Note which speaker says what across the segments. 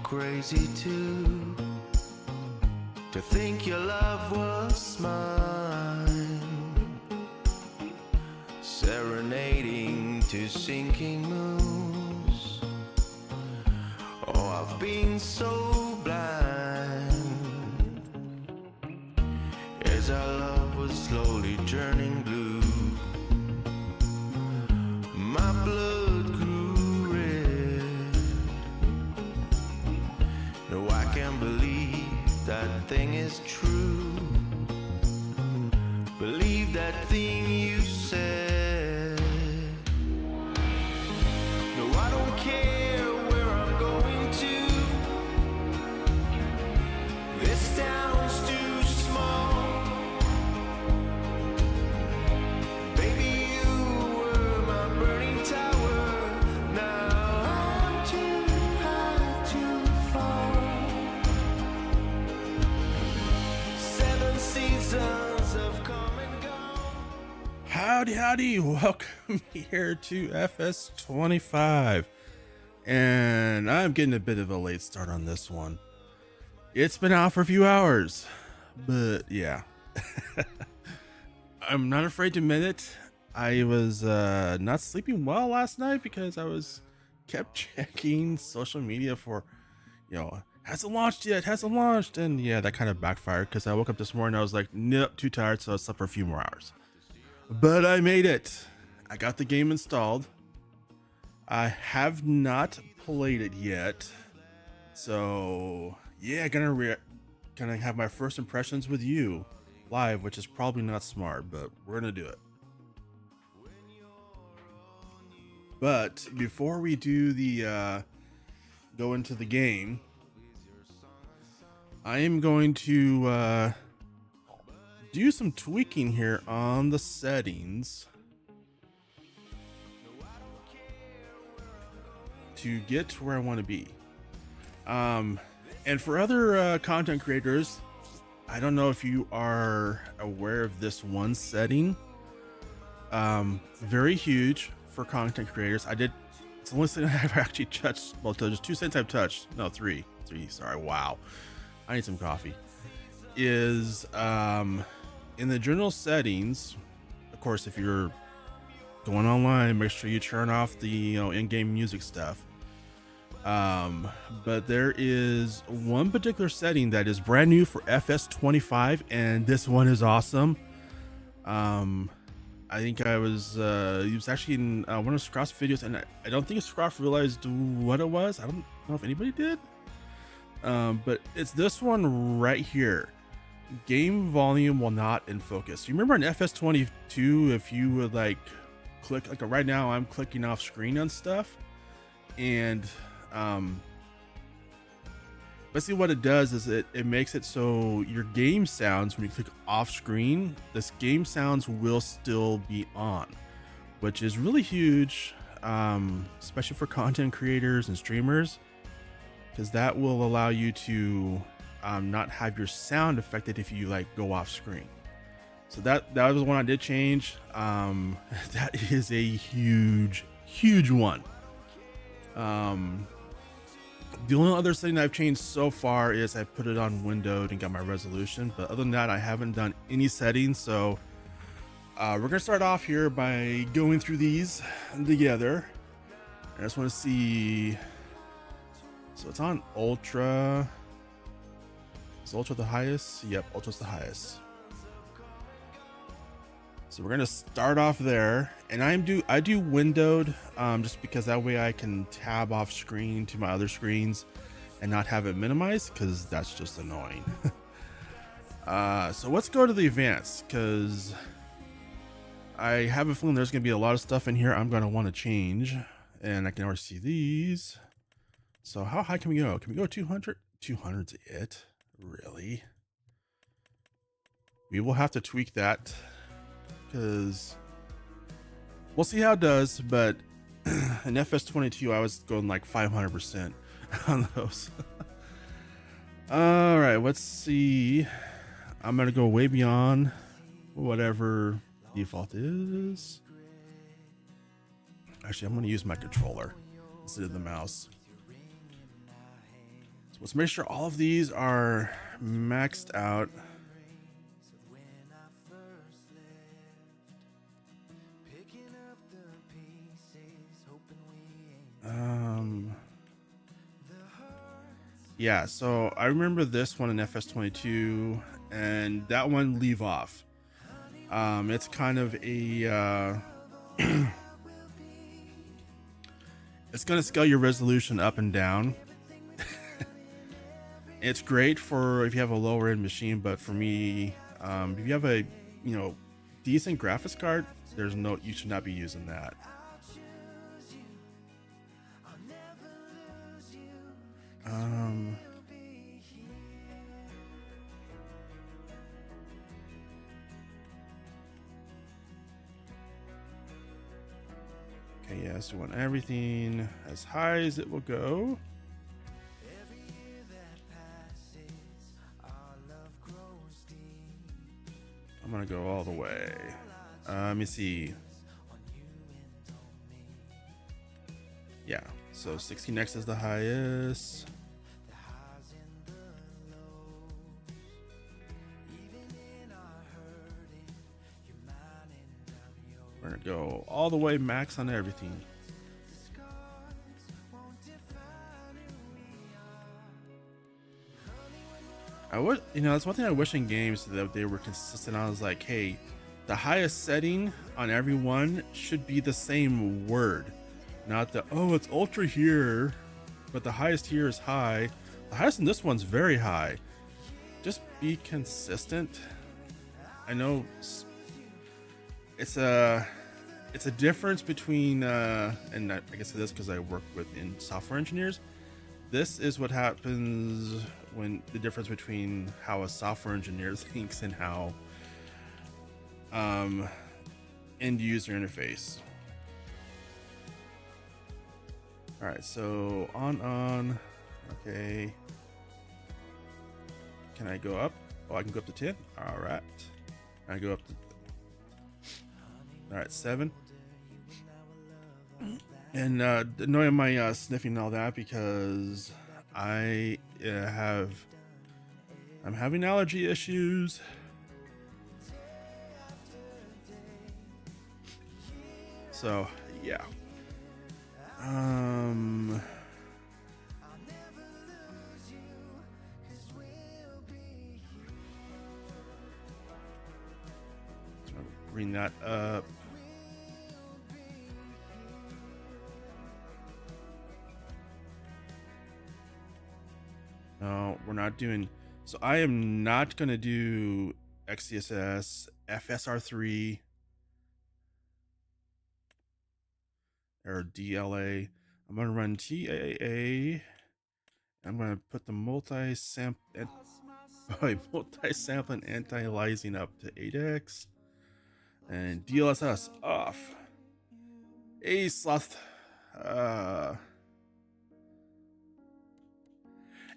Speaker 1: crazy too, to think your love was mine, serenading to sinking moons. Oh, I've been so blind as our love was slowly turning blue. My blood grew red. No, I can't believe that thing is true. Believe that thing you said. No, I don't care where I'm going to. This town's too small. Baby, you were my burning tower. Now I'm too high to fall. 7 seasons have come and gone.
Speaker 2: Howdy, welcome here to FS25, and I'm getting a bit of a late start on this one. It's been out for a few hours, but yeah. I'm not afraid to admit it. I was not sleeping well last night because I was kept checking social media for, hasn't launched yet, and yeah, that kind of backfired because I woke up this morning, I was like, nope, too tired, so I slept for a few more hours. But I made it. I got the game installed. I have not played it yet, so yeah, gonna have my first impressions with you live, which is probably not smart, but we're gonna do it. But before we do the go into the game, I am going to do some tweaking here on the settings to get to where I want to be. And for other content creators, I don't know if you are aware of this one setting. Very huge for content creators. It's the only thing I've actually touched. Well, there's 2 settings I've touched. No, three, sorry. Wow. I need some coffee. Is in the general settings, of course, if you're going online, make sure you turn off the in-game music stuff. But there is one particular setting that is brand new for FS25, and this one is awesome. I think it was actually in one of Scroff's videos, and I don't think Scroff realized what it was. I don't know if anybody did. But it's this one right here. Game volume while not in focus. You remember in FS22, if you would click, right now I'm clicking off screen on stuff, and basically what it does is it makes it so your game sounds, when you click off screen, this game sounds will still be on, which is really huge, especially for content creators and streamers, because that will allow you to not have your sound affected if you go off screen. So that was one I did change. That is a huge one. The only other setting I've changed so far is I put it on windowed and got my resolution, but other than that, I haven't done any settings. So we're gonna start off here by going through these together. I just want to see. So it's on ultra. Is ultra the highest? Yep, ultra's the highest. So we're gonna start off there, and I do windowed, just because that way I can tab off screen to my other screens and not have it minimized, because that's just annoying. So let's go to the advanced, because I have a feeling there's gonna be a lot of stuff in here I'm gonna want to change, and I can already see these. So how high can we go? Can we go 200? 200's it. Really? We will have to tweak that, because we'll see how it does. But in FS22, I was going 500% on those. All right, let's see. I'm gonna go way beyond whatever default is. Actually, I'm gonna use my controller instead of the mouse. So let's make sure all of these are maxed out. Yeah, so I remember this one in FS22, and that one leave off. It's kind of a it's gonna scale your resolution up and down. It's great for if you have a lower end machine, but for me, if you have a decent graphics card, you should not be using that. Okay, yeah, so we want everything as high as it will go. I'm gonna go all the way. Let me see. Yeah, so 16x is the highest. We're gonna go all the way max on everything. I would, that's one thing I wish in games that they were consistent on. Is like, hey, the highest setting on every one should be the same word, not the it's ultra here, but the highest here is high. The highest in this one's very high. Just be consistent. I know it's a difference between and I guess it is because I work in software engineers. This is what happens when the difference between how a software engineer thinks and how end user interface. All right, so on. Okay, can I go up? Oh, I can go up to 10. All right, I go up to all right 7. And annoying my sniffing and all that because I'm having allergy issues. So yeah. Bring that up. No, we're not doing. So I am not going to do XeSS, FSR3, or DLA. I'm going to run TAA. I'm going to put the multi-sample and anti-aliasing up to 8x. And DLSS off. A sloth.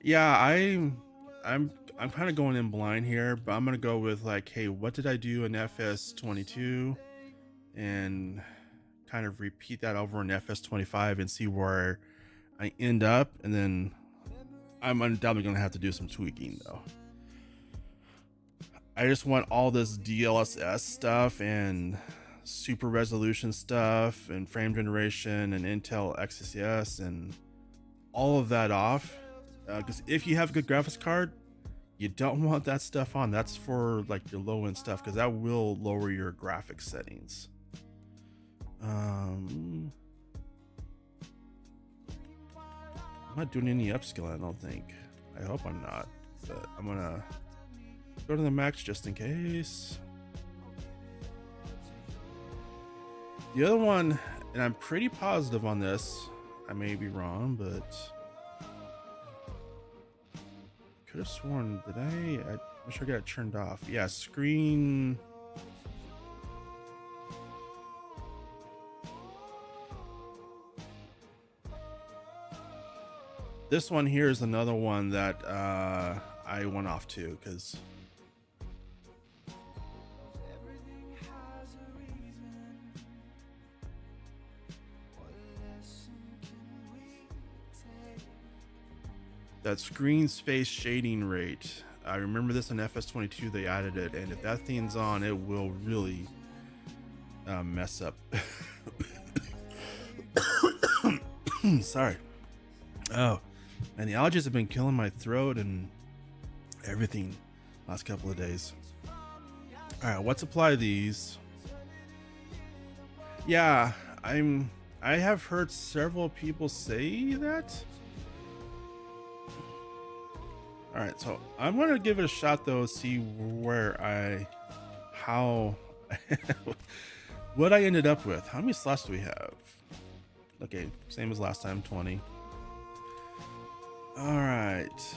Speaker 2: Yeah, I'm kind of going in blind here, but I'm gonna go with like, hey, what did I do in FS22, and kind of repeat that over in FS25 and see where I end up, and then I'm undoubtedly gonna have to do some tweaking though. I just want all this DLSS stuff and super resolution stuff and frame generation and Intel XeSS and all of that off. Because if you have a good graphics card, you don't want that stuff on. That's for like your low end stuff, because that will lower your graphics settings. I'm not doing any upscaling, I don't think. I hope I'm not, but I'm gonna go to the max just in case. The other one, and I'm pretty positive on this, I may be wrong, but could have sworn, did I wish I got it turned off. Yeah, screen. This one here is another one that I went off to because that screen space shading rate. I remember this in FS22 they added it, and if that thing's on, it will really mess up. Sorry. Oh, and the allergies have been killing my throat and everything last couple of days. All right, let's apply these. Yeah, I have heard several people say that. All right, so I'm gonna give it a shot though, see how what I ended up with. How many slots do we have? Okay, same as last time, 20. All right.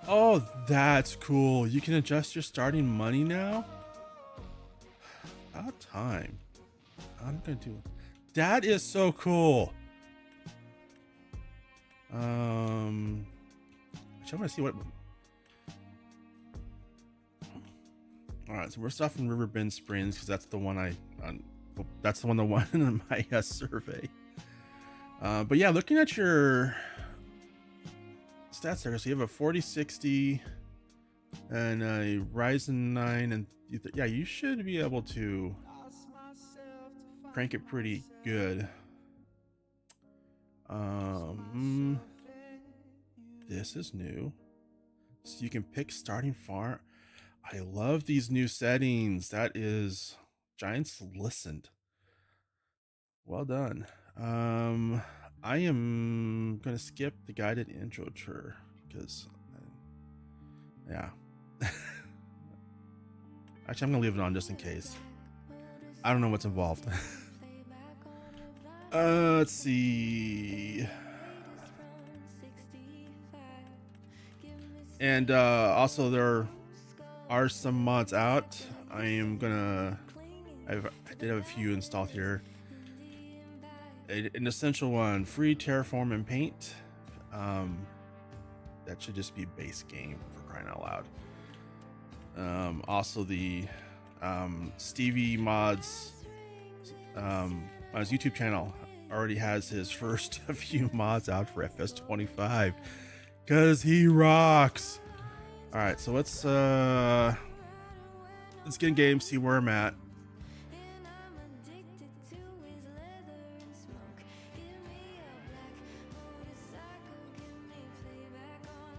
Speaker 2: Oh, that's cool. You can adjust your starting money now. About time. I'm gonna do it. That is so cool. I'm gonna see what. All right, so we're stuff in Riverbend Springs because that's the one that's the one that won in my survey. But yeah, looking at your stats there, so you have a 4060 and a Ryzen 9, and yeah, you should be able to crank it pretty good. This is new, so you can pick starting farm. I love these new settings. That is, Giants listened. Well done. I am gonna skip the guided intro tour because yeah. Actually, I'm gonna leave it on just in case. I don't know what's involved. Let's see. And also there are some mods out. I did have a few installed here. An essential one, free Terraform and Paint. That should just be base game for crying out loud. Also the Stevie Mods on his YouTube channel already has his first few mods out for FS25 because he rocks. All right, so let's get in game, see where I'm at.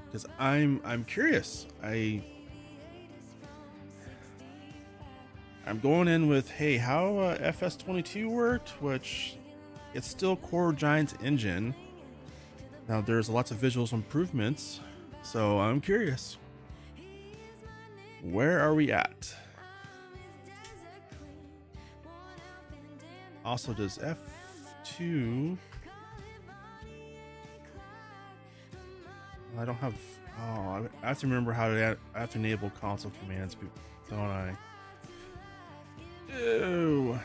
Speaker 2: Because I'm curious. I'm going in with, hey, how FS22 worked, which it's still Core Giants engine. Now there's lots of visuals improvements, so I'm curious. Where are we at? Also, does F2? I don't have. Oh, I have to remember how to. I have to enable console commands, don't I? Ew.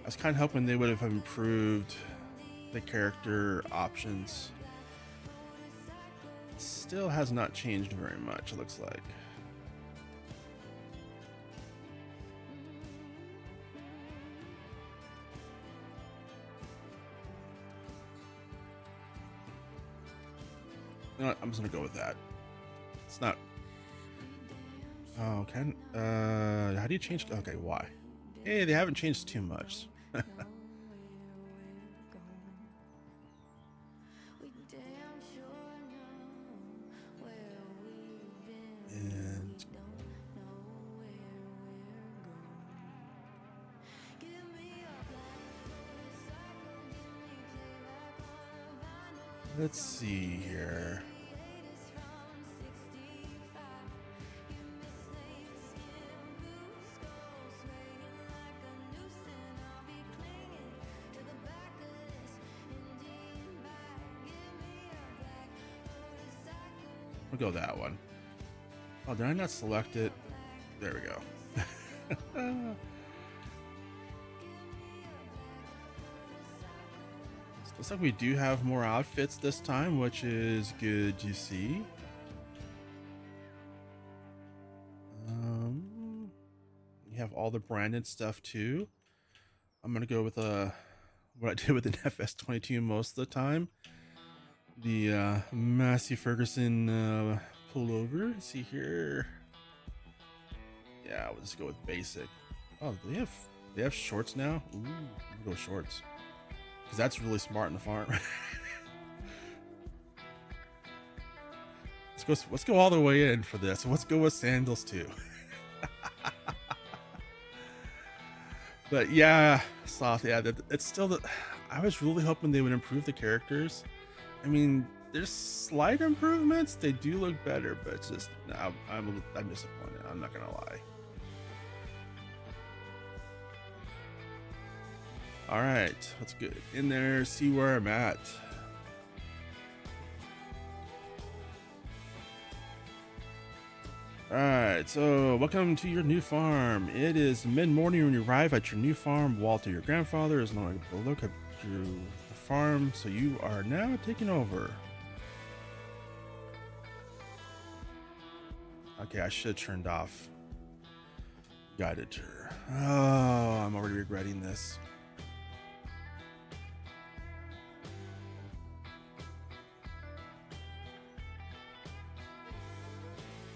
Speaker 2: I was kind of hoping they would have improved the character options. Still has not changed very much, it looks like. You know what? I'm just gonna go with that. It's not. Oh, how do you change? Okay, why? Hey, they haven't changed too much. And let's see here. We'll go that one. Oh, did I not select it? There we go. Looks like we do have more outfits this time, which is good to see. You have all the branded stuff too. I'm gonna go with what I did with an FS22 most of the time. The Massey Ferguson pullover. Let's see here. Yeah, we'll just go with basic. Oh, they have shorts now. Ooh, we'll go shorts because that's really smart in the farm. Let's go all the way in for this. Let's go with sandals too. But yeah, soft. Yeah, it's still the. I was really hoping they would improve the characters. I mean, there's slight improvements. They do look better, but it's just I'm disappointed. I'm not gonna lie. All right, let's get in there. See where I'm at. Alright, so welcome to your new farm. It is mid-morning when you arrive at your new farm. Walter, your grandfather, is no longer below your farm, so you are now taking over. Okay, I should have turned off guided tour. Oh, I'm already regretting this.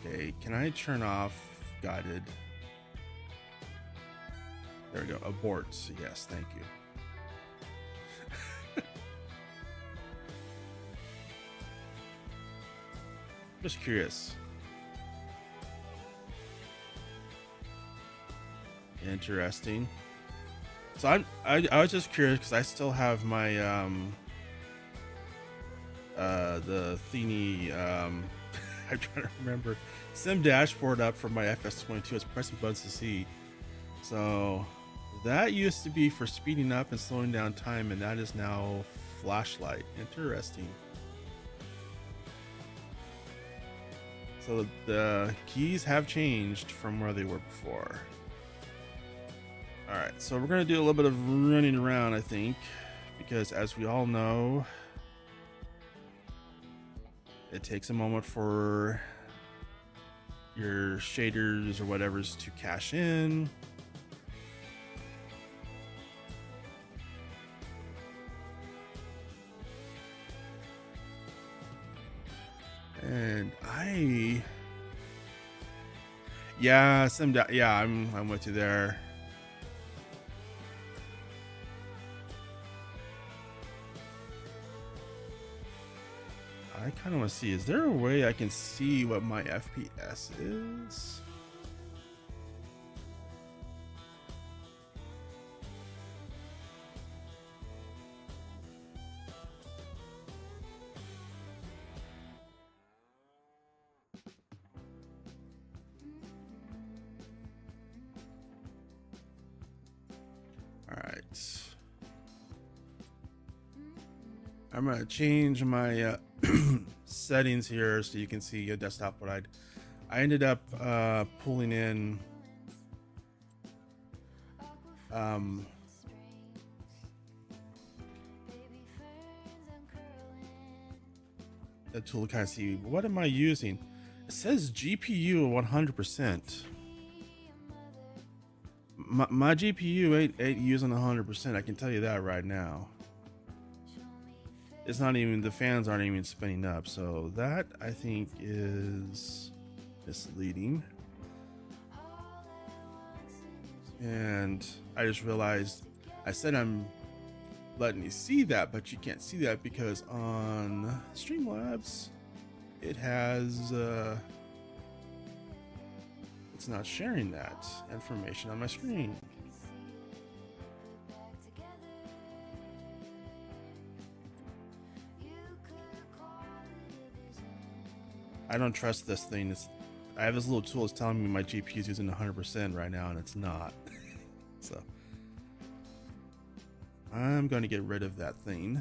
Speaker 2: Okay, can I turn off guided? There we go. Abort. Yes, thank you. Just curious. Interesting. So I was just curious because I still have my the thingy I'm trying to remember sim dashboard up for my FS22. It's pressing buttons to see. So that used to be for speeding up and slowing down time, and that is now flashlight. Interesting. So the keys have changed from where they were before. All right, so we're gonna do a little bit of running around, I think, because as we all know, it takes a moment for your shaders or whatever's to cache in. And yeah, I'm with you there. I kind of want to see, is there a way I can see what my FPS is? All right. I'm going to change my settings here so you can see your desktop. What I ended up pulling in the tool to kind of see what am I using. It says GPU 100%. My GPU ain't using 100%. I can tell you that right now. It's not even, the fans aren't even spinning up, so that I think is misleading. And I just realized I said I'm letting you see that, but you can't see that because on Streamlabs it has it's not sharing that information on my screen. I don't trust this thing. I have this little tool that's telling me my GPU is using 100% right now, and it's not. So I'm going to get rid of that thing.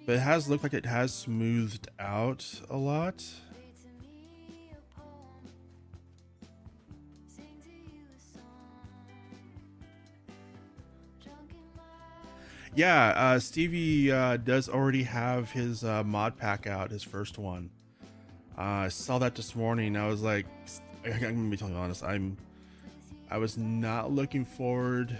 Speaker 2: But it has looked like it has smoothed out a lot. Yeah, Stevie does already have his mod pack out, his first one. I saw that this morning. I was like, I'm gonna be totally honest. I was not looking forward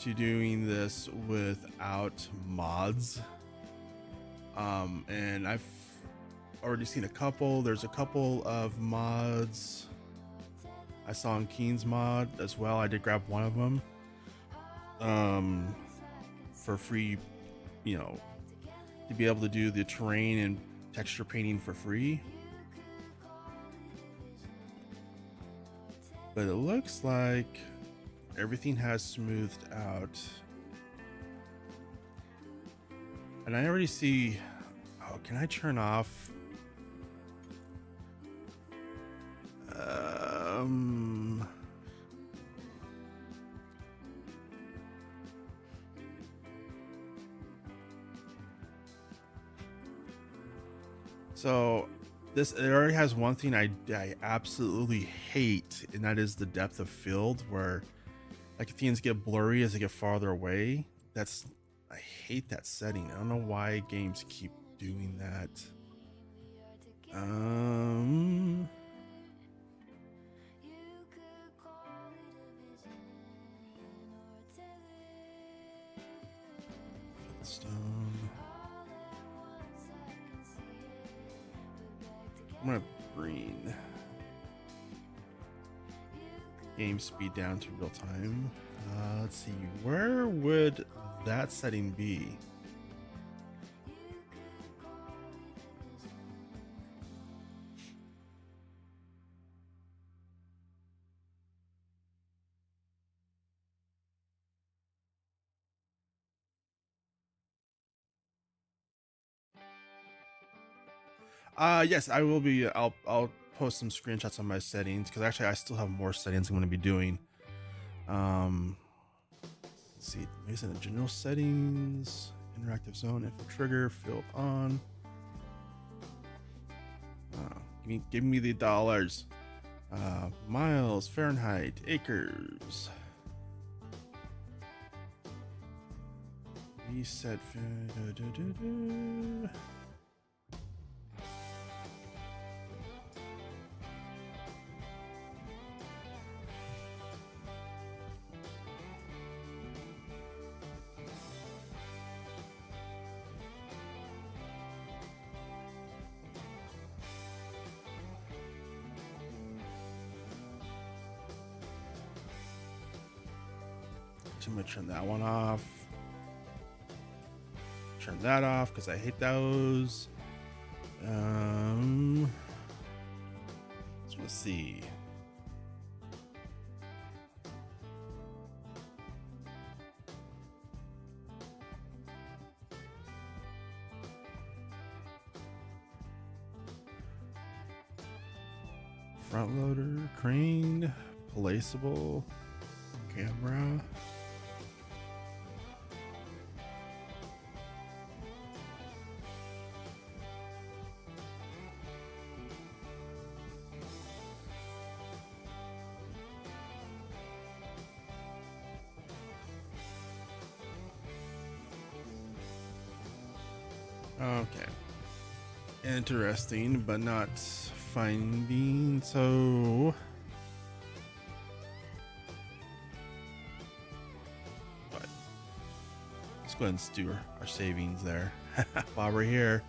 Speaker 2: to doing this without mods. And I've already seen a couple. There's a couple of mods I saw on Keen's mod as well. I did grab one of them for free, you know, to be able to do the terrain and texture painting for free. But it looks like everything has smoothed out. And I already see, oh, can I turn off? So this, it already has one thing I absolutely hate, and that is the depth of field, where like things get blurry as they get farther away. I hate that setting. I don't know why games keep doing that. Stone. I'm gonna bring game speed down to real time. Let's see, where would that setting be? Yes, I will be. I'll post some screenshots on my settings, because actually I still have more settings I'm going to be doing. Let's see, maybe in the general settings, interactive zone, info trigger, field on. Give me the dollars. Miles, Fahrenheit, acres. Reset. I'm gonna turn that one off. Turn that off because I hate those. So let's see. Front loader, crane, placeable, camera. Okay. Interesting, but not finding. So but let's go ahead and do our savings there while we're here.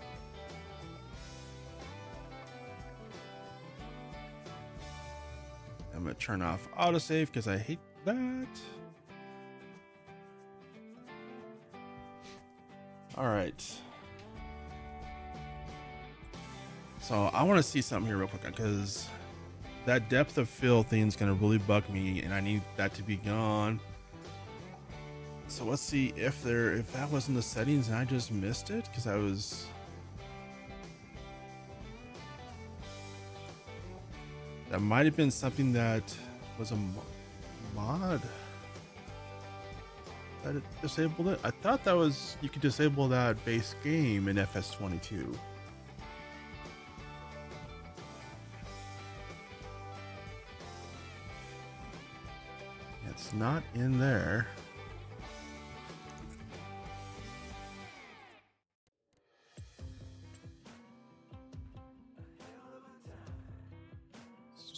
Speaker 2: I'm gonna turn off autosave because I hate that. All right. So I want to see something here real quick, because that depth of field thing is going to really bug me, and I need that to be gone. So let's see if that was in the settings and I just missed it, because that might have been something that was a mod that it disabled it. I thought that was, you could disable that base game in FS25. It's not in there.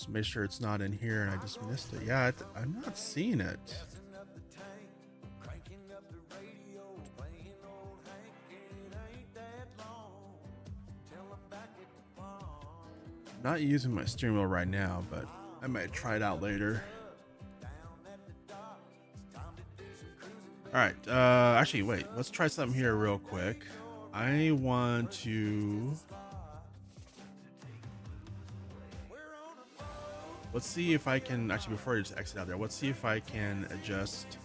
Speaker 2: just make sure it's not in here and I just missed it. Yeah, I'm not seeing it. Not using my steering wheel right now, but I might try it out later. All right, actually, wait, let's try something here real quick. I want to, let's see if I can, actually, before I just exit out there, let's see if I can adjust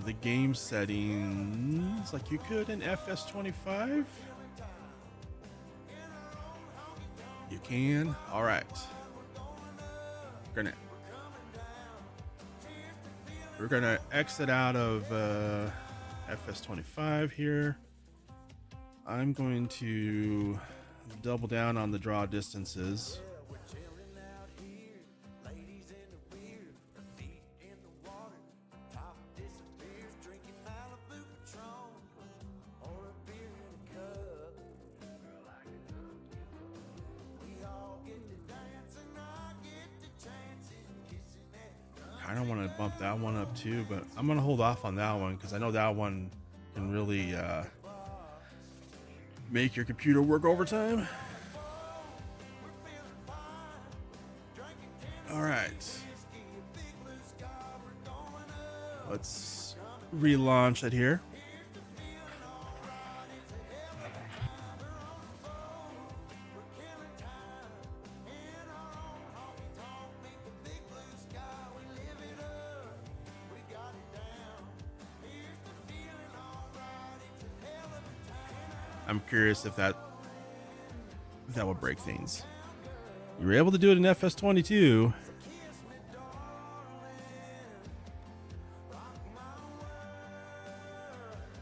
Speaker 2: the game settings like you could in FS25. You can. All right. We're gonna exit out of FS25 here. I'm going to double down on the draw distances. I don't want to bump that one up too, but I'm gonna hold off on that one because I know that one can really make your computer work overtime. All right, let's relaunch it here. I'm curious if that will break things. You were able to do it in FS22.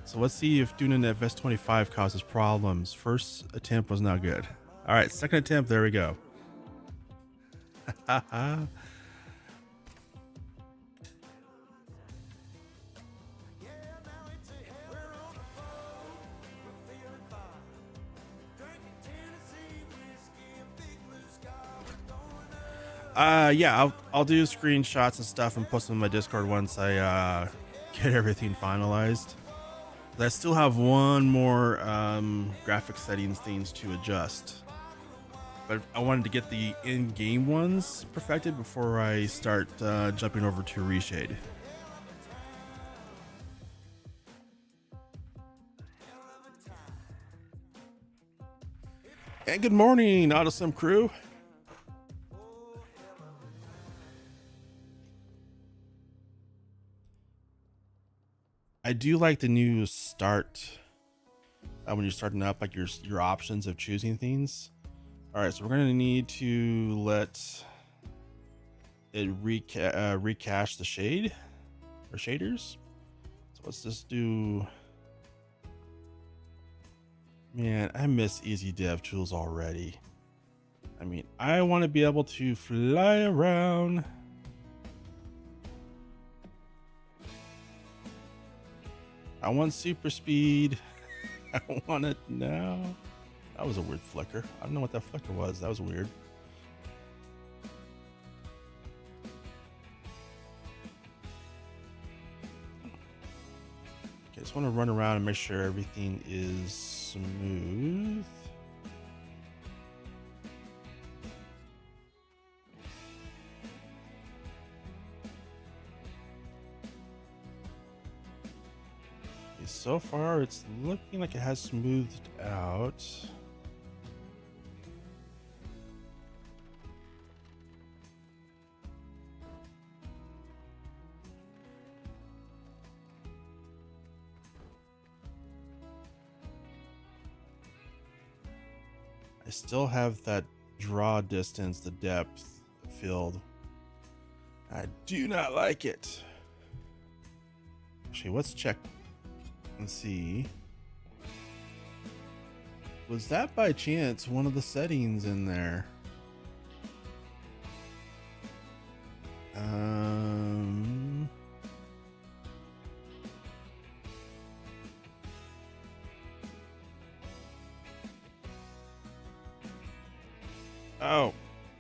Speaker 2: So let's see if doing it in FS25 causes problems. First attempt was not good. All right, second attempt, there we go. Yeah, I'll do screenshots and stuff and post them in my Discord once I get everything finalized. But I still have one more graphic settings things to adjust. But I wanted to get the in-game ones perfected before I start jumping over to reshade. And good morning, AutoSim crew. I do like the new start when you're starting up, like your options of choosing things. All right, so we're gonna need to let it recache the shade or shaders. So let's just do. Man, I miss easy dev tools already. I mean, I want to be able to fly around. I want super speed. I want it now. That was a weird flicker. I don't know what that flicker was. That was weird. Okay, I just want to run around and make sure everything is smooth. So far, it's looking like it has smoothed out. I still have that draw distance, the depth field. I do not like it. Actually, let's check and see. Was that by chance one of the settings in there?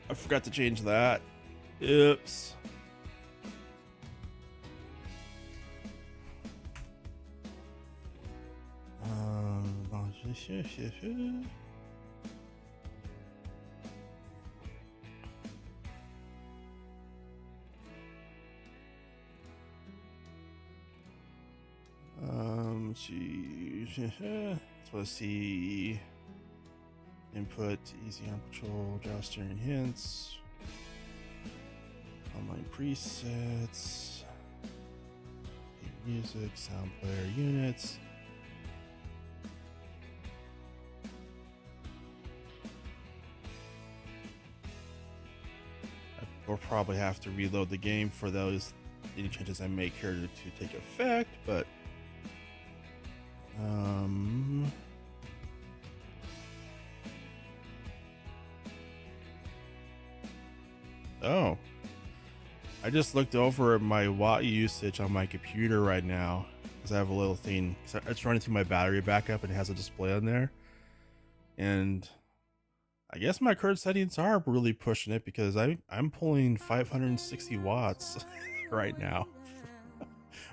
Speaker 2: I forgot to change that. Oops. Let's see. Input, easy on control, draw steering hints, online presets, music, sound player units. We'll probably have to reload the game for those any changes I make here to take effect, but oh, I just looked over at my watt usage on my computer right now because I have a little thing. It's running through my battery backup and it has a display on there, and I guess my current settings are really pushing it because I'm pulling 560 watts right now.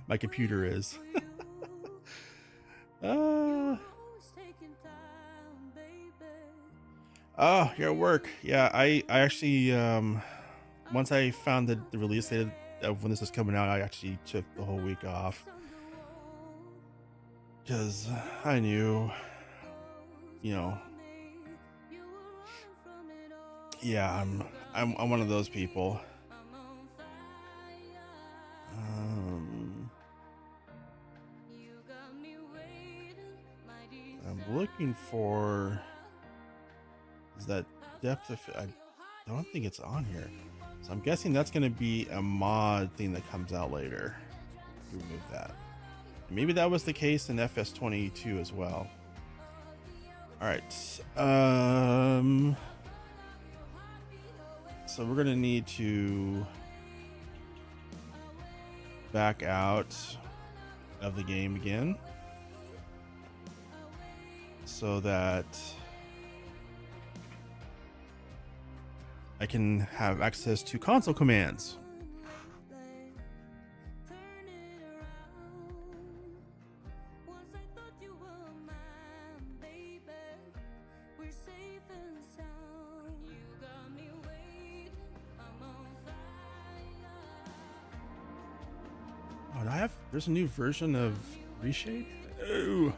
Speaker 2: My computer is. Oh, you're at work. Yeah, I actually once I found the release date of when this is coming out, I actually took the whole week off because I knew, you know, yeah, I'm one of those people. I'm looking for is that depth of I don't think it's on here, so I'm guessing that's going to be a mod thing that comes out later. Remove that. Maybe that was the case in FS22 as well. All right, so we're gonna need to back out of the game again so that I can have access to console commands. Oh, there's a new version of Reshade? Oh,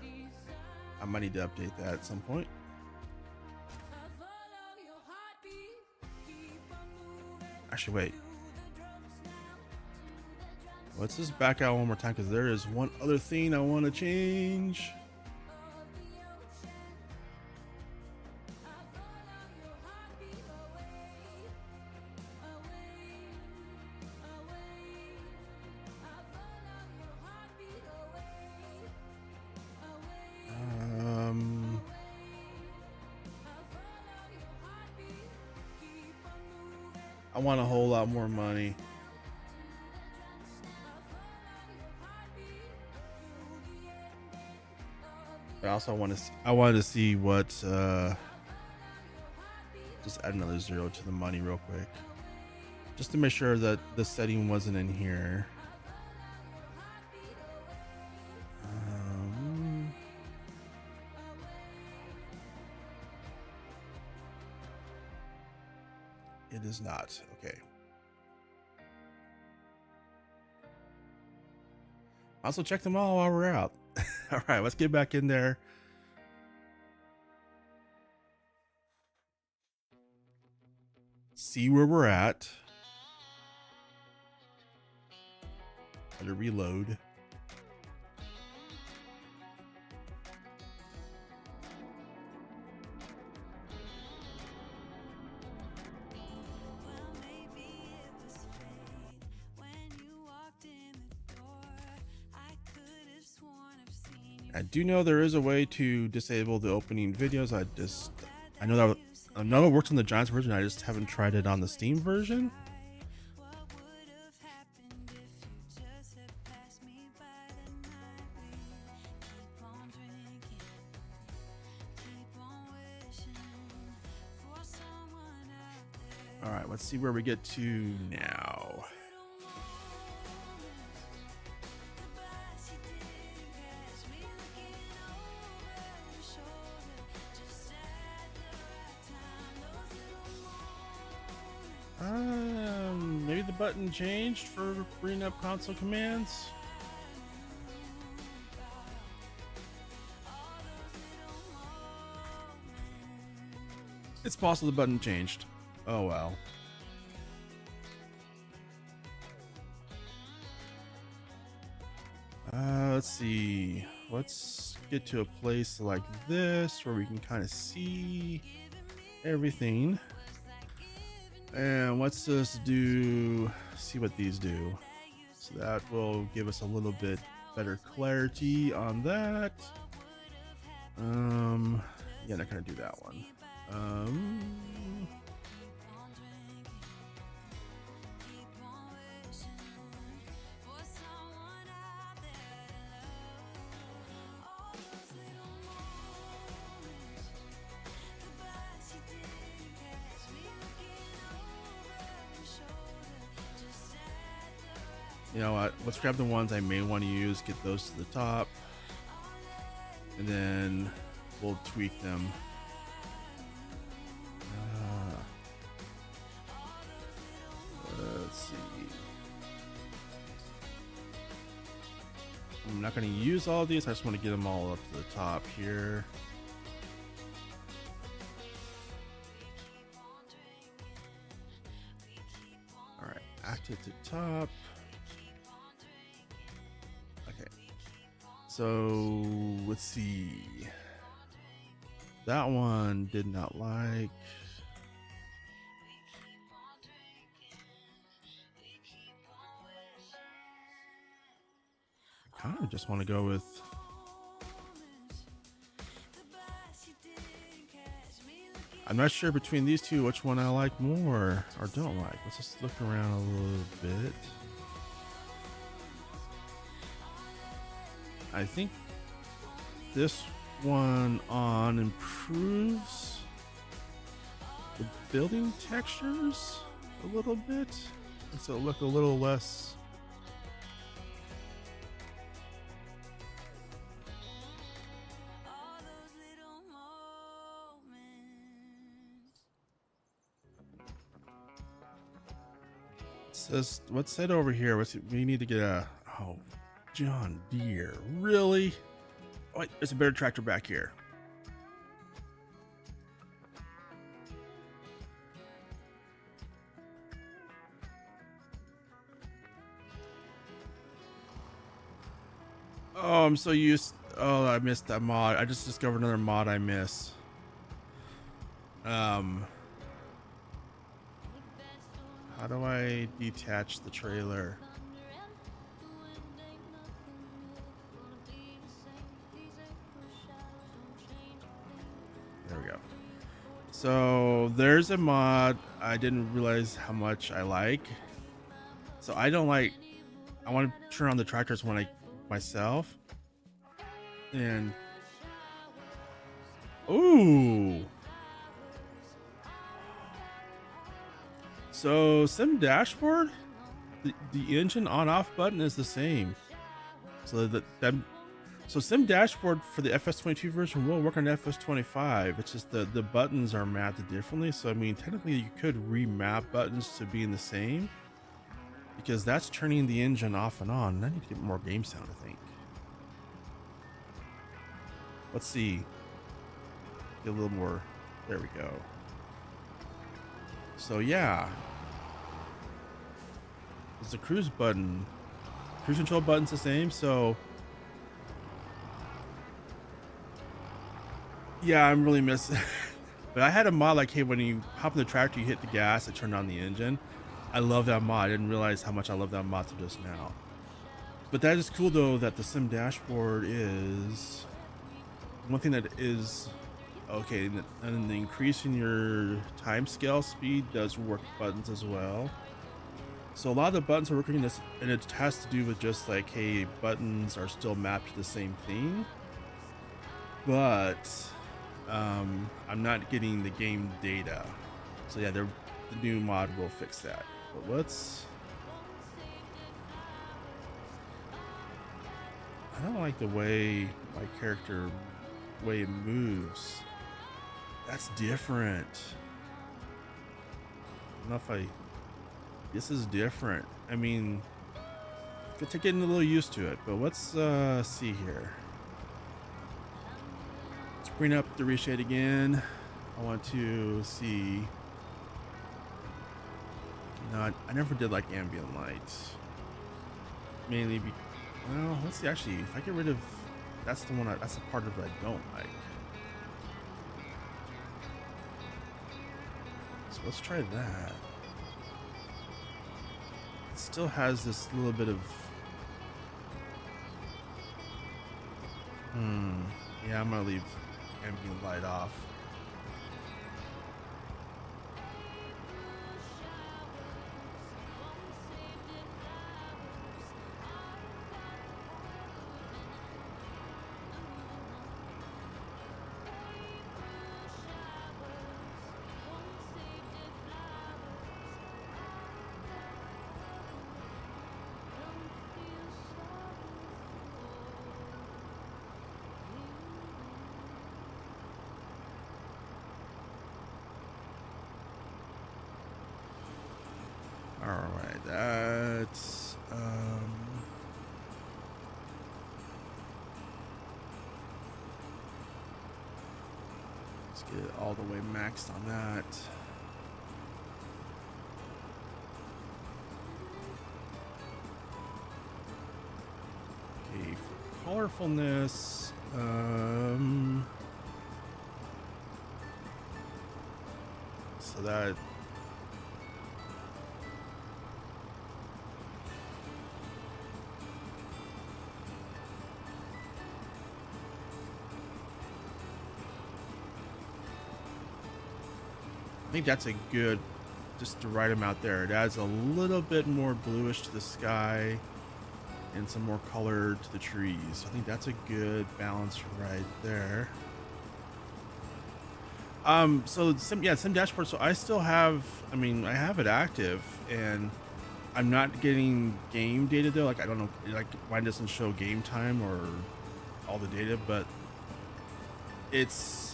Speaker 2: I might need to update that at some point. Actually, wait. Let's just back out one more time because there is one other thing I want to change. I want a whole lot more money. But also I wanted to see what just add another 0 to the money real quick. Just to make sure that the setting wasn't in here. It is not. Okay. Also check them all while we're out. All right, let's get back in there. See where we're at. Gotta reload. I do know there is a way to disable the opening videos. I know it works on the Giants version. I just haven't tried it on the Steam version. All right, let's see where we get to now. Maybe the button changed for bringing up console commands. It's possible the button changed. Oh well. Let's see. Let's get to a place like this where we can kind of see everything. And let's just see what these do. So that will give us a little bit better clarity on that. Yeah, not gonna do that one. You know what? Let's grab the ones I may want to use, get those to the top, and then we'll tweak them. Let's see. I'm not going to use all of these. I just want to get them all up to the top here. All right, active to top. So let's see. That one did not like. I kind of just want to go with. I'm not sure between these two which one I like more or don't like. Let's just look around a little bit. I think this one on improves the building textures a little bit. Makes it look a little less. It says, what's that over here? We need to get a, oh, John Deere, really? Oh, wait, there's a better tractor back here. Oh, I'm so used. Oh, I missed that mod. I just discovered another mod I miss. How do I detach the trailer? There we go. So there's a mod I didn't realize how much I like. So I don't like. I want to turn on the tractors when I myself. And ooh. So Sim Dashboard, the engine on-off button is the same. So so Sim Dashboard for the FS25 version will work on FS25. It's just the buttons are mapped differently. So I mean, technically you could remap buttons to being the same, because that's turning the engine off and on. I need to get more game sound, I think. Let's see. Get a little more. There we go. So yeah. It's the cruise button. Cruise control button's the same, so yeah, I'm really missing. But I had a mod like, hey, when you hop in the tractor, you hit the gas, it turned on the engine. I love that mod. I didn't realize how much I love that mod till just now. But that is cool though, that the Sim Dashboard is one thing that is okay, and the increase in your time scale speed does work with buttons as well. So a lot of the buttons are working in this, and it has to do with just like, hey, buttons are still mapped to the same thing, but I'm not getting the game data. So yeah, the new mod will fix that. But let's. I don't like the way my character way it moves. That's different. I don't know if I. This is different. I mean, it's getting a little used to it. But let's see here. Let's bring up the reshade again. I want to see. No, I never did like ambient lights. Mainly because. Well, let's see. Actually, if I get rid of, that's the one. That's the part of it I don't like. So let's try that. It still has this little bit of. Yeah, I'm gonna leave ambient light off. All right, that's let's get it all the way maxed on that. Okay, for colorfulness, so that. I think that's a good, just the right amount there. It adds a little bit more bluish to the sky and some more color to the trees. I think that's a good balance right there. So sim dashboard. So I still have, I mean, I have it active and I'm not getting game data though. Like, I don't know, like mine doesn't show game time or all the data, but it's,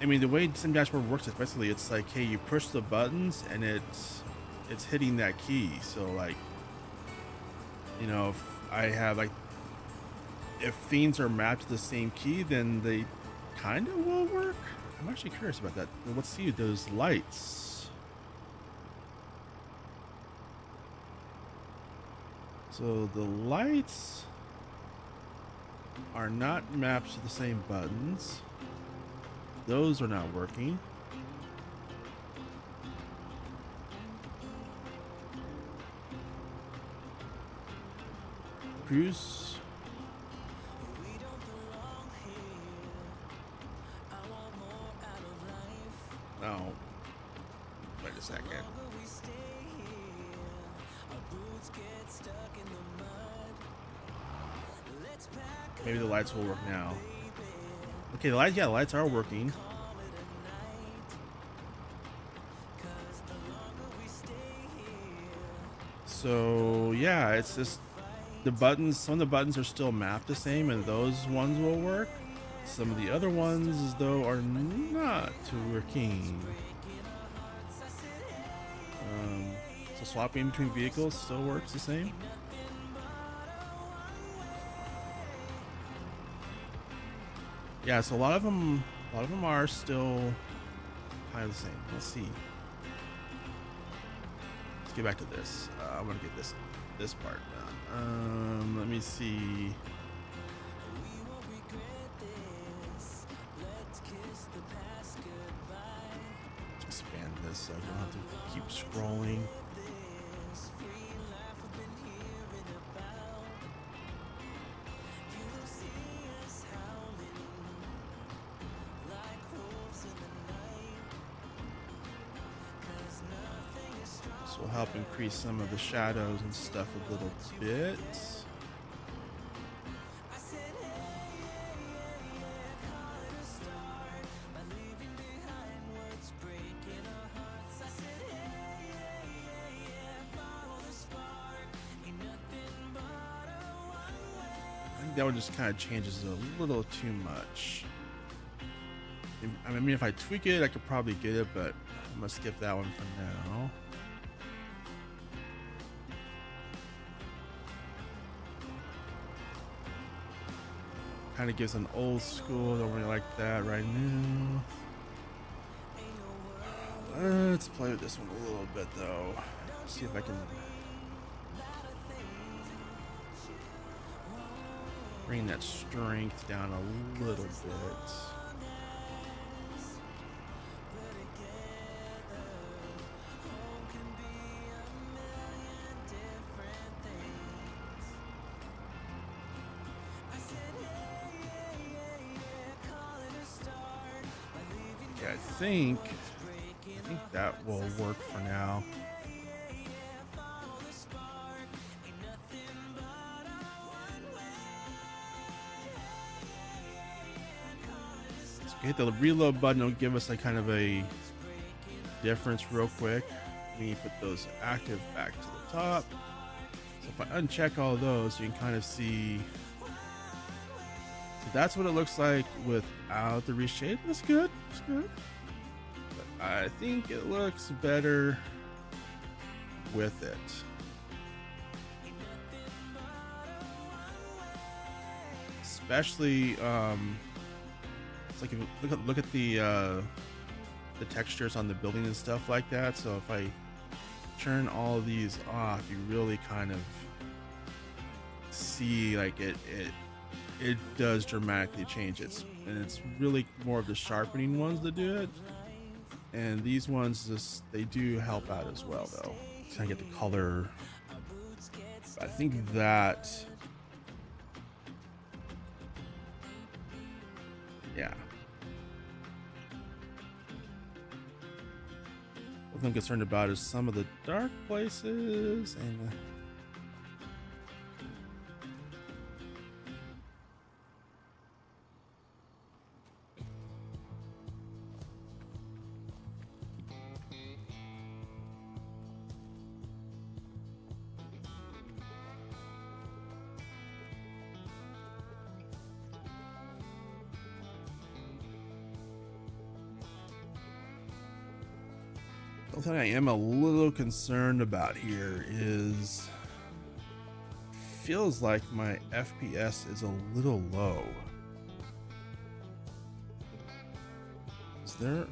Speaker 2: I mean, the way Sim Dashboard works is basically it's like, hey, you push the buttons and it's hitting that key. So like, you know, if I have like, if themes are mapped to the same key, then they kind of will work. I'm actually curious about that. Let's see those lights. So the lights are not mapped to the same buttons. Those are not working. Cruise. Oh. Wait a second. Maybe the lights will work now. Okay, the lights, yeah, the lights are working. So yeah, it's just the buttons, some of the buttons are still mapped the same and those ones will work. Some of the other ones though are not working. So swapping between vehicles still works the same. Yeah, so a lot of them are still kind of the same. Let's see. Let's get back to this. I want to get this part done. Let me see. Expand this so I don't have to keep scrolling. This will help increase some of the shadows and stuff a little bit. think that one just kind of changes a little too much. I mean, if I tweak it, I could probably get it, but I'm gonna skip that one for now. Kind of gives an old school. Don't really like that right now. Let's play with this one a little bit though. See if I can bring that strength down a little bit. Yeah, I think that will work for now. So we hit the reload button. It'll give us a kind of a difference real quick. We put those active back to the top. So if I uncheck all those, you can kind of see. So that's what it looks like without the reshape. That's good. That's good. But I think it looks better with it. Especially, it's like if you look at the textures on the building and stuff like that. So if I turn all of these off, you really kind of see like it does dramatically change it, and it's really more of the sharpening ones that do it, and these ones just they do help out as well though. So I get the color. I think that, yeah, what I'm concerned about is some of the dark places and the thing I am a little concerned about here is feels like my FPS is a little low. Is there?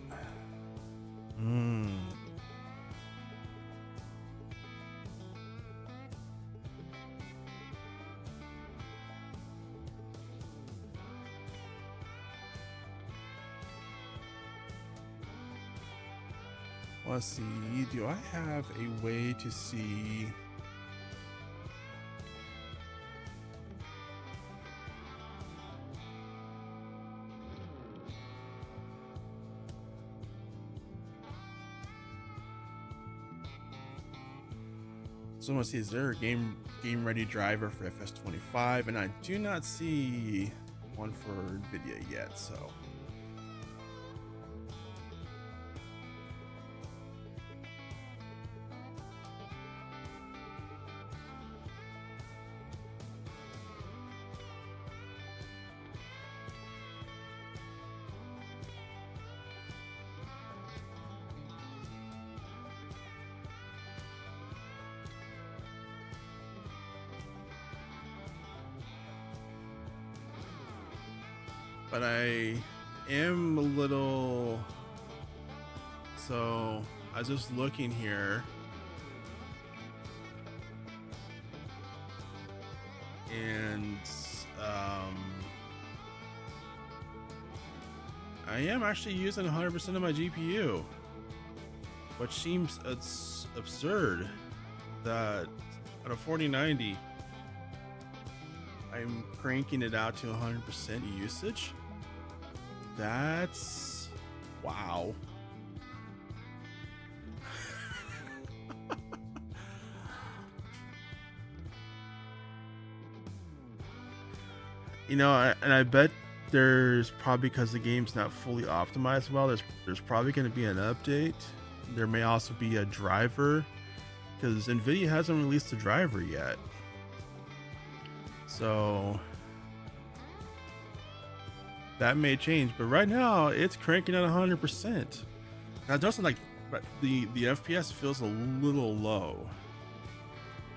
Speaker 2: Let's see, do I have a way to see? So let's see, is there a game ready driver for FS25? And I do not see one for NVIDIA yet, so. But I am a little, so I was just looking here and I am actually using 100% of my GPU, which seems it's absurd that out of 4090 I'm cranking it out to 100% usage. That's wow. You know, and I bet there's probably, because the game's not fully optimized well, there's probably going to be an update. There may also be a driver, because NVIDIA hasn't released a driver yet. So that may change, but right now it's cranking at 100%. Now it doesn't like, but the FPS feels a little low.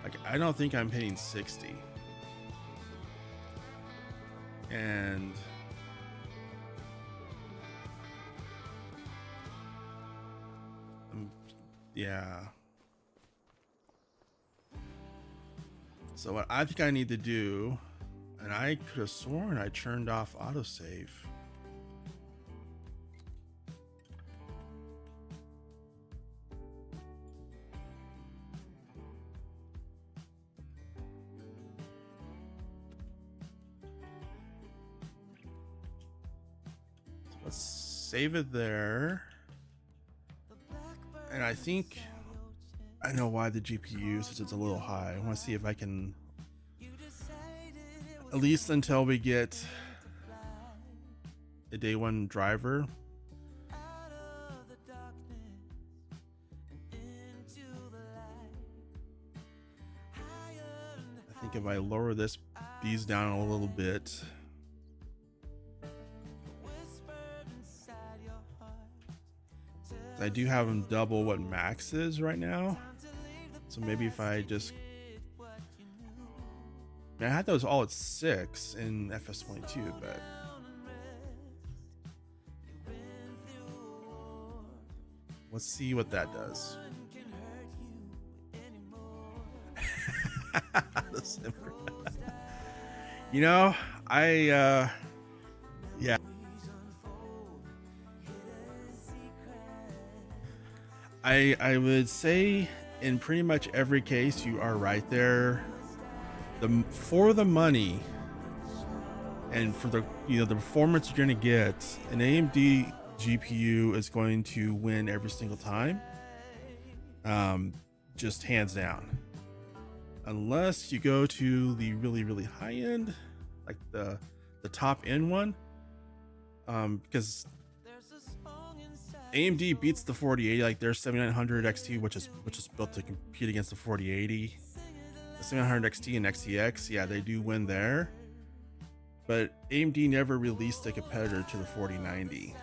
Speaker 2: Like I don't think I'm hitting 60. And yeah. So what I think I need to do, and I could have sworn I turned off autosave. Let's save it there. And I think I know why the GPU usage is a little high. I want to see if I can, at least until we get a day one driver. I think if I lower these down a little bit. I do have them double what max is right now. So maybe if I just, I had those all at 6 in FS22, but let's see what that does. You know, yeah. I would say in pretty much every case you are right there. For the money and for the the performance you're gonna get, an AMD GPU is going to win every single time. Just hands down. Unless you go to the really high end, like the top end one, because AMD beats the 4080, like their 7900 XT, which is built to compete against the 4080. The 7900 XT and XTX, yeah, they do win there. But AMD never released a competitor to the 4090,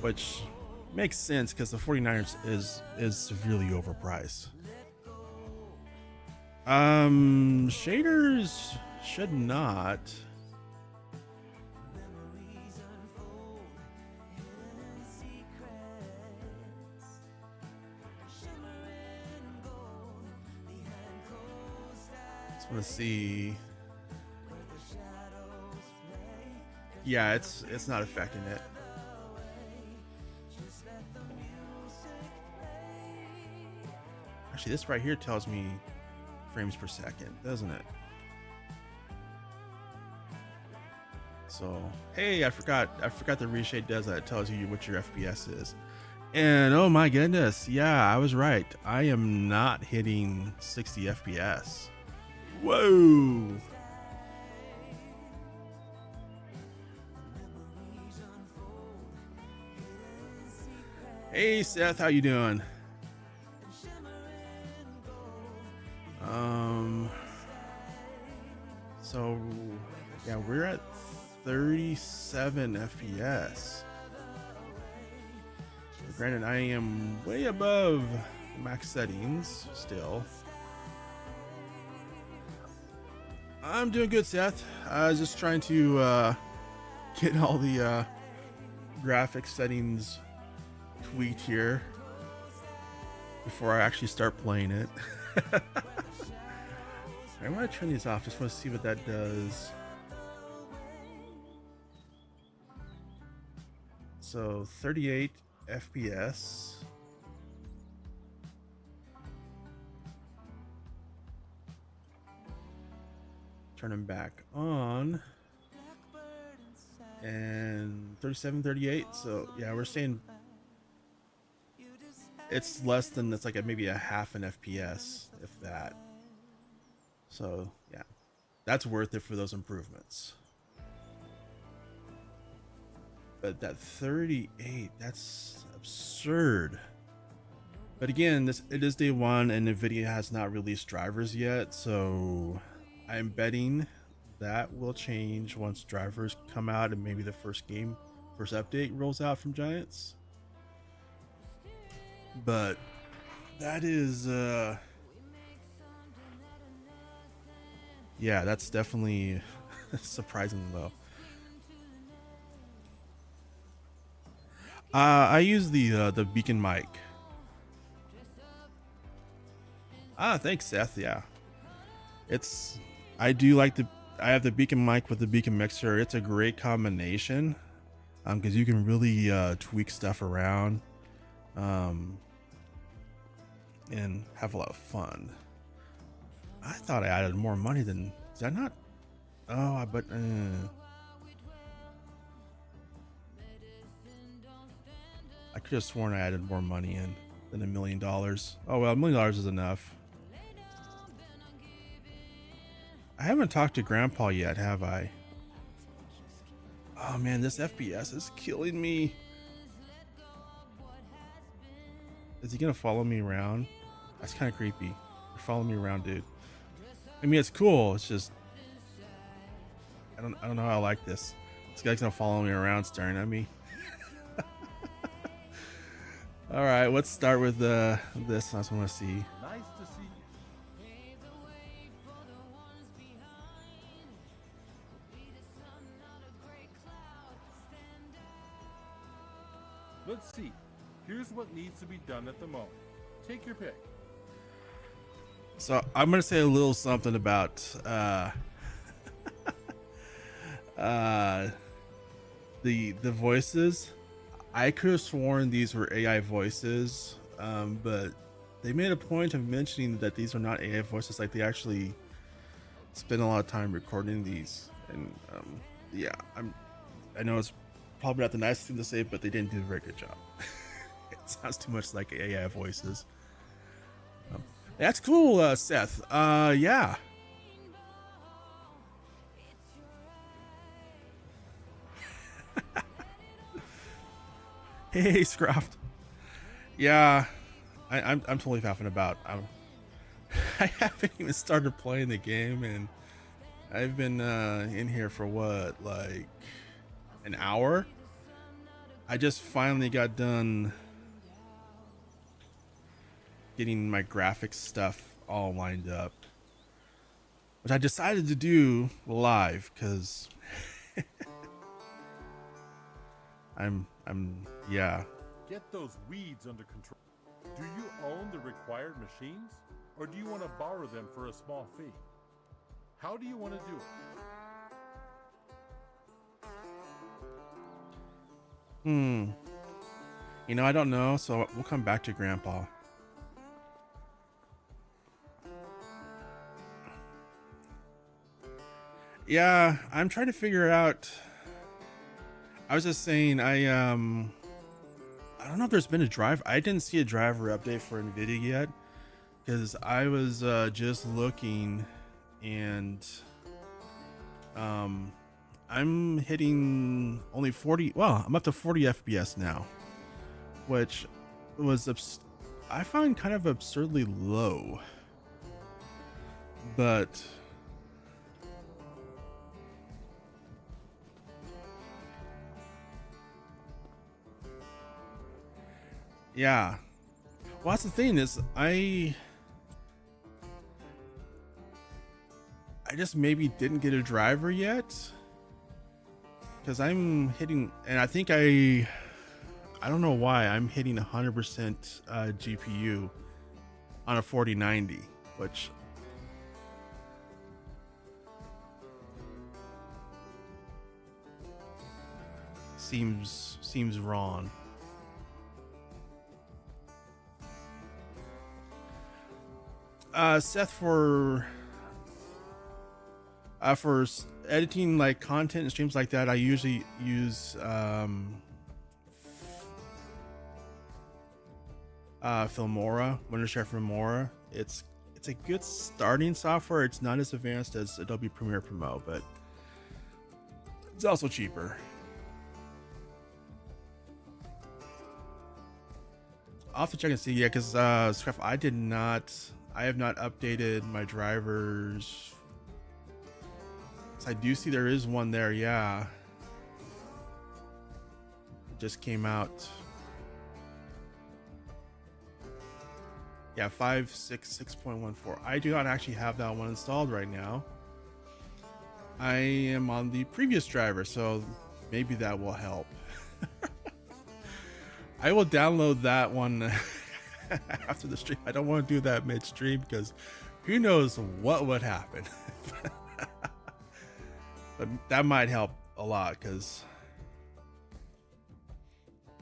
Speaker 2: which makes sense because the 49ers is severely overpriced. Shaders should not. Let's see. Yeah, it's not affecting it. Actually, this right here tells me frames per second, doesn't it? So, hey, I forgot the reshade does that. It tells you what your FPS is. And oh my goodness, yeah, I was right. I am not hitting 60 FPS. Whoa. Hey Seth, how you doing? So yeah, we're at 37 FPS. Granted, I am way above max settings still. I'm doing good, Seth. I was just trying to get all the graphics settings tweaked here before I actually start playing it. I'm gonna turn these off. Just want to see what that does. So 38 FPS. Turn them back on. And 37, 38. So yeah, we're saying it's less than, it's like maybe a half an FPS, if that. So yeah, that's worth it for those improvements. But that 38, that's absurd. But again, it is day one and NVIDIA has not released drivers yet, so I'm betting that will change once drivers come out and maybe the first update rolls out from Giants. But that is yeah, that's definitely surprisingly low. I use the beacon mic. Thanks, Seth. Yeah, I do like I have the beacon mic with the beacon mixer. It's a great combination, because you can really tweak stuff around, and have a lot of fun. I thought I added more money than, did I not? Oh, but I could have sworn I added more money in than $1 million. Oh well, $1 million is enough. I haven't talked to Grandpa yet, have I? Oh man, this FPS is killing me. Is he gonna follow me around? That's kind of creepy. You're following me around, dude. I mean, it's cool. It's just I don't know how I like this. This guy's gonna follow me around, staring at me. All right, let's start with this. I just want to see.
Speaker 3: Nice to see you. Let's see. Here's what needs to be done at the moment. Take your pick.
Speaker 2: So I'm gonna say a little something about the voices. I could have sworn these were AI voices, but they made a point of mentioning that these are not AI voices. Like, they actually spend a lot of time recording these, and yeah, I know it's probably not the nicest thing to say, but they didn't do a very good job. It sounds too much like AI voices. That's cool, Seth. Yeah. Hey, Scruffed. Yeah, I'm totally faffing about. I haven't even started playing the game, and I've been in here for what, like an hour? I just finally got done getting my graphics stuff all lined up, which I decided to do live because yeah.
Speaker 3: Get those weeds under control. Do you own the required machines, or do you want to borrow them for a small fee? How do you want to do it?
Speaker 2: You know, I don't know, so we'll come back to Grandpa. Yeah, I'm trying to figure out. I was just saying, I don't know if there's been a driver. I didn't see a driver update for NVIDIA yet, because I was just looking, and I'm hitting only 40. Well, I'm up to 40 FPS now, which was I find kind of absurdly low. But yeah, well, that's the thing, is I just maybe didn't get a driver yet, because I'm hitting, and I think I don't know why I'm hitting 100% GPU on a 4090, which seems wrong. Seth, for editing like content and streams like that, I usually use Filmora, Wondershare Filmora. It's a good starting software. It's not as advanced as Adobe Premiere Pro, but it's also cheaper. I'll have to check and see. Yeah, because I have not updated my drivers So I do see there is one there. Yeah. It just came out. Yeah, 566.14. I do not actually have that one installed right now. I am on the previous driver, so maybe that will help. I will download that one after the stream. I don't want to do that midstream because who knows what would happen. But that might help a lot because,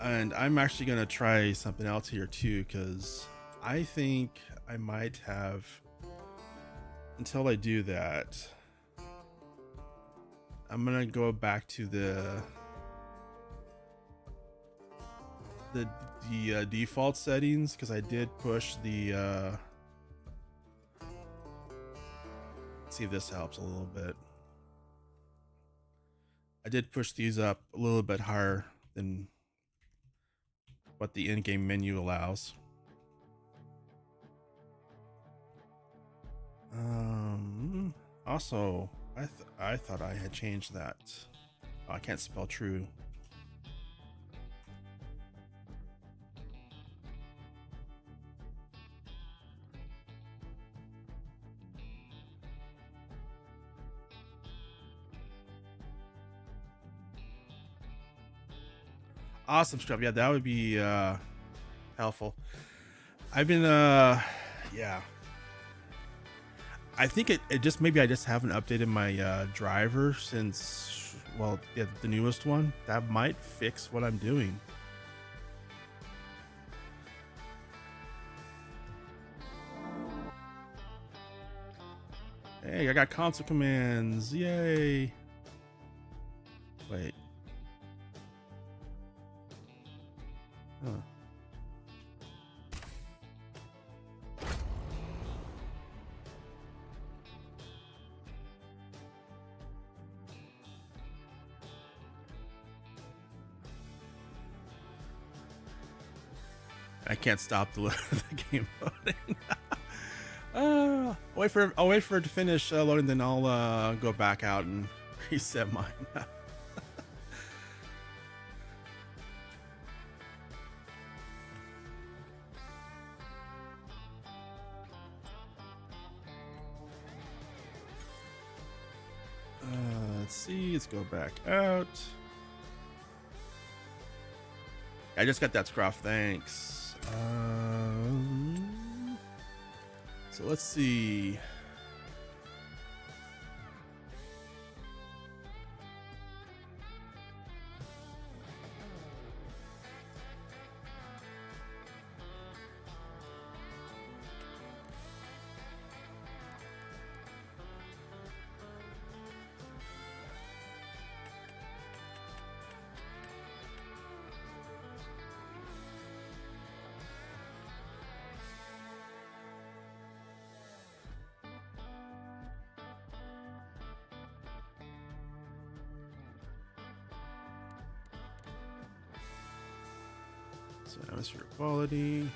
Speaker 2: and I'm actually going to try something else here too, because I think I might have, until I do that, I'm going to go back to the default settings, because I did push the let's see if this helps a little bit. I did push these up a little bit higher than what the in-game menu allows. Also, I thought I had changed that. Oh, I can't spell true. Awesome stuff. Yeah, that would be helpful. I've been yeah. I think it just, maybe I just haven't updated my driver since, well, yeah, the newest one. That might fix what I'm doing. Hey, I got console commands. Yay. Wait. Huh. I can't stop the game loading. I'll wait for it to finish loading, then I'll go back out and reset mine. Let's see. Let's go back out. I just got that scruff. Thanks. So let's see. So atmosphere quality.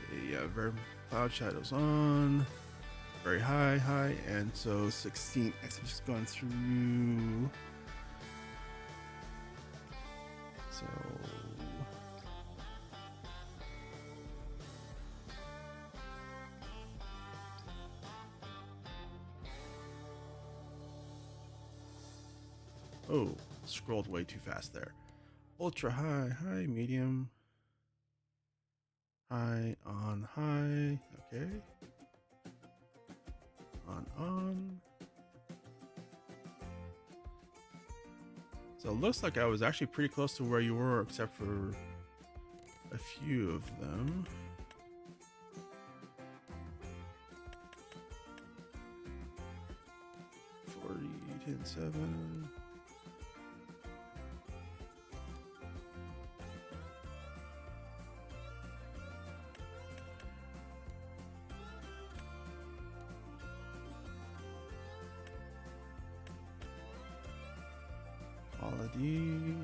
Speaker 2: Okay, yeah, very cloud shadows on. Very high, and so 16. I'm just going through. So oh, scrolled way too fast there. Ultra high, medium, high, on, high. Okay. On. So it looks like I was actually pretty close to where you were, except for a few of them. $40, 10.7. Quality.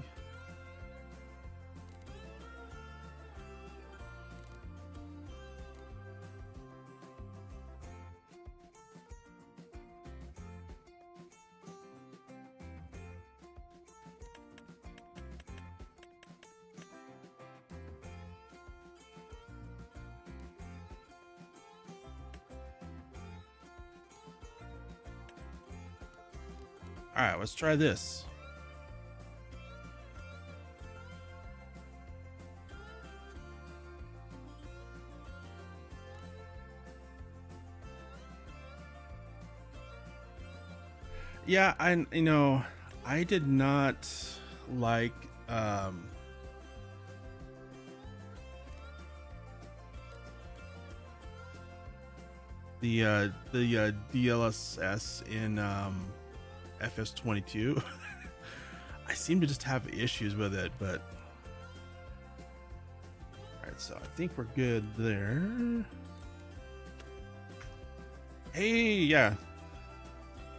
Speaker 2: All right, let's try this. Yeah, I did not like the DLSS in FS22. I seem to just have issues with it, but all right, so I think we're good there. Hey, yeah.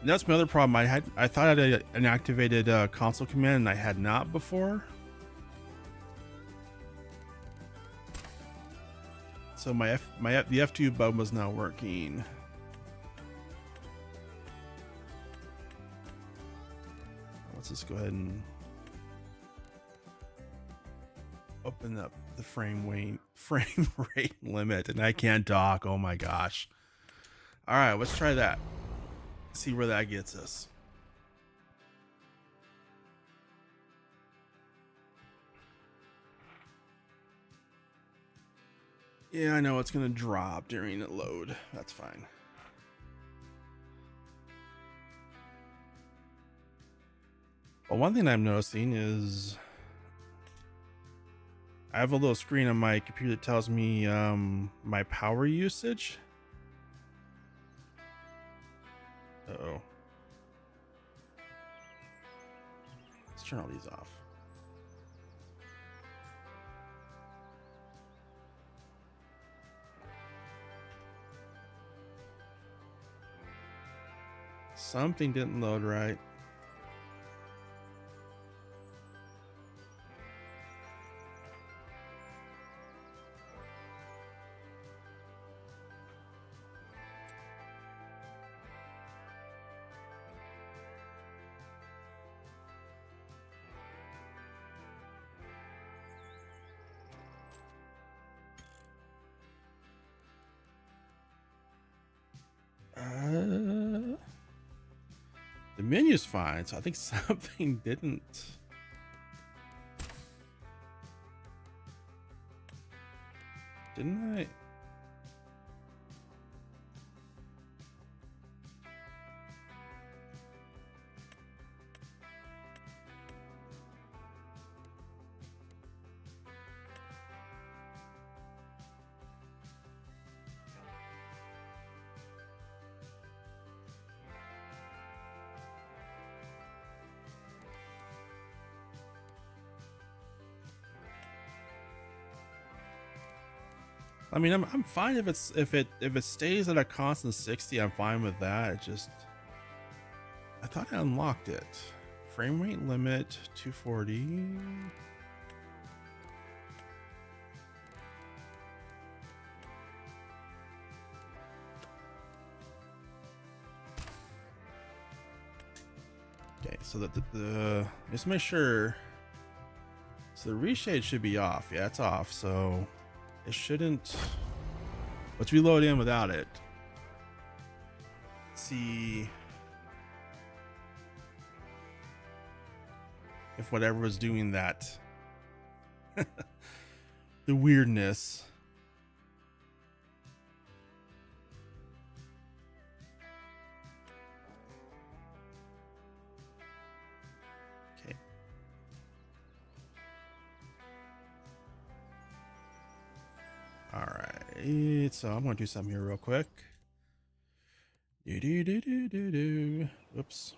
Speaker 2: That's my other problem. I thought I had an activated console command, and I had not before. So the F2 button was not working. Let's just go ahead and open up the frame rate limit, and I can't dock. Oh my gosh! All right, let's try that. See where that gets us. Yeah, I know it's gonna drop during the load. That's fine. Well, one thing I'm noticing is I have a little screen on my computer that tells me my power usage. Uh-oh. Let's turn all these off. Something didn't load right. The menu's fine, so I think something didn't. Didn't I? I mean, I'm fine if it stays at a constant 60. I'm fine with that. It just, I thought I unlocked it. Frame rate limit 240. Okay, so that just make sure. So the reshade should be off. Yeah, it's off. So it shouldn't. Let's reload in without it. Let's see if whatever was doing that, the weirdness. Okay. All right, so I'm gonna do something here real quick. Whoops.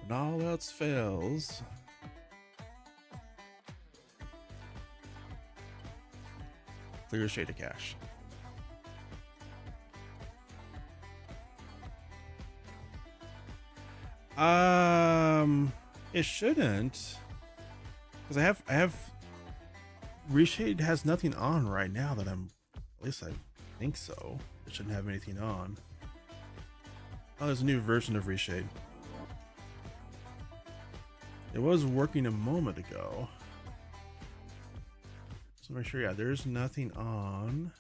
Speaker 2: When all else fails, clear shader cache. It shouldn't, because I have reshade has nothing on right now that I'm, at least I think so. It shouldn't have anything on. Oh, there's a new version of reshade. It was working a moment ago. So make sure, yeah, there's nothing on.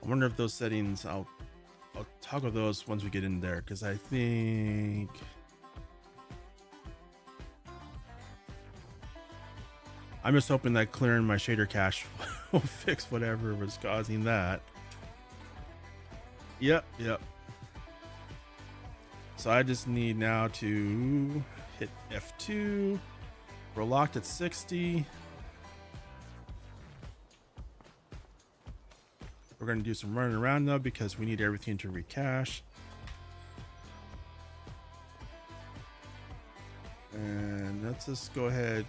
Speaker 2: I wonder if those settings, I'll toggle those once we get in there, because I think I'm just hoping that clearing my shader cache will fix whatever was causing that. Yep. So I just need now to hit F2. We're locked at 60. We're going to do some running around though, because we need everything to recache. And let's just go ahead.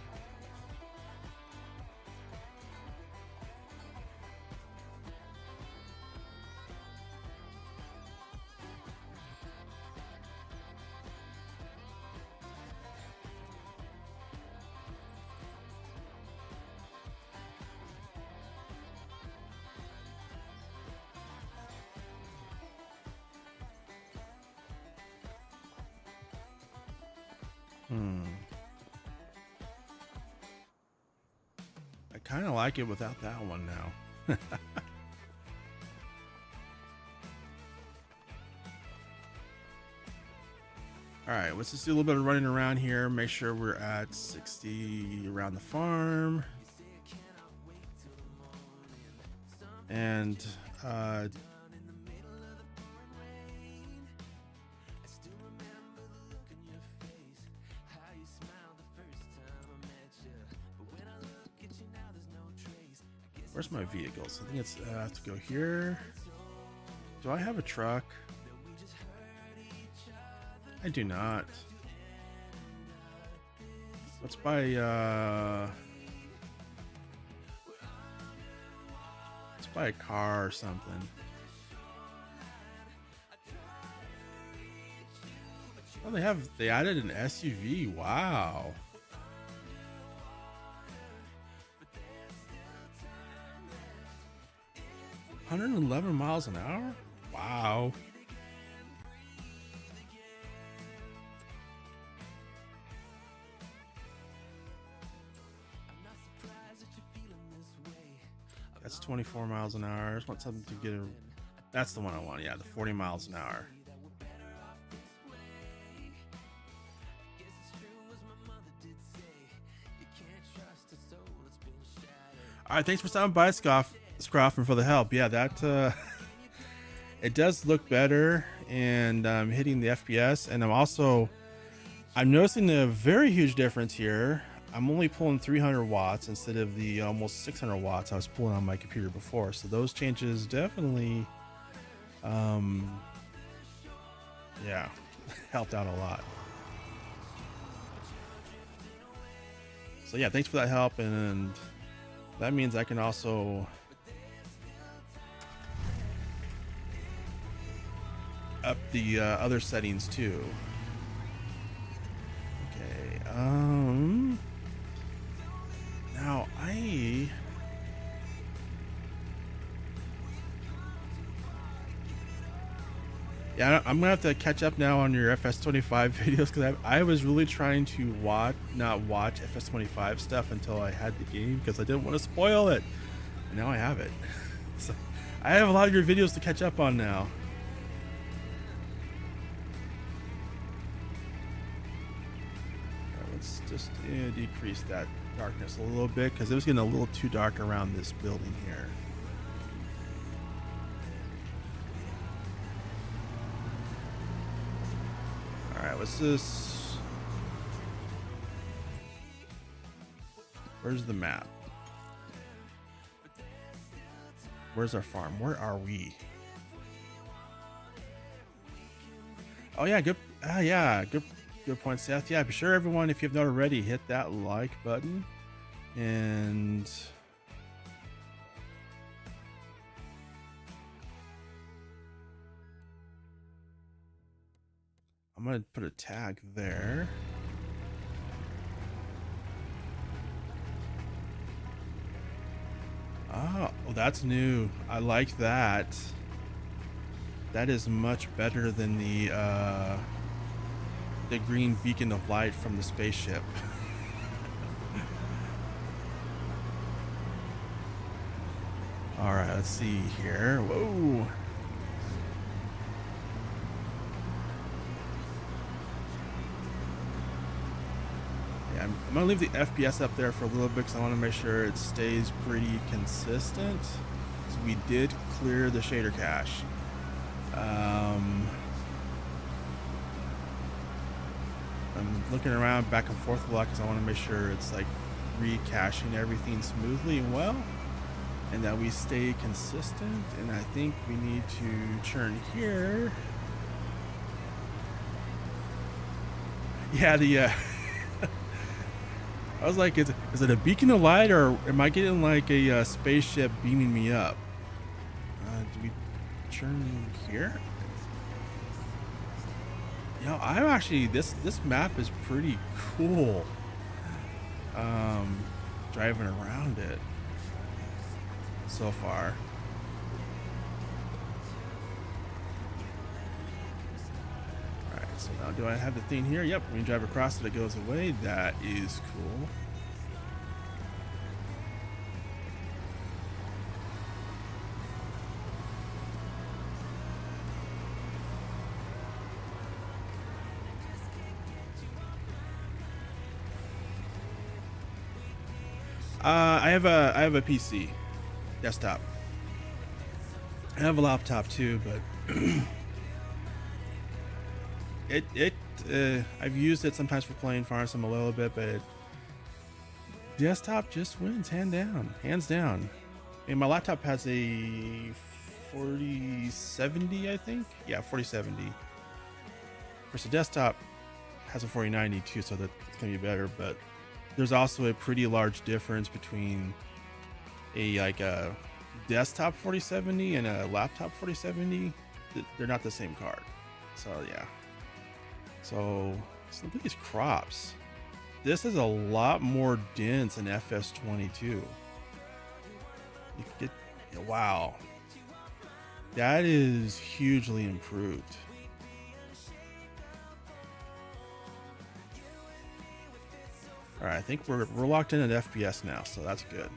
Speaker 2: I kind of like it without that one now. All right, let's just do a little bit of running around here. Make sure we're at 60 around the farm. And where's my vehicles? I think it's I have to go here. Do I have a truck? I do not. Let's buy a car or something. Oh, they added an SUV. Wow. $111 miles an hour? Wow. That's 24 miles an hour. I just want something to get a... That's the one I want. Yeah, the 40 miles an hour. All right, thanks for stopping by, Scroffman, for the help. Yeah, that it does look better, and I'm hitting the FPS, and I'm noticing a very huge difference here. I'm only pulling 300 watts instead of the almost 600 watts I was pulling on my computer before. So those changes definitely, yeah, helped out a lot. So yeah, thanks for that help, and that means I can also up the other settings too. Okay, now I'm gonna have to catch up now on your FS25 videos, because I was really trying to not watch FS25 stuff until I had the game, because I didn't want to spoil it, and now I have it. So I have a lot of your videos to catch up on now. Let's just decrease that darkness a little bit, because it was getting a little too dark around this building here. All right, let's just... Where's the map? Where's our farm? Where are we? Oh yeah, good. Yeah, good point, Seth. Yeah, be sure everyone, if you've not already, hit that like button, and I'm gonna put a tag there. Oh, that's new. I like that. That is much better than the green beacon of light from the spaceship. All right, let's see here. Whoa. Yeah, I'm gonna leave the FPS up there for a little bit because I want to make sure it stays pretty consistent. So we did clear the shader cache. I'm looking around back and forth a lot because I want to make sure it's like re-caching everything smoothly and well, and that we stay consistent. And I think we need to churn here. Yeah, the I was like, is it a beacon of light, or am I getting like a spaceship beaming me up? Do we churn here? You know, I'm actually, this map is pretty cool. Driving around it so far. All right, so now do I have the thing here? Yep, when you drive across it, it goes away. That is cool. I have a PC, desktop. I have a laptop too, but I've used it sometimes for playing Fire Sim a little bit, but desktop just wins hands down. And my laptop has a 4070, I think. Yeah, 4070. Of course, the desktop has a 4090 too, so that's gonna be better. But there's also a pretty large difference between a desktop 4070 and a laptop 4070. They're not the same card. So yeah. So look at these crops. This is a lot more dense than FS25. You can get, wow. That is hugely improved. All right, I think we're locked in at FPS now, so that's good.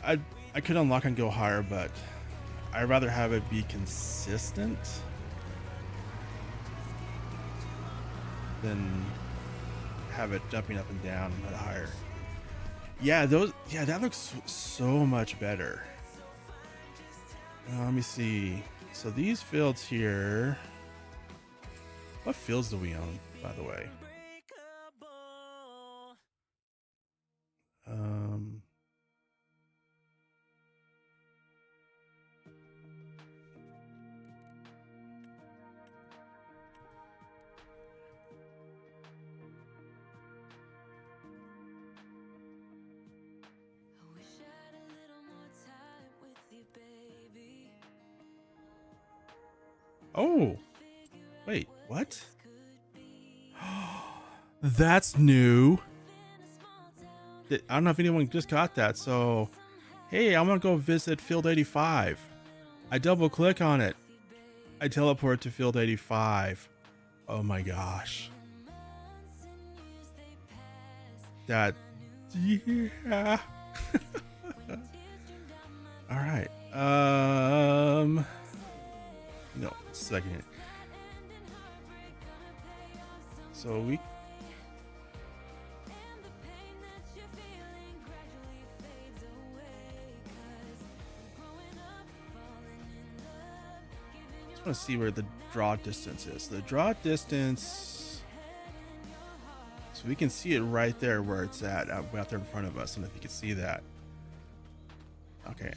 Speaker 2: I could unlock and go higher, but I'd rather have it be consistent than have it jumping up and down at higher. Yeah, that looks so much better. Let me see. So these fields here, what fields do we own, by the way? Oh, wait, what? That's new. I don't know if anyone just got that. So, hey, I'm gonna go visit Field 85. I double click on it. I teleport to Field 85. Oh my gosh. That, yeah. All right. No, second. So we. Just want to see where the draw distance is. The draw distance. So we can see it right there where it's at, out there in front of us. And if you can see that. Okay.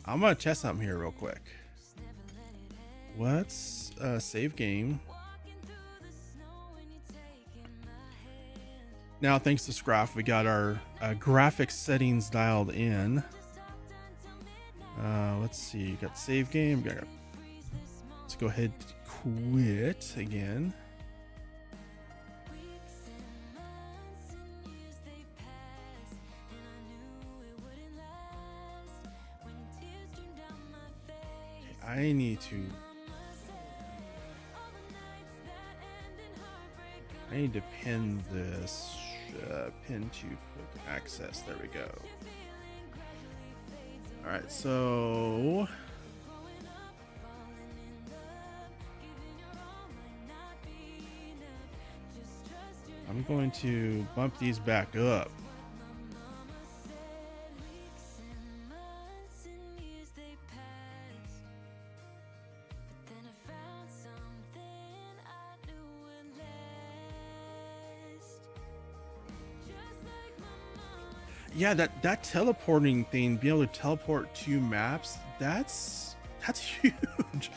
Speaker 2: I'm going to test something here real quick. Let's save game. Now, thanks to Scruff, we got our graphics settings dialed in. Let's see, got save game. Let's go ahead quit again. I need to pin this pin to quick access. There we go. All right, so I'm going to bump these back up. Yeah, that teleporting thing, being able to teleport to maps, that's huge.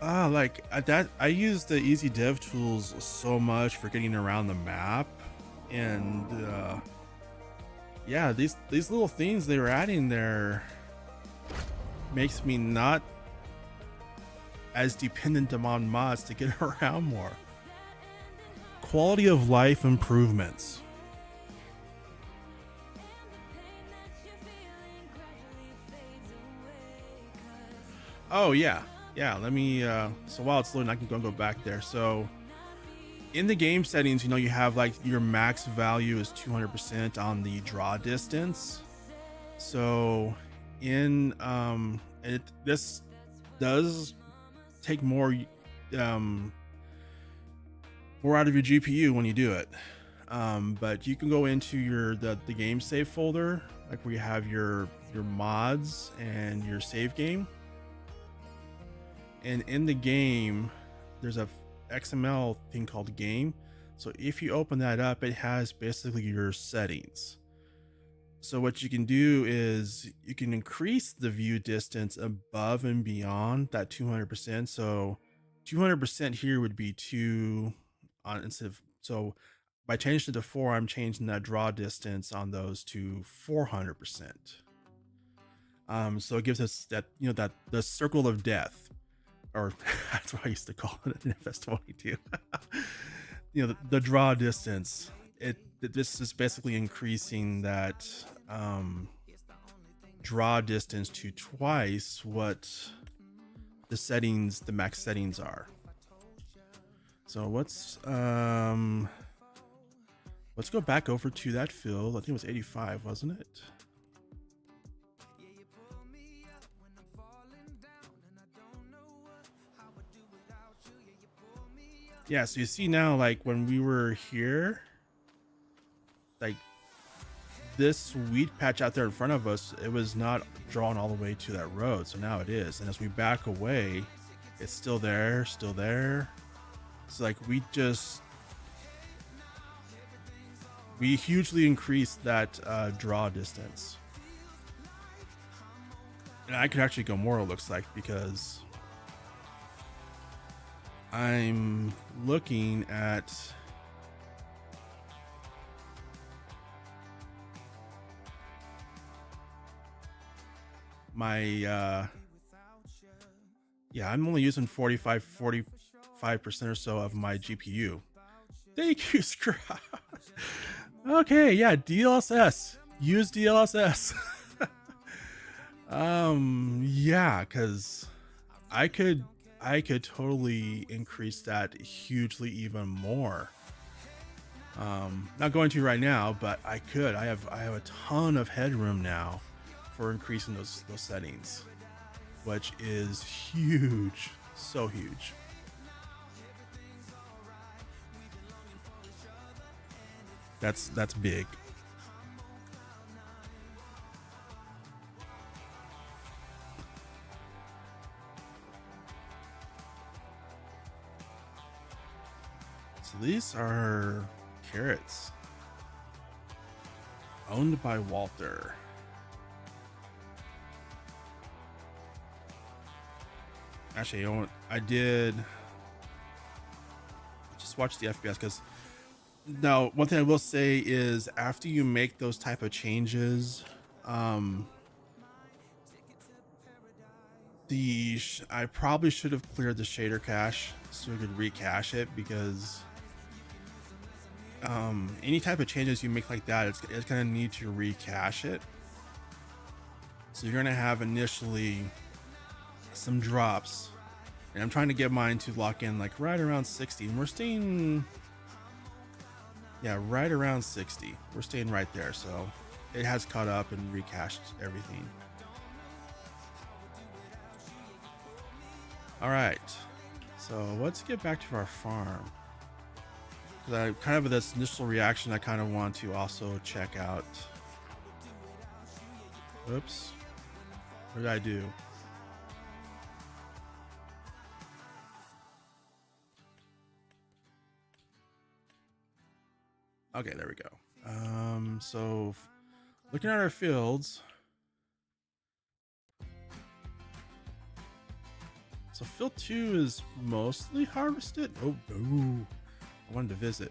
Speaker 2: I use the easy dev tools so much for getting around the map, and yeah, these little things they were adding there makes me not as dependent on mods to get around more. Quality of life improvements. Oh yeah, let me so while it's loading I can go back there. So in the game settings, you know, you have like your max value is 200% on the draw distance. So in this does take more out of your GPU when you do it, but you can go into the game save folder, like where you have your mods and your save game. And in the game, there's a XML thing called game. So if you open that up, it has basically your settings. So what you can do is you can increase the view distance above and beyond that 200%. So 200% here would be 2 on instead of, so by changing it to 4, I'm changing that draw distance on those to 400%. So it gives us that, you know, that the circle of death. Or that's what I used to call it in FS22. You know, the draw distance. This is basically increasing that draw distance to twice what the max settings are. So let's go back over to that field. I think it was 85, wasn't it? Yeah, so you see now, like when we were here, like this weed patch out there in front of us, it was not drawn all the way to that road. So now it is. And as we back away, it's still there, still there. So like we hugely increased that draw distance. And I could actually go more, it looks like, because I'm looking at my yeah, I'm only using 45% or so of my GPU. Thank you, Scrap. Okay, yeah, DLSS. Use DLSS. Yeah, because I could totally increase that hugely even more. Not going to right now, but I could. I have a ton of headroom now for increasing those settings, which is huge, so huge. That's big. So these are carrots owned by Walter. Actually, you know what? I did just watch the FPS, because now one thing I will say is after you make those type of changes, I probably should have cleared the shader cache so we could recache it, because any type of changes you make like that, it's gonna need to recache it. So you're gonna have initially some drops, and I'm trying to get mine to lock in like right around 60, and we're staying, yeah, right around 60. We're staying right there, so it has caught up and recached everything. All right, so let's get back to our farm. I kind of this initial reaction, I kind of want to also check out. Oops, what did I do? Okay, there we go. So looking at our fields, so field 2 is mostly harvested. Oh no, I wanted to visit.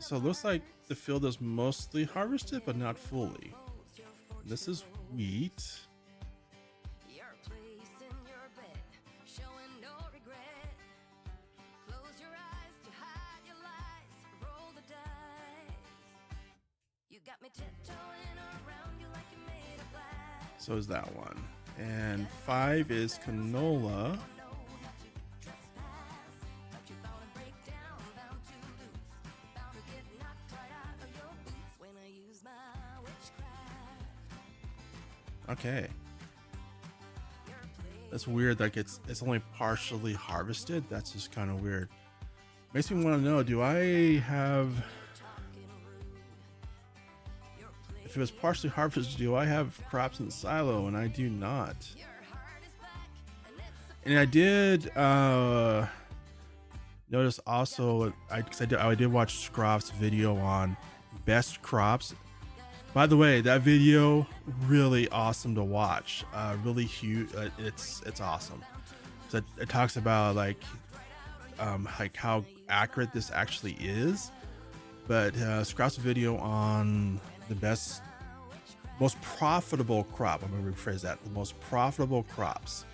Speaker 2: So it looks like the field is mostly harvested, but not fully. This is wheat. So is that one. And 5 is canola. Okay. That's weird, like it's only partially harvested. That's just kind of weird. Makes me want to know, do I have, if it was partially harvested, do I have crops in silo? And I do not. And I did notice also, I did watch Scroff's video on best crops. By the way, that video really awesome to watch. Really huge. It's awesome. So it talks about like how accurate this actually is. But Scroff's video on the most profitable crop. I'm gonna rephrase that. The most profitable crops,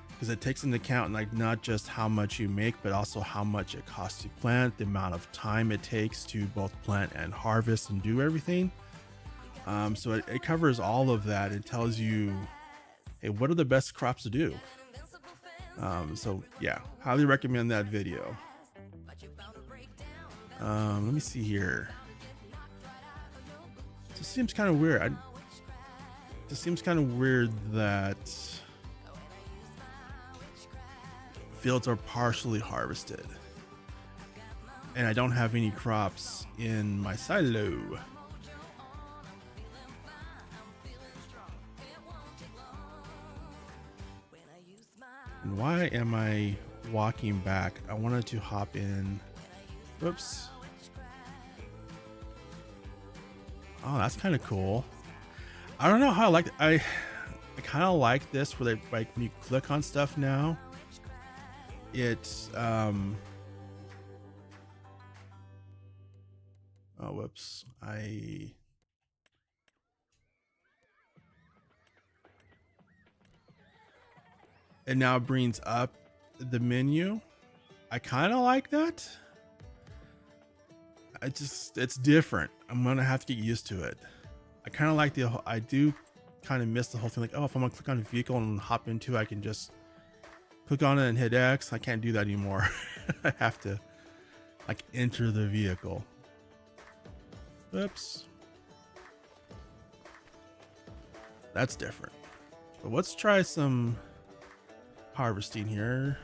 Speaker 2: because it takes into account like not just how much you make, but also how much it costs to plant, the amount of time it takes to both plant and harvest and do everything. So it covers all of that. It tells you, hey, what are the best crops to do? So yeah, highly recommend that video. Let me see here. It just seems kind of weird. It just seems kind of weird that fields are partially harvested and I don't have any crops in my silo. And why am I walking back? I wanted to hop in. Whoops. Oh, that's kind of cool. I don't know how I like it. I kind of like this where they, like, when you click on stuff now, it's oh, whoops. It now brings up the menu. I kind of like that. It's different. I'm gonna have to get used to it. I kind of like I do kind of miss the whole thing. Like, oh, if I'm gonna click on a vehicle and hop into, I can just click on it and hit X. I can't do that anymore. I have to like enter the vehicle. Oops. That's different. But let's try some harvesting here.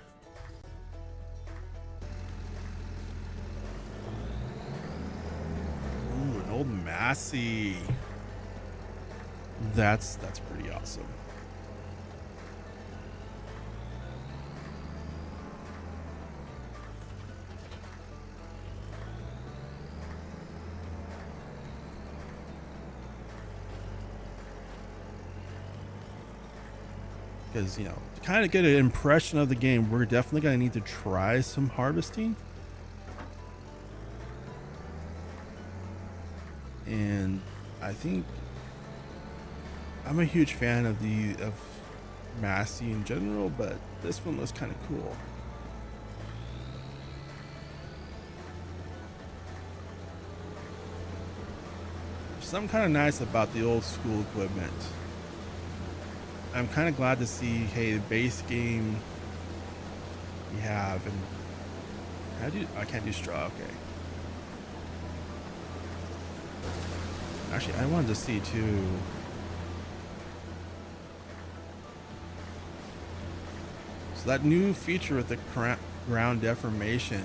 Speaker 2: Ooh, an old Massey. That's pretty awesome. Because, you know, to kind of get an impression of the game, we're definitely going to need to try some harvesting. And I think I'm a huge fan of Massey in general, but this one looks kind of cool. Something kind of nice about the old school equipment. I'm kind of glad to see, hey, the base game we have, and I can't do straw. Okay. Actually, I wanted to see too. So that new feature with the ground deformation,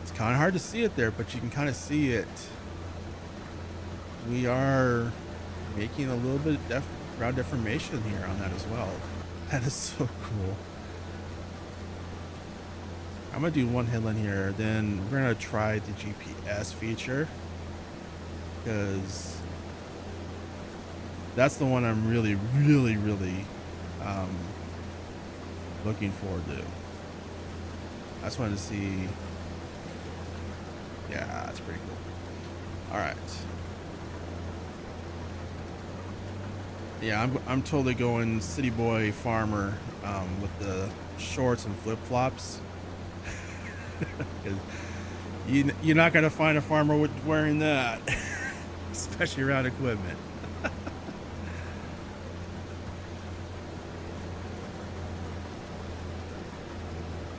Speaker 2: it's kind of hard to see it there, but you can kind of see it. We are making a little bit of ground deformation here on that as well. That is so cool. I'm gonna do one headline here, then we're gonna try the GPS feature, because that's the one I'm really looking forward to. I just wanted to see. Yeah, that's pretty cool. All right. Yeah, I'm totally going city boy farmer with the shorts and flip flops. You're not gonna find a farmer wearing that, especially around equipment.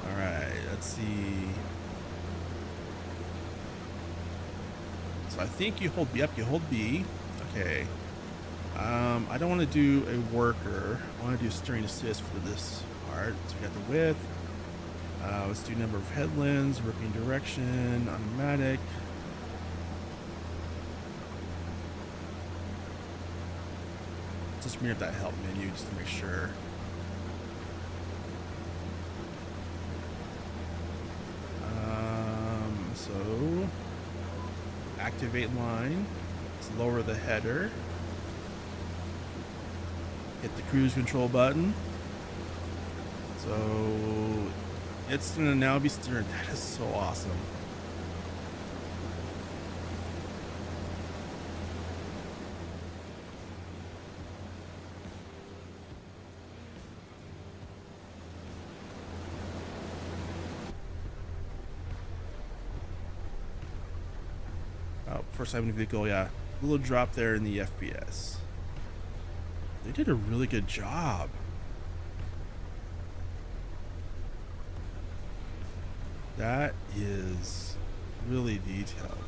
Speaker 2: All right, let's see. So I think you hold B up. You hold B. Okay. I don't want to do a worker. I want to do steering assist for this part. So we got the width. Let's do number of headlands, working direction, automatic. Just bring up that help menu just to make sure. So activate line. Let's lower the header. Hit the cruise control button. So it's gonna now be steering. That is so awesome. Oh, first time in the vehicle, yeah. A little drop there in the FPS. They did a really good job. That is really detailed.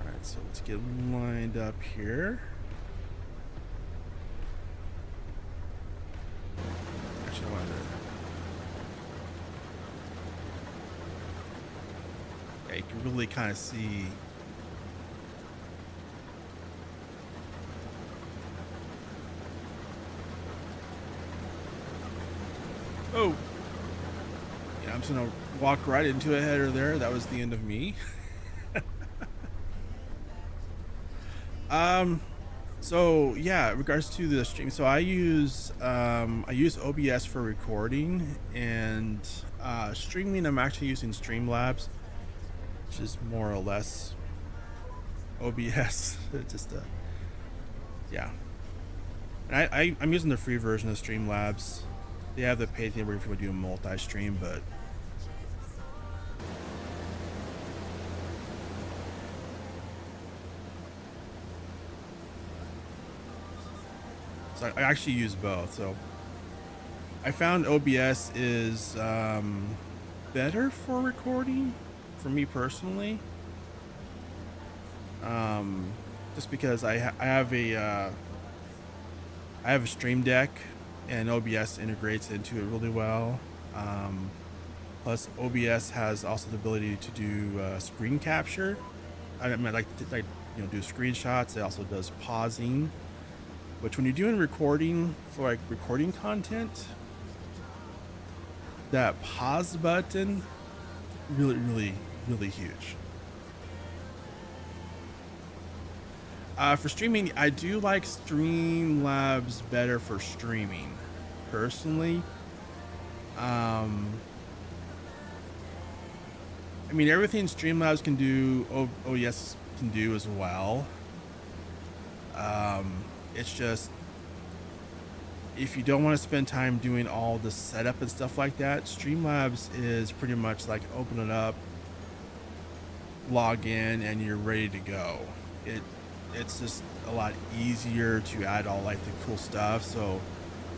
Speaker 2: All right, so let's get lined up here. Actually, I wanted to. Yeah, you can really kind of see. Oh, yeah, I'm just gonna walk right into a header there. That was the end of me. So yeah, in regards to the stream, so I use OBS for recording, and streaming I'm actually using Streamlabs, which is more or less OBS. Just yeah, and I'm using the free version of Streamlabs. They have the paid thing where if you do a multi-stream, but so I actually use both. So I found OBS is better for recording for me personally, just because I have a Stream Deck, and OBS integrates into it really well. Plus, OBS has also the ability to do screen capture. I mean, like do screenshots. It also does pausing, which when you're doing recording for like recording content, that pause button really huge. For streaming, I do like Streamlabs better for streaming, personally. I mean, everything Streamlabs can do, OBS can do as well. It's just, if you don't want to spend time doing all the setup and stuff like that, Streamlabs is pretty much like open it up, log in, and you're ready to go. It's just a lot easier to add all like the cool stuff. So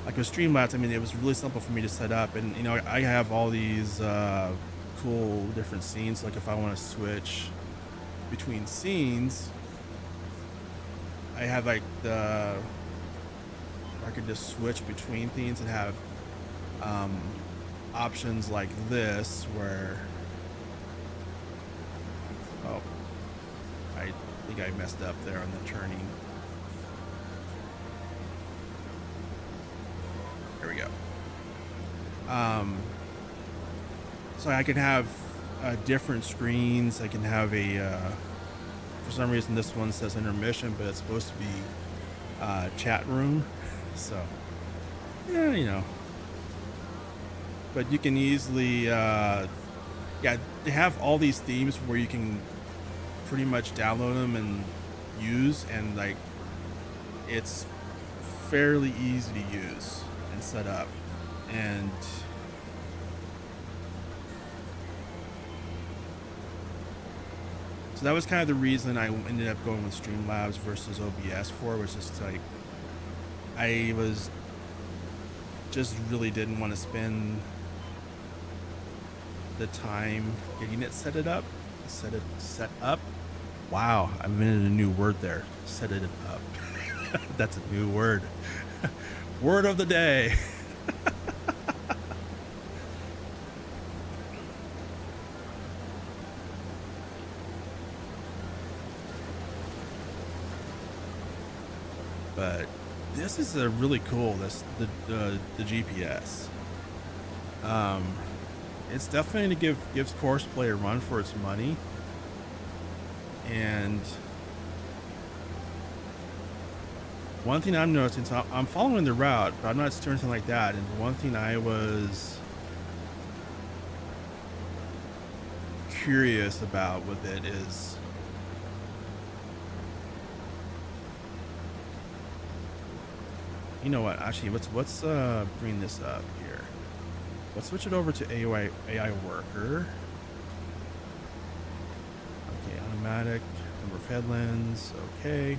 Speaker 2: like with Streamlabs, I mean, it was really simple for me to set up, and you know, I have all these cool different scenes. Like if I want to switch between scenes, I have like I could just switch between things and have options like this where, oh, I think I messed up there on the turning. There we go. So I can have different screens. I can have a for some reason this one says intermission, but it's supposed to be chat room. So yeah, you know, but you can easily yeah, they have all these themes where you can pretty much download them and use, and like it's fairly easy to use and set up. And so that was kind of the reason I ended up going with Streamlabs versus OBS for, was just like I was just really didn't want to spend the time getting it set up. Wow, I invented a new word there. Set it up. That's a new word. Word of the day. But this is a really cool, the GPS. It's definitely to give Courseplay a run for its money. And one thing I'm noticing, so I'm following the route, but I'm not doing anything like that. And one thing I was curious about with it is, you know what? Actually, let's bring this up here. Let's switch it over to AI Worker. Okay, automatic, number of headlands. Okay.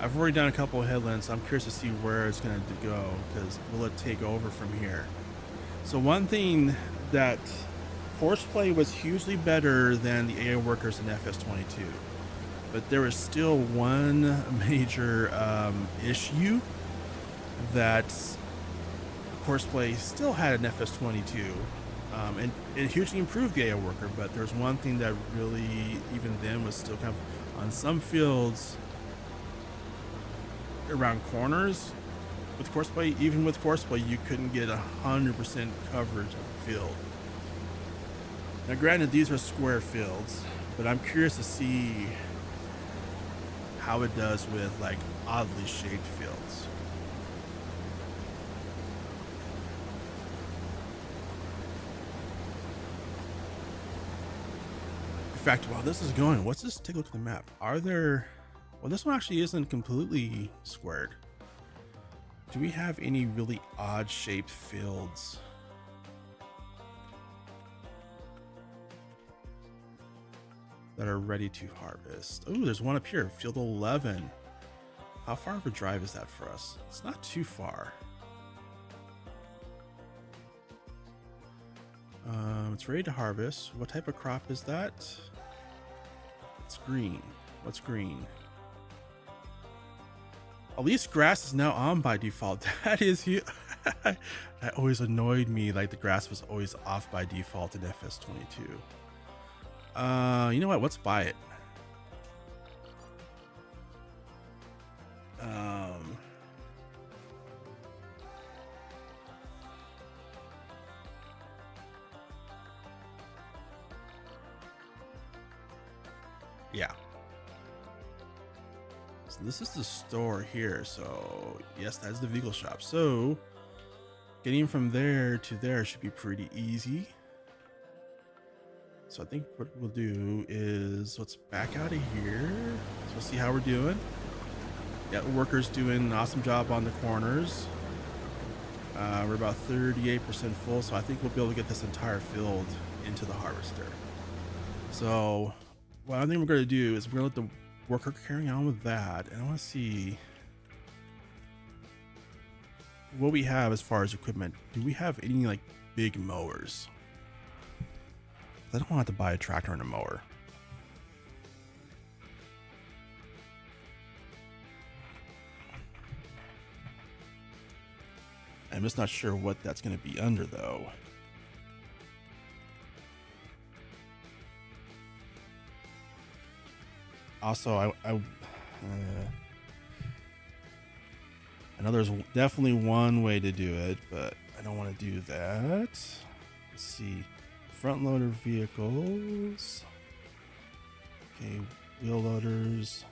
Speaker 2: I've already done a couple of headlands, so I'm curious to see where it's going to go, because will it take over from here? So one thing that Courseplay was hugely better than the AI workers in FS22, but there was still one major issue that Courseplay still had an FS22, and it hugely improved the AI worker, but there's one thing that really, even then, was still kind of on some fields around corners with Courseplay. Even with Courseplay, you couldn't get 100% coverage of the field. Now granted, these are square fields, but I'm curious to see how it does with like oddly shaped fields. In fact, while this is going, let's just take a look at the map. Are there, well, this one actually isn't completely squared. Do we have any really odd shaped fields? That are ready to harvest. Oh, there's one up here, field 11. How far of a drive is that for us? It's not too far. It's ready to harvest. What type of crop is that? It's green. What's green? At least grass is now on by default. That is huge. That always annoyed me. Like the grass was always off by default in FS22. You know what? Let's buy it. Yeah. So this is the store here. So yes, that's the vehicle shop. So getting from there to there should be pretty easy. So I think what we'll do is let's back out of here. So we'll see how we're doing. Yeah, the workers doing an awesome job on the corners. We're about 38% full, so I think we'll be able to get this entire field into the harvester. So what I think we're going to do is we're going to let the worker carry on with that, and I want to see what we have as far as equipment. Do we have any like big mowers? I don't want to buy a tractor and a mower. I'm just not sure what that's going to be under though. Also, I know there's definitely one way to do it, but I don't want to do that. Let's see. Front loader vehicles. Okay, wheel loaders.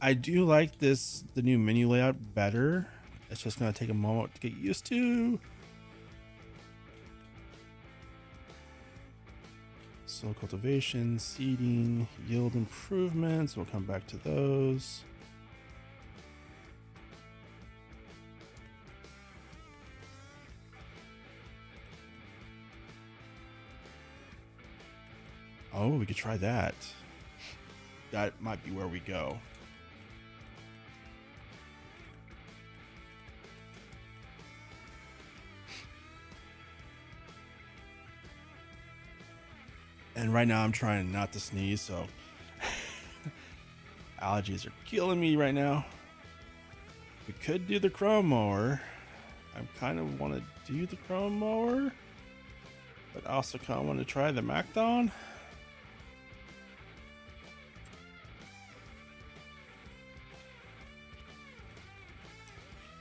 Speaker 2: I do like the new menu layout better. It's just going to take a moment to get used to. Soil cultivation, seeding, yield improvements. We'll come back to those. Oh, we could try that. That might be where we go. And right now I'm trying not to sneeze, so allergies are killing me right now. We could do the chrome mower. I kind of want to do the chrome mower, but I also kind of want to try the Macdon.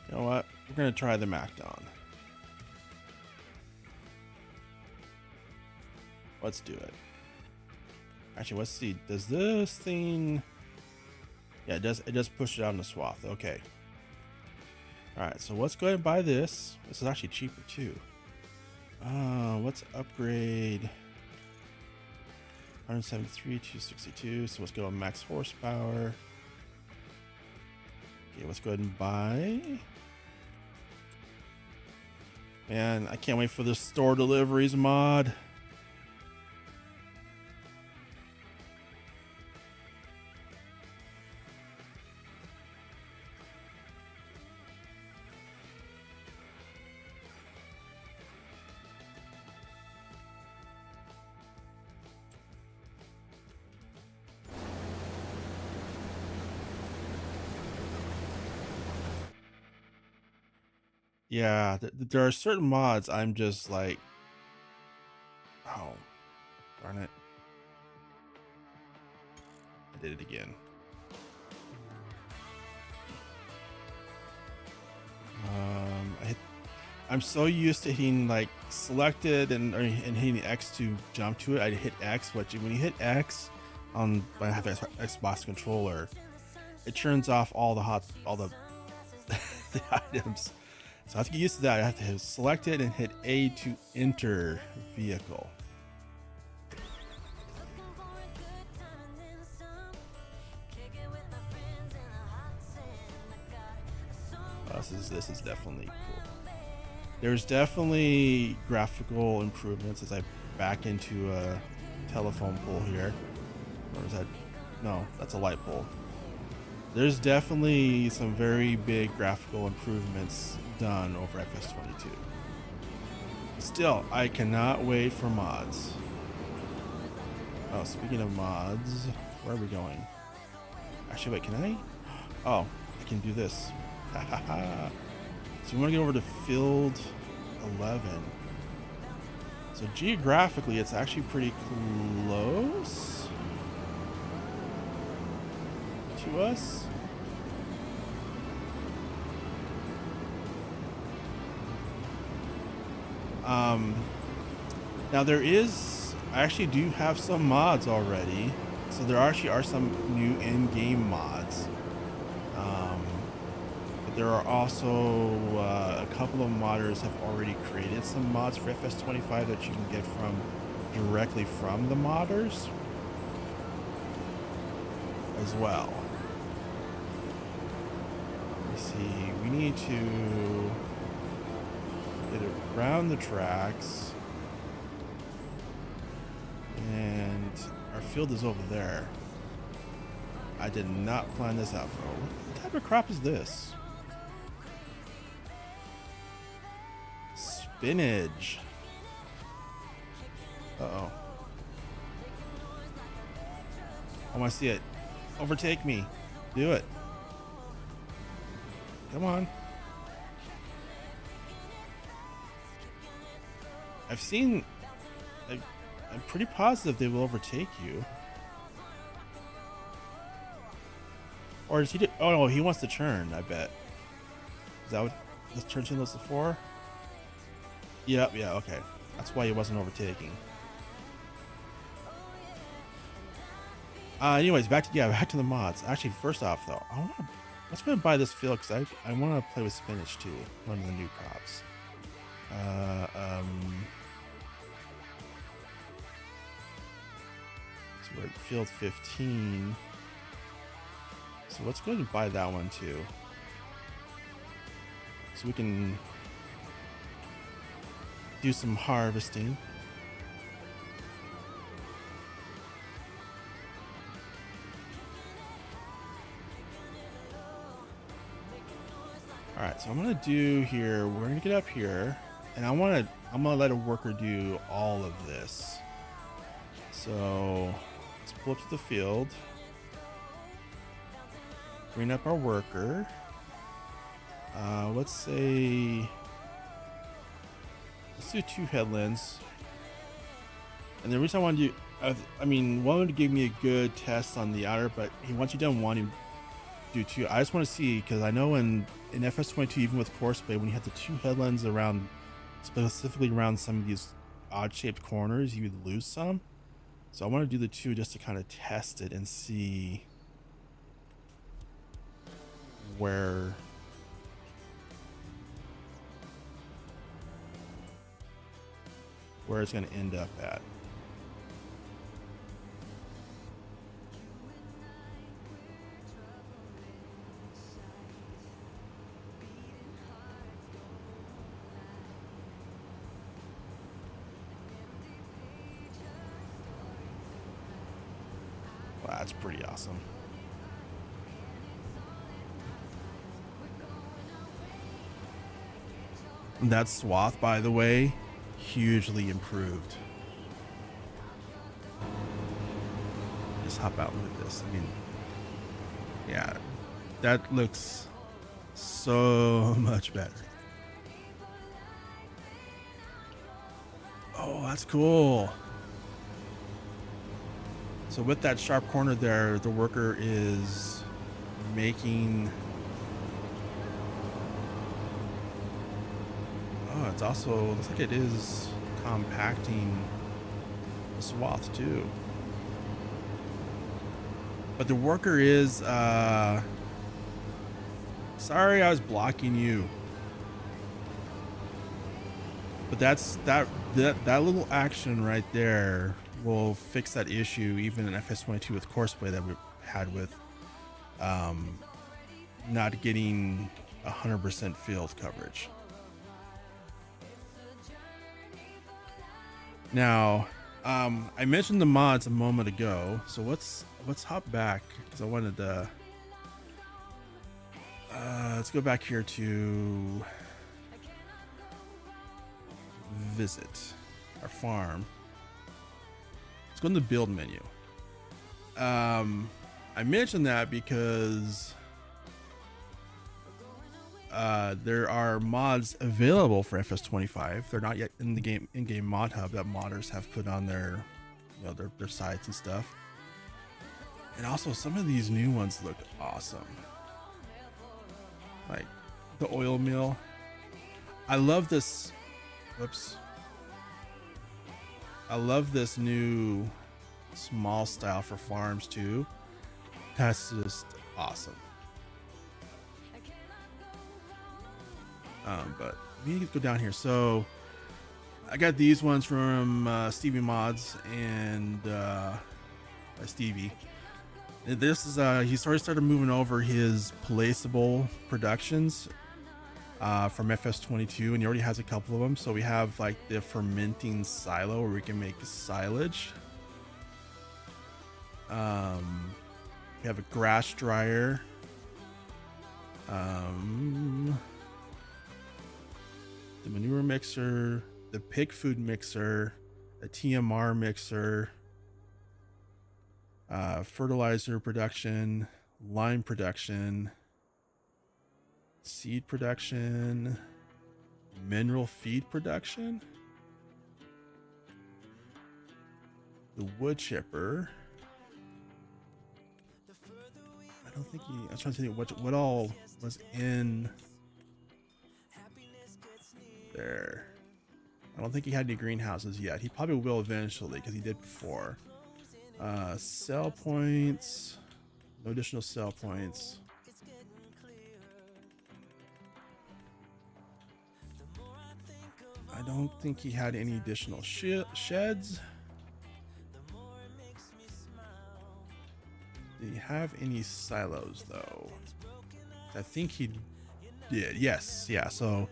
Speaker 2: You know what? We're going to try the Macdon. Let's do it. Actually, let's see. Does this thing... Yeah, it does. It does push it out in the swath. Okay. All right, so let's go ahead and buy this. This is actually cheaper too. Let's upgrade 173, 262. So let's go on max horsepower. Okay, let's go ahead and buy. Man, I can't wait for the store deliveries mod. Yeah, there are certain mods I'm just like, oh, darn it. I did it again. I'm so used to hitting like selected and hitting X to jump to it. I hit X, but when you hit X on when I have an Xbox controller, it turns off all the the items. So I have to get used to that. I have to select it and hit A to enter vehicle. This is definitely cool. There's definitely graphical improvements as I back into a telephone pole here. Or is that? No, that's a light pole. There's definitely some very big graphical improvements done over FS22. Still, I cannot wait for mods. Oh, speaking of mods, where are we going? Actually, wait, can I? Oh, I can do this. So we want to get over to field 11. So geographically, it's actually pretty close to us. Now I actually do have some mods already. So there actually are some new in-game mods. But there are also a couple of modders have already created some mods for FS25 that you can get from directly from the modders as well. Let me see. We need to get around the tracks, and our field is over there. I did not plan this out, bro. What type of crop is this? Spinach. Uh-oh. Oh, I see it. Overtake me. Do it. Come on. I've seen... I'm pretty positive they will overtake you. Or does he do... Oh, no, he wants to turn, I bet. Is that what this turn chain was before? Yep, yeah, okay. That's why he wasn't overtaking. Anyways, back to the mods. Actually, first off, though, let's go and buy this field because I want to play with spinach too. One of the new crops. So we're at field 15. So let's go ahead and buy that one too. So we can do some harvesting. All right, so I'm gonna do here. We're gonna get up here, and I'm gonna let a worker do all of this. So let's pull up to the field, bring up our worker. Let's do 2 headlands. And the reason I want to do, I mean, one would give me a good test on the outer, but once you're done one, you do 2. I just want to see, because I know in FS22, even with Courseplay, when you had the 2 headlands around, specifically around some of these odd-shaped corners, you would lose some. So I want to do the 2 just to kind of test it and see where it's going to end up at. Wow, that's pretty awesome. That swath, by the way, hugely improved. Just hop out and look at this. I mean, yeah, that looks so much better. Oh, that's cool. So with that sharp corner there, the worker is making... Oh, it's also, looks like it is compacting the swath too. But the worker is, sorry, I was blocking you. But that little action right there will fix that issue even in FS22 with Courseplay that we had with not getting 100% field coverage. Now, I mentioned the mods a moment ago, so let's hop back because I wanted to. Let's go back here to visit our farm. Let's go in the build menu. I mentioned that because there are mods available for FS25. They're not yet in the in-game mod hub that modders have put on their, their sites and stuff. And also, some of these new ones look awesome. Like the oil mill. I love this. Whoops. I love this new small style for farms too. That's just awesome. But we need to go down here. So I got these ones from Stevie Mods and Stevie. This is he's already started moving over his placeable productions from FS25, and he already has a couple of them. So we have like the fermenting silo where we can make silage. We have a grass dryer. The manure mixer, the pig food mixer, a TMR mixer, fertilizer production, lime production, seed production, mineral feed production, the wood chipper. I don't think I was trying to think what all was in there. I don't think he had any greenhouses yet. He probably will eventually because he did before. Sell points, no additional sell points. I don't think he had any additional sheds. Did he have any silos though? I think he did. Yes. Yeah. So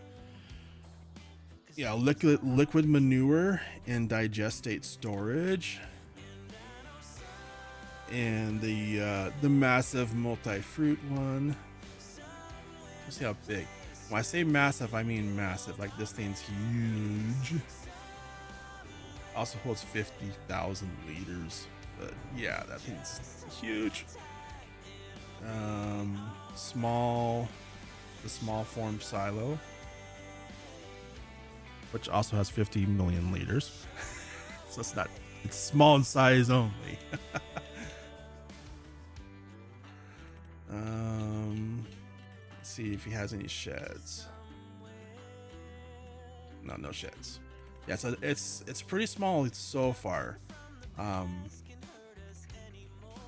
Speaker 2: yeah, liquid manure and digestate storage, and the massive multi-fruit one. Let's see how big. When I say massive, I mean massive. Like this thing's huge. Also holds 50,000 liters. But yeah, that thing's huge. The small form silo, which also has 50 million liters. So it's small in size only. Let's see if he has any sheds. No sheds. Yeah, so it's pretty small so far.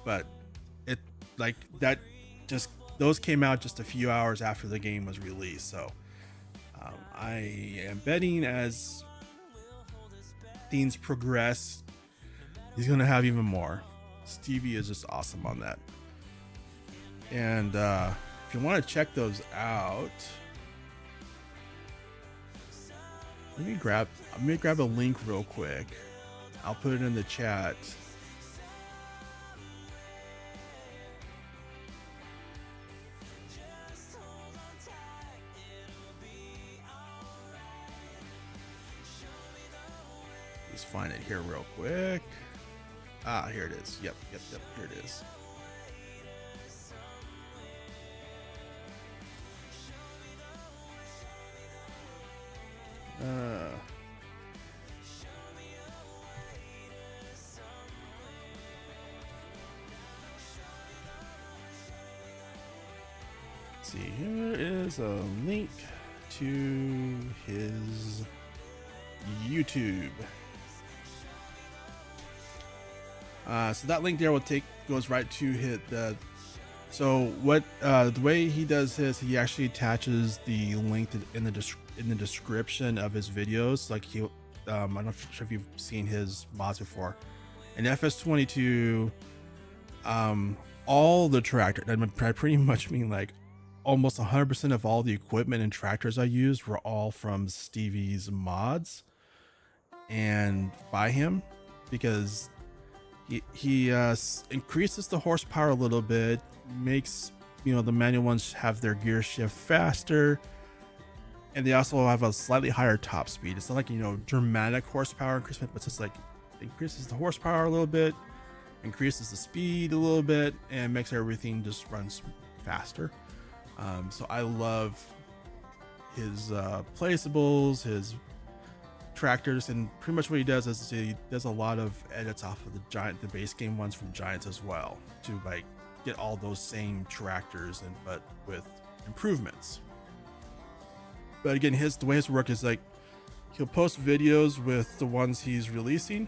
Speaker 2: But it like that those came out just a few hours after the game was released. So I am betting as things progress, he's gonna have even more. Stevie is just awesome on that. And if you want to check those out, let me grab a link real quick. I'll put it in the chat. Let's find it here real quick. Ah, here it is. Yep, here it is. Let's see, here is a link to his YouTube. So that link there goes right to hit the. So what the way he does his, he actually attaches the link in the description of his videos. Like I'm not sure if you've seen his mods before. In FS25, all the tractor, I pretty much mean like almost 100% of all the equipment and tractors I used were all from Stevie's mods and by him, because he increases the horsepower a little bit, makes the manual ones have their gear shift faster, and they also have a slightly higher top speed. It's not like dramatic horsepower increasement, but it's just like increases the horsepower a little bit, increases the speed a little bit, and makes everything just runs faster. So I love his placeables, his tractors, and pretty much what he does is he does a lot of edits off of the base game ones from Giants as well, to like get all those same tractors but with improvements. But again, the way his work is like he'll post videos with the ones he's releasing,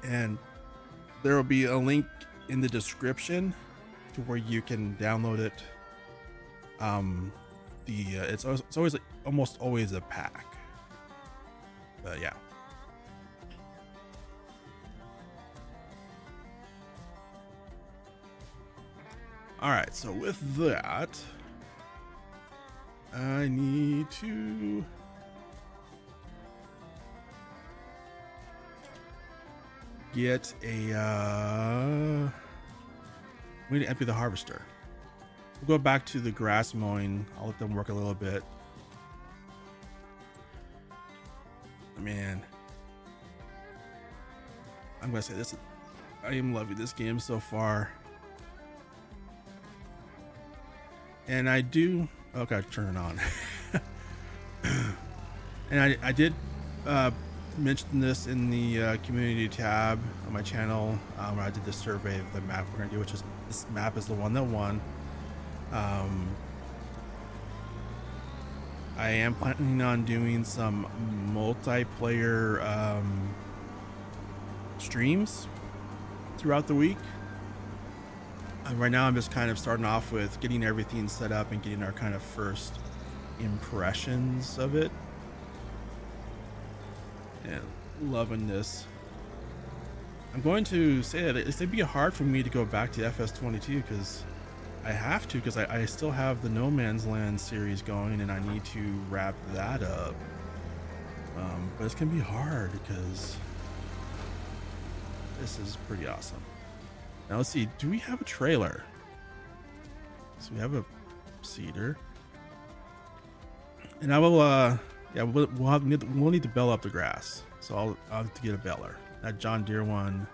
Speaker 2: and there will be a link in the description to where you can download it. It's always almost always a pack. But yeah. All right, so with that, I need to get a we need to empty the harvester. We'll go back to the grass mowing. I'll let them work a little bit. Man, I'm gonna say this, I am loving this game so far. And I do, okay, turn it on. And I did mention this in the community tab on my channel where I did the survey of the map we're gonna do, which is, this map is the one that won. I am planning on doing some multiplayer streams throughout the week. Right now I'm just kind of starting off with getting everything set up and getting our kind of first impressions of it. And loving this. I'm going to say that it's going to be hard for me to go back to FS25 because I have to, because I still have the No Man's Land series going and I need to wrap that up. But it's going to be hard because this is pretty awesome. Now let's see, do we have a trailer? So we have a cedar. And I will, yeah, we'll need to bell up the grass. So I'll have to get a beller. That John Deere one.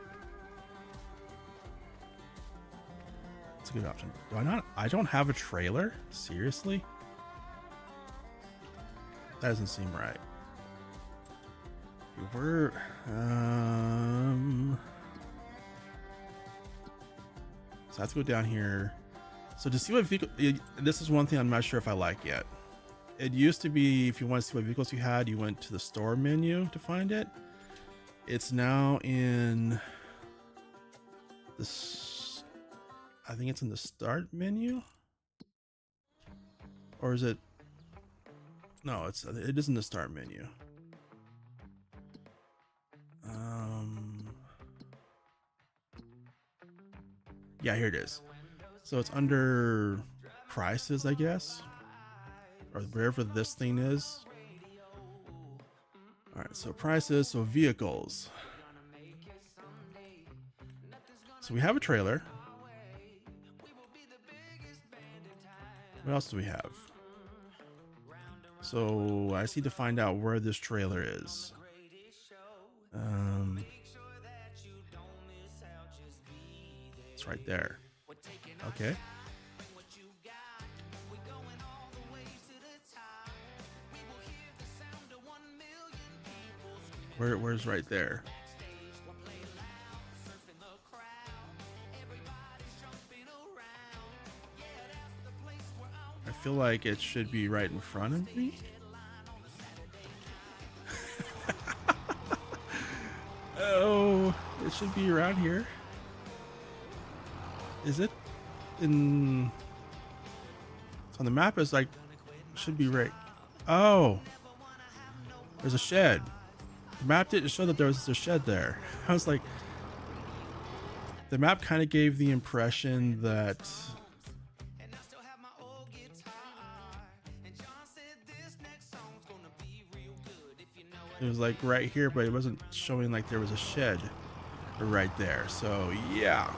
Speaker 2: That's a good option. I don't have a trailer? Seriously? That doesn't seem right. We're, so I have to go down here. So to see what vehicle, this is one thing I'm not sure if I like yet. It used to be, if you want to see what vehicles you had, you went to the store menu to find it. It's now in this, I think it's in the start menu, or is it? No, it is in the start menu. Yeah, here it is. So it's under prices, I guess, or wherever this thing is. All right, so prices, so vehicles. So we have a trailer. What else do we have? So I just need to find out where this trailer is. It's right there. Okay. Where's right there? I feel like it should be right in front of me. Oh, it should be around here. Is it in? So on the map is like, should be right. Oh, there's a shed. The map didn't show that there was a shed there. I was like, the map kind of gave the impression that it was like right here, but it wasn't showing like there was a shed right there. So yeah.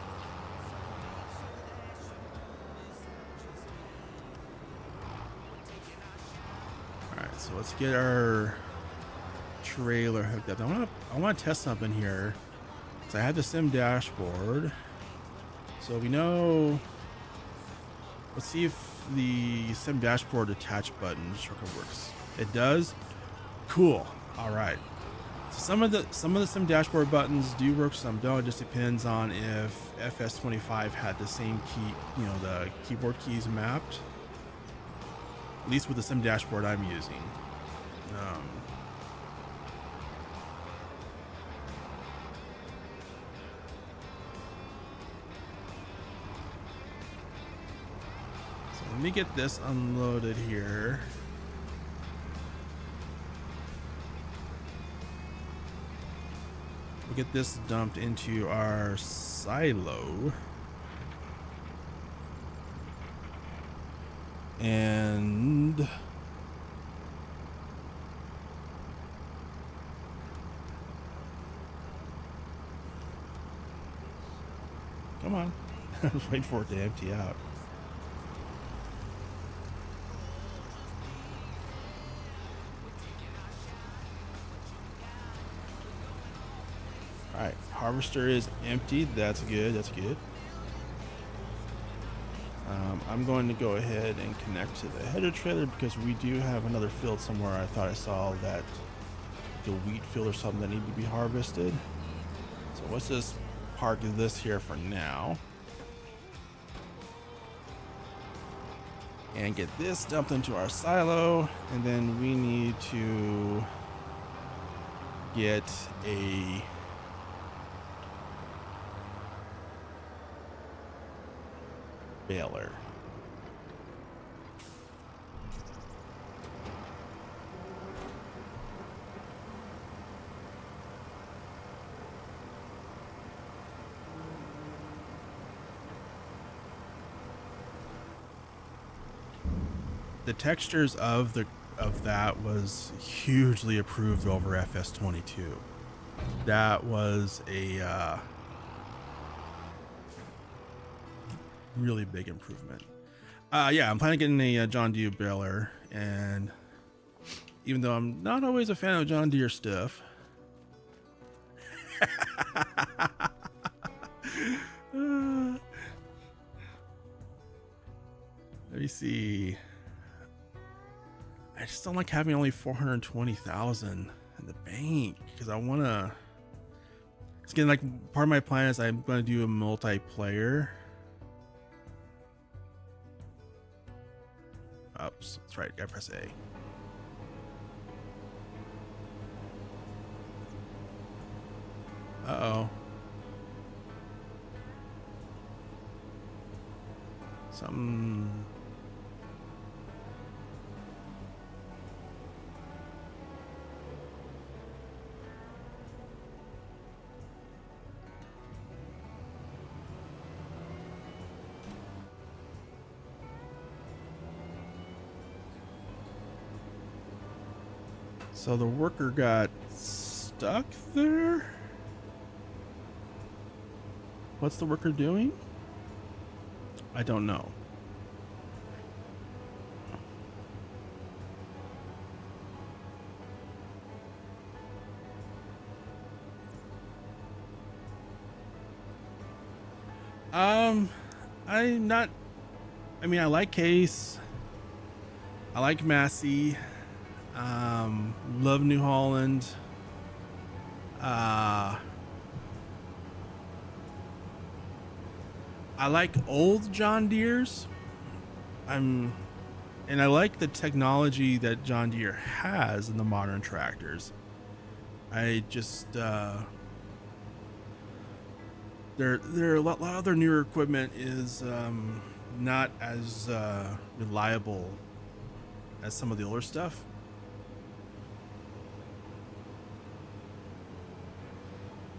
Speaker 2: All right, so let's get our trailer hooked up. I want to test something here. So I had the sim dashboard. So we know, let's see if the sim dashboard attach button shortcut works. It does. Cool. All right. So some of the sim dashboard buttons do work, some don't. It just depends on if FS25 had the same key, you know, the keyboard keys mapped. At least with the sim dashboard I'm using. let me get this unloaded here. We'll get this dumped into our silo. And come on. I was waiting for it to empty out. All right, harvester is emptied. That's good. That's good. I'm going to go ahead and connect to the header trailer because we do have another field somewhere. I thought I saw that the wheat field or something that needed to be harvested. So let's just park this here for now and get this dumped into our silo, and then we need to get a baler. The textures of that was hugely improved over FS22. That was a really big improvement. Yeah, I'm planning on getting a John Deere baler, and even though I'm not always a fan of John Deere stuff, let me see. I just don't like having only 420,000 in the bank because I want to. It's getting like part of my plan is I'm going to do a multiplayer. Oops, that's right. Gotta press A. Uh-oh. Something. So the worker got stuck there? What's the worker doing? I don't know. I'm not, I mean, I like Case. I like Massey. Love New Holland. I like old John Deere's. And I like the technology that John Deere has in the modern tractors. I just a lot of their newer equipment is not as reliable as some of the older stuff.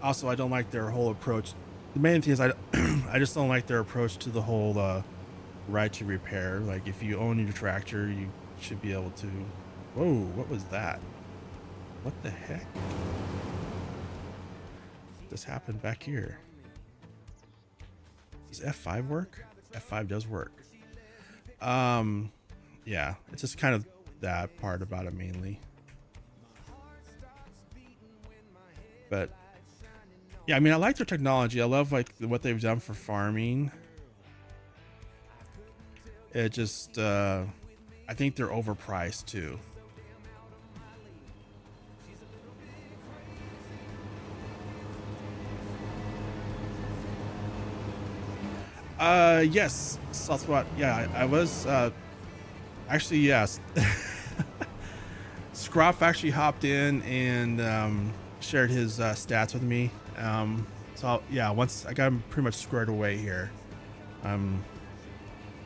Speaker 2: Also, I don't like their whole approach. The main thing is I just don't like their approach to the whole right to repair. Like, if you own your tractor, you should be able to. Whoa, what was that? What the heck? This happened back here. Does F5 work? F5 does work. Yeah, it's just kind of that part about it mainly. But yeah, I mean, I like their technology. I love like what they've done for farming. It just, I think they're overpriced too. Yes, Southwest. Yeah, I was, actually, yes. Scruff actually hopped in and, shared his, stats with me. So yeah, once I got him pretty much squared away here,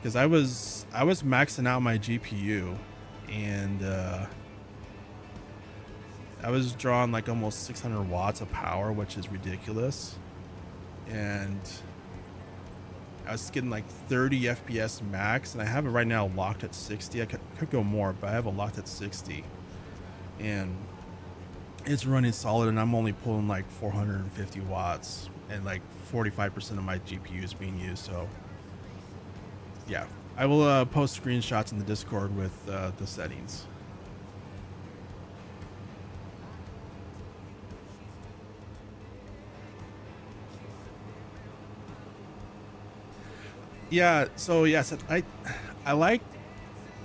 Speaker 2: because I was maxing out my GPU, and I was drawing like almost 600 watts of power, which is ridiculous, and I was getting like 30 FPS max, and I have it right now locked at 60. I could go more, but I have it locked at 60, and it's running solid, and I'm only pulling like 450 watts, and like 45% of my GPU is being used. So yeah, I will post screenshots in the Discord with the settings. Yeah, so yes, I like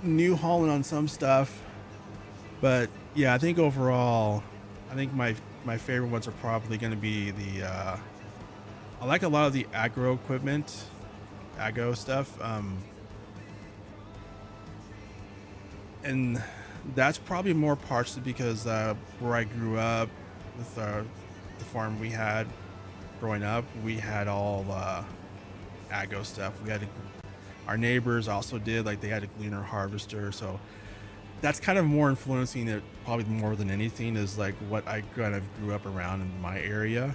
Speaker 2: New Holland on some stuff, but yeah, I think overall, I think my favorite ones are probably going to be the I like a lot of the aggro equipment, aggro stuff, and that's probably more partially because where I grew up with the farm we had growing up, we had all aggro stuff. We had our neighbors also did, like they had a gleaner harvester, so that's kind of more influencing it probably more than anything, is like what I kind of grew up around in my area.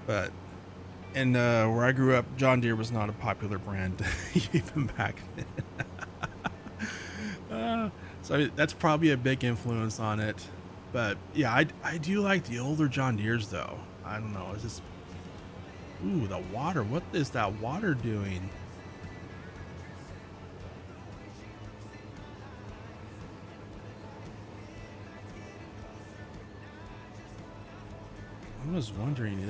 Speaker 2: But and where I grew up, John Deere was not a popular brand even back then. So that's probably a big influence on it. But yeah, I do like the older John Deeres though. I don't know, it's just, ooh, the water, what is that water doing? I was wondering,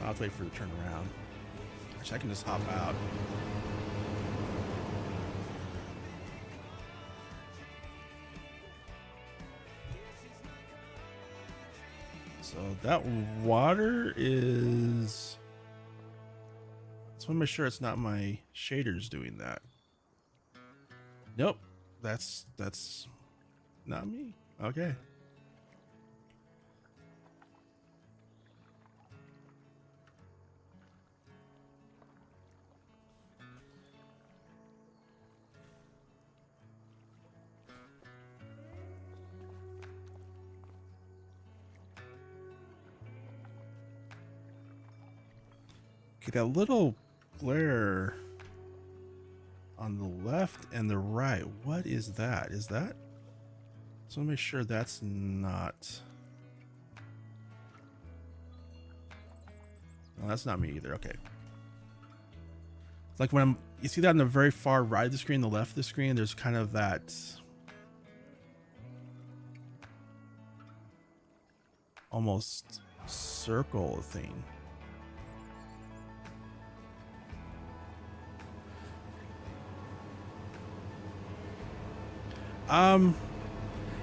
Speaker 2: I'll have to wait for it to turn around. Actually, I can just hop out. So that water is... Just want to make sure it's not my shaders doing that. Nope, that's not me. Okay. Okay, that little glare on the left and the right, what is that? Is that? So let me make sure that's not. No, that's not me either. Okay. It's like when you see that on the very far right of the screen, the left of the screen, there's kind of that almost circle thing.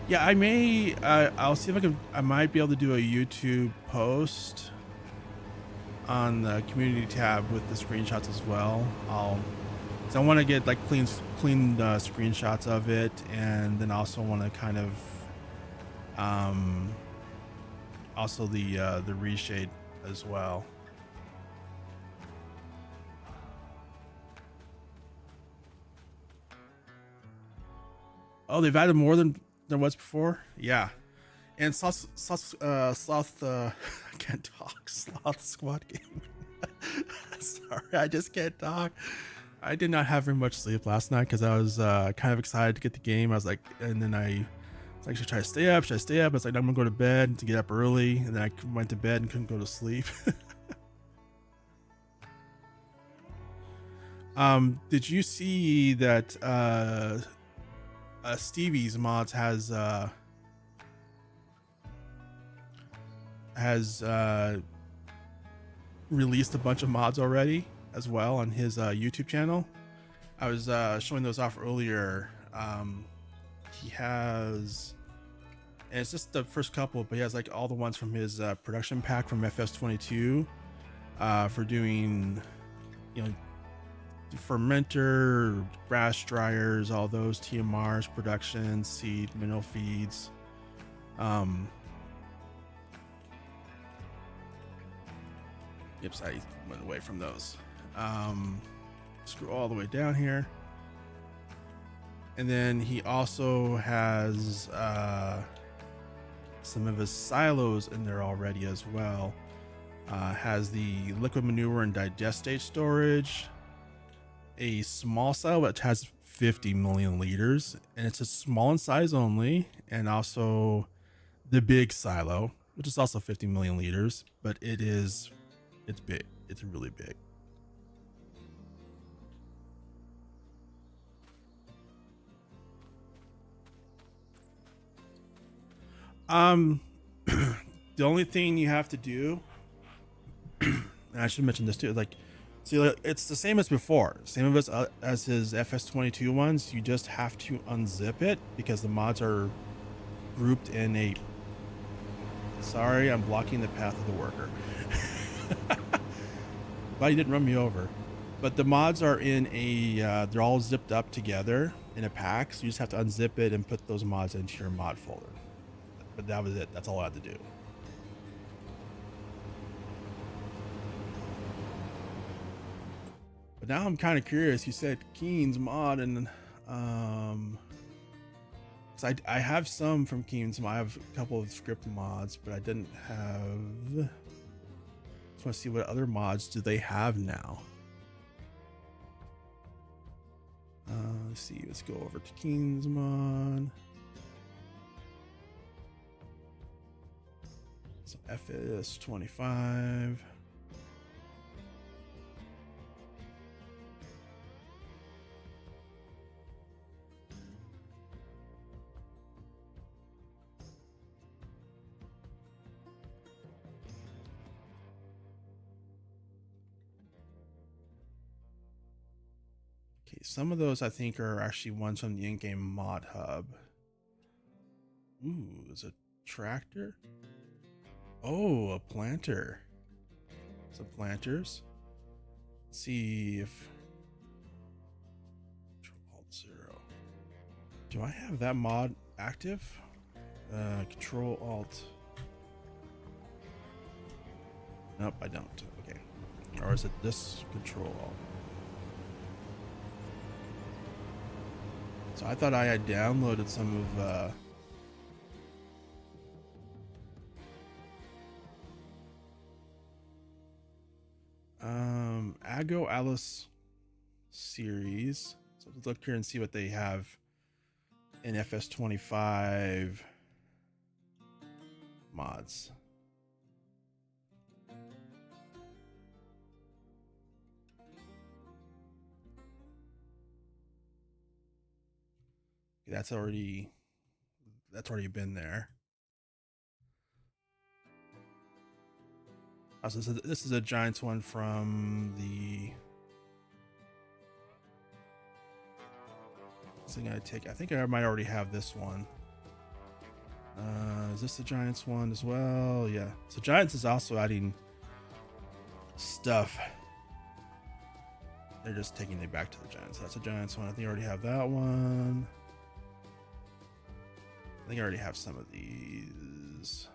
Speaker 2: Yeah, I may, I'll see if I might be able to do a YouTube post on the community tab with the screenshots as well. So I want to get like clean screenshots of it, and then also want to kind of, also the reshade as well. Oh, they've added more than there was before. Yeah, and Sloth I can't talk. Sloth Squad game. Sorry, I just can't talk. I did not have very much sleep last night because I was kind of excited to get the game. I was like, and then I was like, should I try to stay up? Should I stay up? I was like, I'm gonna go to bed to get up early, and then I went to bed and couldn't go to sleep. Did you see that? Stevie's Mods has released a bunch of mods already as well on his YouTube channel. I was showing those off earlier. He has, and it's just the first couple, but he has like all the ones from his production pack from FS25. for doing, you know, fermenter, brass dryers, all those TMRs, production, seed, mineral feeds. Yep, so I went away from those. Screw all the way down here. And then he also has some of his silos in there already as well. Has the liquid manure and digestate storage, a small silo which has 50 million liters, and it's a small in size only, and also the big silo, which is also 50 million liters, but it's big. It's really big. The only thing you have to do, and I should mention this too, like, see, like, it's the same as before, same as his FS22 ones. You just have to unzip it because the mods are grouped in a, sorry, I'm blocking the path of the worker. Glad you didn't run me over. But the mods are in a, they're all zipped up together in a pack, so you just have to unzip it and put those mods into your mod folder. But that was it. That's all I had to do. But now I'm kind of curious. You said Keen's mod, and so I have some from Keen's. I have a couple of script mods, but I didn't have. Just want to see what other mods do they have now. Let's see. Let's go over to Keen's mod. So FS25. Okay, some of those I think are actually ones from the in-game mod hub. Ooh, there's a tractor. Oh, a planter. Some planters. Let's see if Control-Alt-0. Do I have that mod active? Control-Alt. Nope, I don't. Okay. Or is it this Control-Alt? So I thought I had downloaded some of Ago Alice series. So let's look here and see what they have in FS25 mods. That's already been there. Also, this is a Giants one from the thing I take. I think I might already have this one. Is this the Giants one as well? Yeah. So Giants is also adding stuff. They're just taking it back to the Giants. That's a Giants one. I think I already have that one. I think I already have some of these.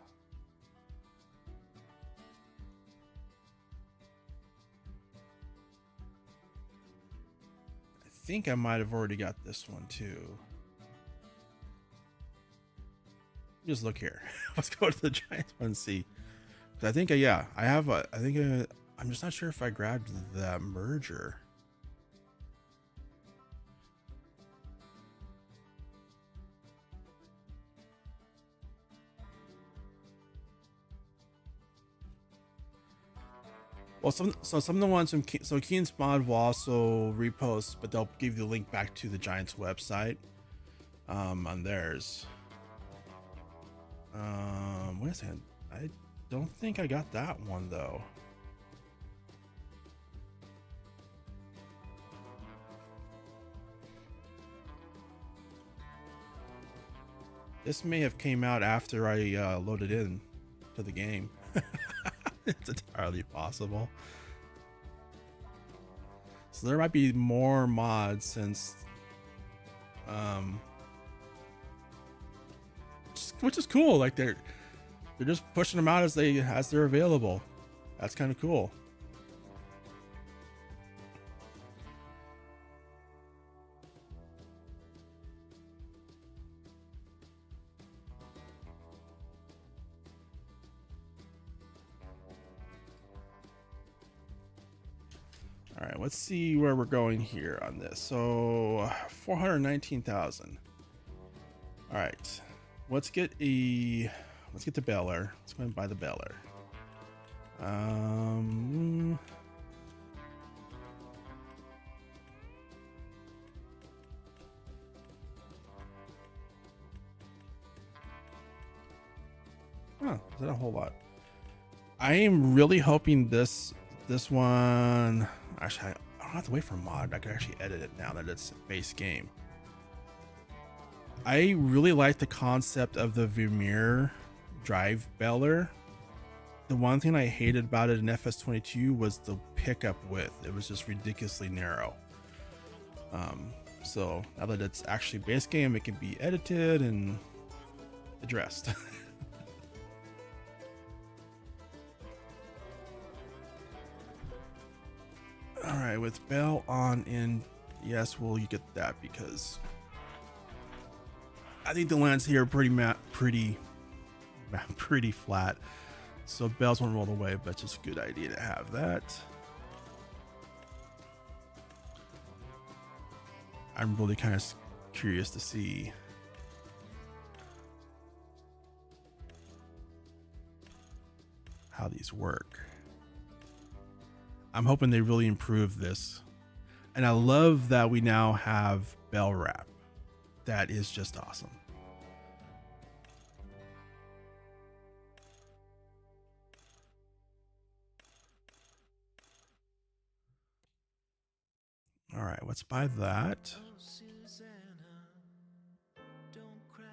Speaker 2: I think I might have already got this one too. Just look here. Let's go to the Giants one and see. I think, yeah, I have a, I think, I'm just not sure if I grabbed the merger. Well, some of the ones from Keen's mod will also repost, but they'll give you the link back to the Giants website on theirs. Wait a second. I don't think I got that one though. This may have came out after I loaded in to the game. It's entirely possible. So there might be more mods since, which is cool. Like they're just pushing them out as they're available. That's kind of cool. All right, let's see where we're going here on this. So 419,000. All right, let's get the Beller. Let's go ahead and buy the Beller. Oh, is that a whole lot? I am really hoping this one. Actually, I don't have to wait for a mod. I can actually edit it now that it's base game. I really like the concept of the Vermeer drive Beller. The one thing I hated about it in FS22 was the pickup width. It was just ridiculously narrow. So now that it's actually base game, it can be edited and addressed. All right, with Bell on in, yes, well, you get that because I think the lands here are pretty flat. So bells won't roll away, but it's just a good idea to have that. I'm really kind of curious to see how these work. I'm hoping they really improve this. And I love that we now have bell wrap. That is just awesome. All right, let's buy that.
Speaker 1: Oh, Susanna, don't cry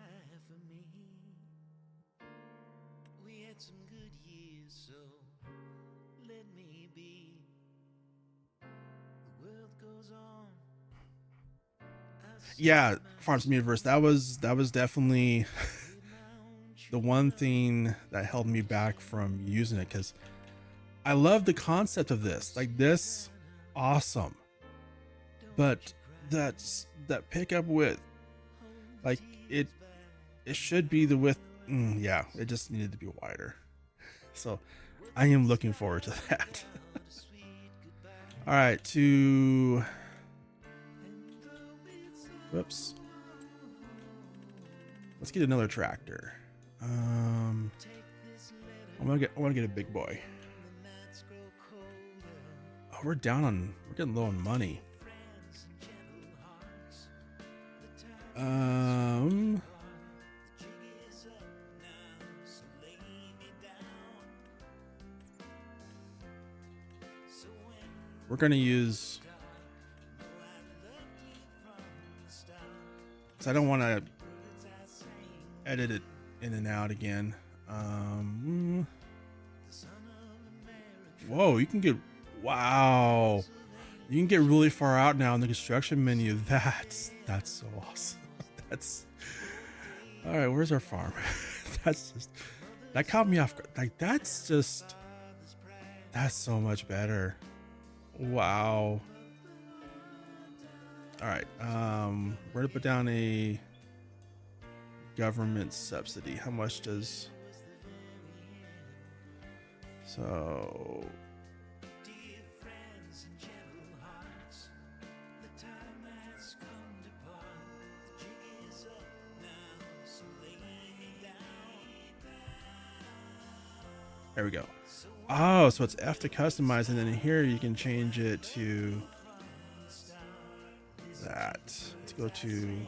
Speaker 1: for me. We had some good years, so let me be. The world goes on.
Speaker 2: Yeah, Farms Universe. That was definitely the one thing that held me back from using it, because I love the concept of this. Like this, awesome. But that pickup width, like it should be the width. Yeah, it just needed to be wider. So I am looking forward to that. All right, whoops. Let's get another tractor. I want to get a big boy. Oh, we're getting low on money. We're gonna use, because I don't want to edit it in and out again. Whoa, you can get, wow, you can get really far out now in the construction menu. That's so awesome. That's all right. Where's our farm? That caught me off. Like that's so much better. Wow. All right. We're gonna put down a government subsidy. How much does? So. There we go. Oh, so it's F to customize, and then here you can change it to that. Let's go to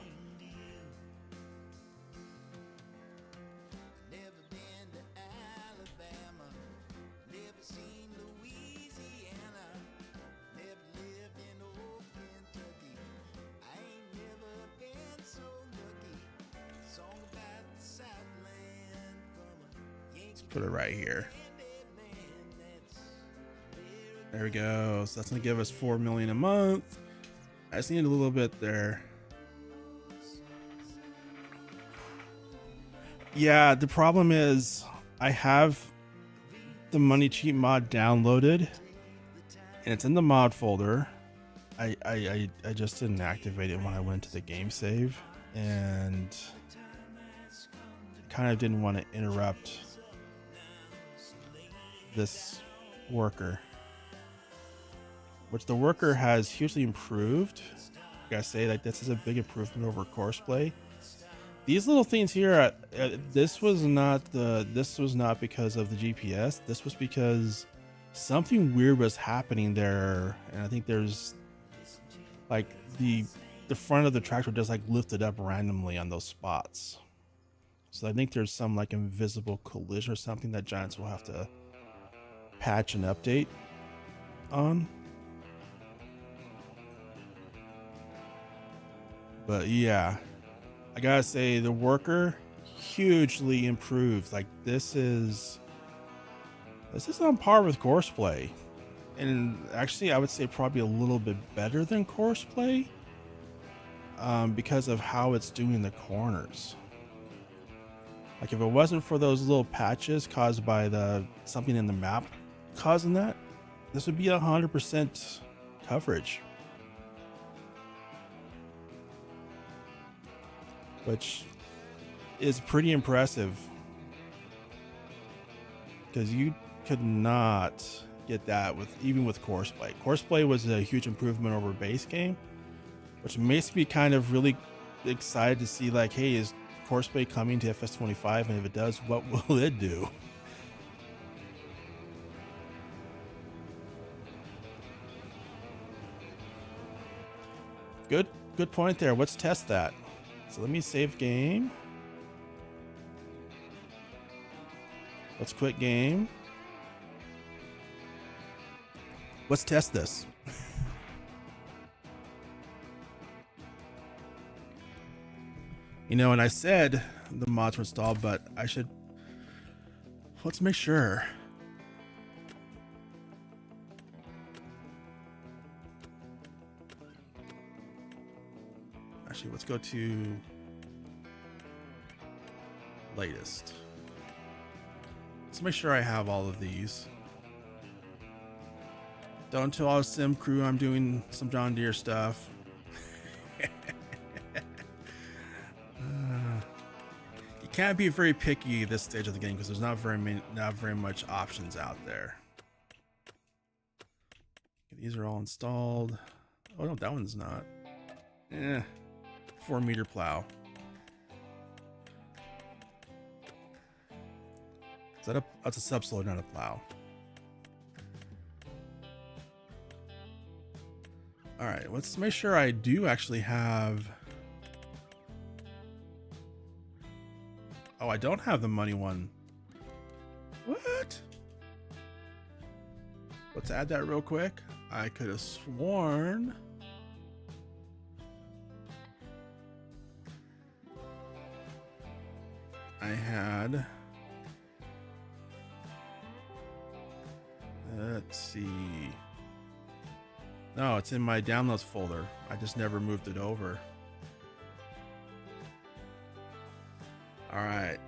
Speaker 2: put it right here. There we go. So that's gonna give us 4 million a month. I just need a little bit there. Yeah, the problem is I have the Money Cheat mod downloaded and it's in the mod folder. I just didn't activate it when I went to the game save, and kind of didn't want to interrupt this worker, which the worker has hugely improved. I gotta say, like, this is a big improvement over Courseplay. These little things here, this was not because of the GPS. This was because something weird was happening there, and I think there's like the front of the tractor just like lifted up randomly on those spots. So I think there's some like invisible collision or something that Giants will have to patch and update on. But yeah, I gotta say the worker hugely improved. Like this is on par with Courseplay, and actually I would say probably a little bit better than Courseplay, because of how it's doing the corners. Like if it wasn't for those little patches caused by something in the map causing that, this would be 100% coverage, which is pretty impressive, because you could not get that even with Courseplay. Courseplay was a huge improvement over base game, which makes me kind of really excited to see, like, hey, is Courseplay coming to FS25, and if it does, what will it do? Good point there. Let's test that. So let me save game. Let's quit game. Let's test this. You know, and I said the mods were installed, but let's make sure. Actually, let's go to latest. Let's make sure I have all of these. Don't tell all the sim crew I'm doing some John Deere stuff. You can't be very picky at this stage of the game because there's not very much options out there. These are all installed. Oh no, that one's not. 4-meter plow. That's a subsoil, not a plow. All right, let's make sure I do actually have. Oh, I don't have the money one. What? Let's add that real quick. I could have sworn. I had. Let's see. No, it's in my downloads folder. I just never moved it over. All right.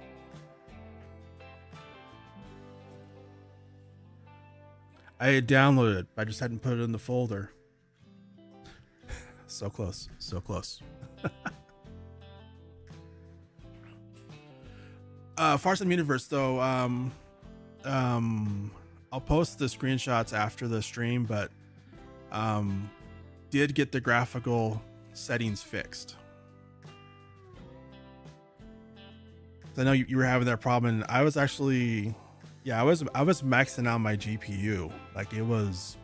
Speaker 2: I had downloaded it. I just hadn't put it in the folder. So close. So close. Farsome Universe, though, I'll post the screenshots after the stream, but did get the graphical settings fixed. I know you were having that problem, and I was actually, I was maxing out my GPU. Like it was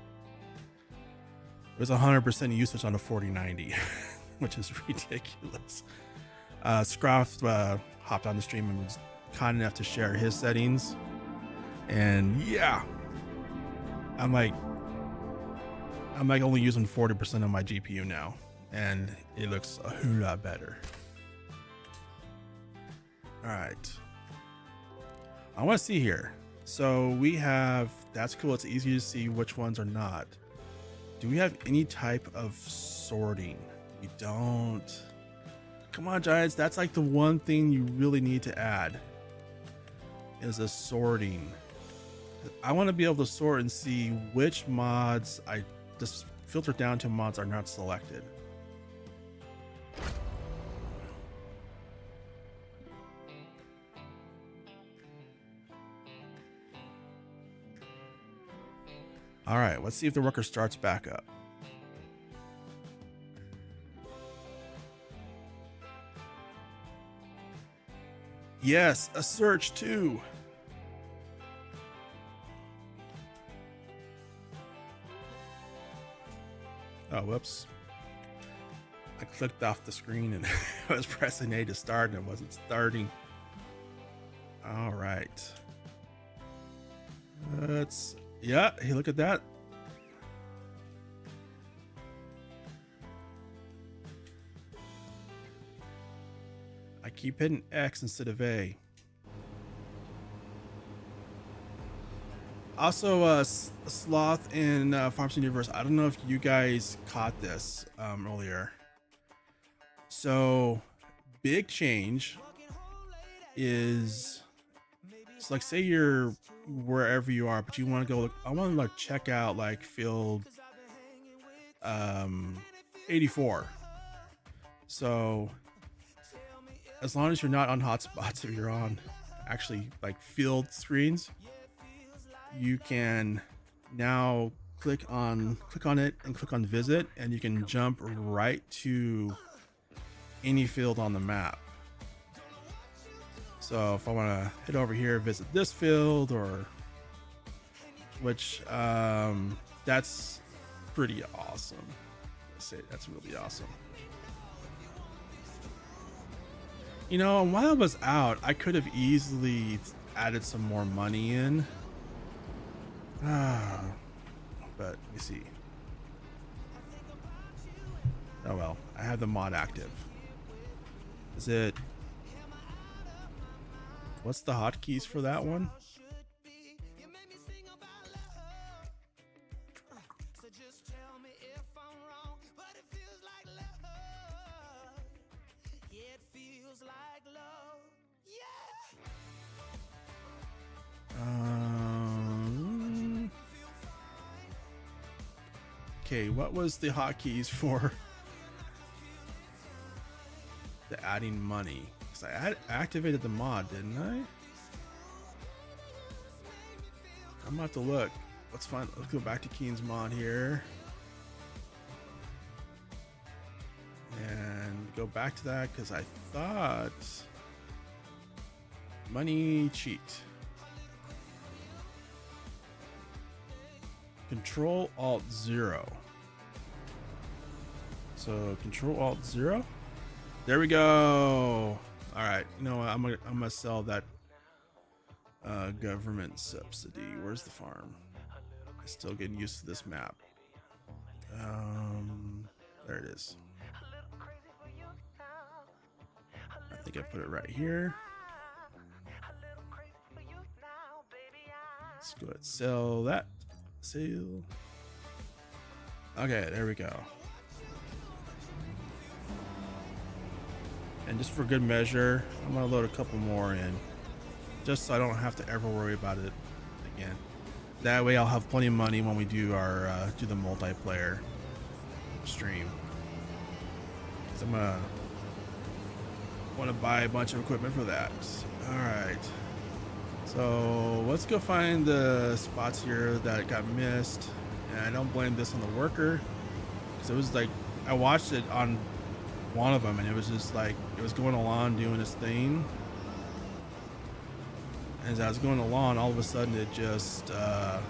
Speaker 2: 100% usage on a 4090, which is ridiculous. Scroff hopped on the stream and was kind enough to share his settings, and yeah, I'm like only using 40% of my GPU now, and it looks a whole lot better. All right, I want to see here. So we have, that's cool. It's easy to see which ones are not. Do we have any type of sorting? We don't. Come on, Giants. That's like the one thing you really need to add is a sorting. I want to be able to sort and see which mods I just filter down to mods are not selected. All right, let's see if the worker starts back up. Yes, a search too. Oh, whoops. I clicked off the screen and I was pressing A to start and it wasn't starting. All right. Let's, yeah, hey, look at that. I keep hitting X instead of A. Also, Sloth in Farmers Universe, I don't know if you guys caught this earlier. So, big change is, it's like, say you're wherever you are, but you want to go, I want to like check out like field 84. So, as long as you're not on hotspots, if you're on actually like field screens, you can now click on it and click on visit, and you can jump right to any field on the map. So if I want to head over here, visit this field, or which that's pretty awesome. Let's say that's really awesome. You know, while I was out, I could have easily added some more money in. But let me see. Oh well, I have the mod active. Is it? What's the hotkeys for that one? Okay, what was the hotkeys for the adding money? Because I activated the mod, didn't I? I'm gonna have to look. Let's go back to Keen's mod here. And go back to that because I thought money cheat. Control Alt 0. So Control Alt 0. There we go. All right. You know what? I'm gonna sell that government subsidy. Where's the farm? I'm still getting used to this map. There it is. I think I put it right here. Let's go ahead and sell that. Sale. Okay, there we go. And just for good measure, I'm gonna load a couple more in, just so I don't have to ever worry about it again. That way I'll have plenty of money when we do our do the multiplayer stream. So I'm gonna want to buy a bunch of equipment for that. All right. So let's go find the spots here that got missed. And I don't blame this on the worker, because it was like, I watched it on one of them and it was just like, it was going along doing its thing. And as I was going along, all of a sudden it just, it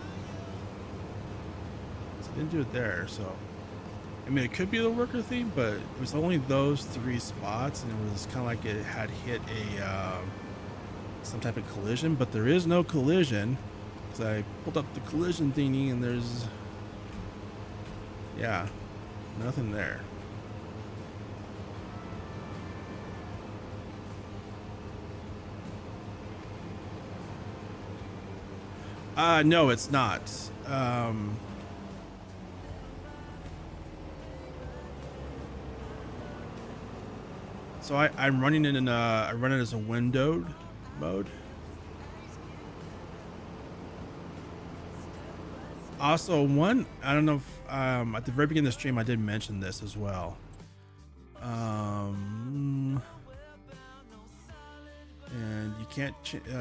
Speaker 2: didn't do it there. So, I mean, it could be the worker thing, but it was only those 3 spots, and it was kind of like it had hit a, some type of collision, but there is no collision, because I pulled up the collision thingy and there's, yeah, nothing there. No, it's not. So I'm running in I run it as a windowed mode. Also, I don't know if at the very beginning of the stream I did mention this as well. And you can't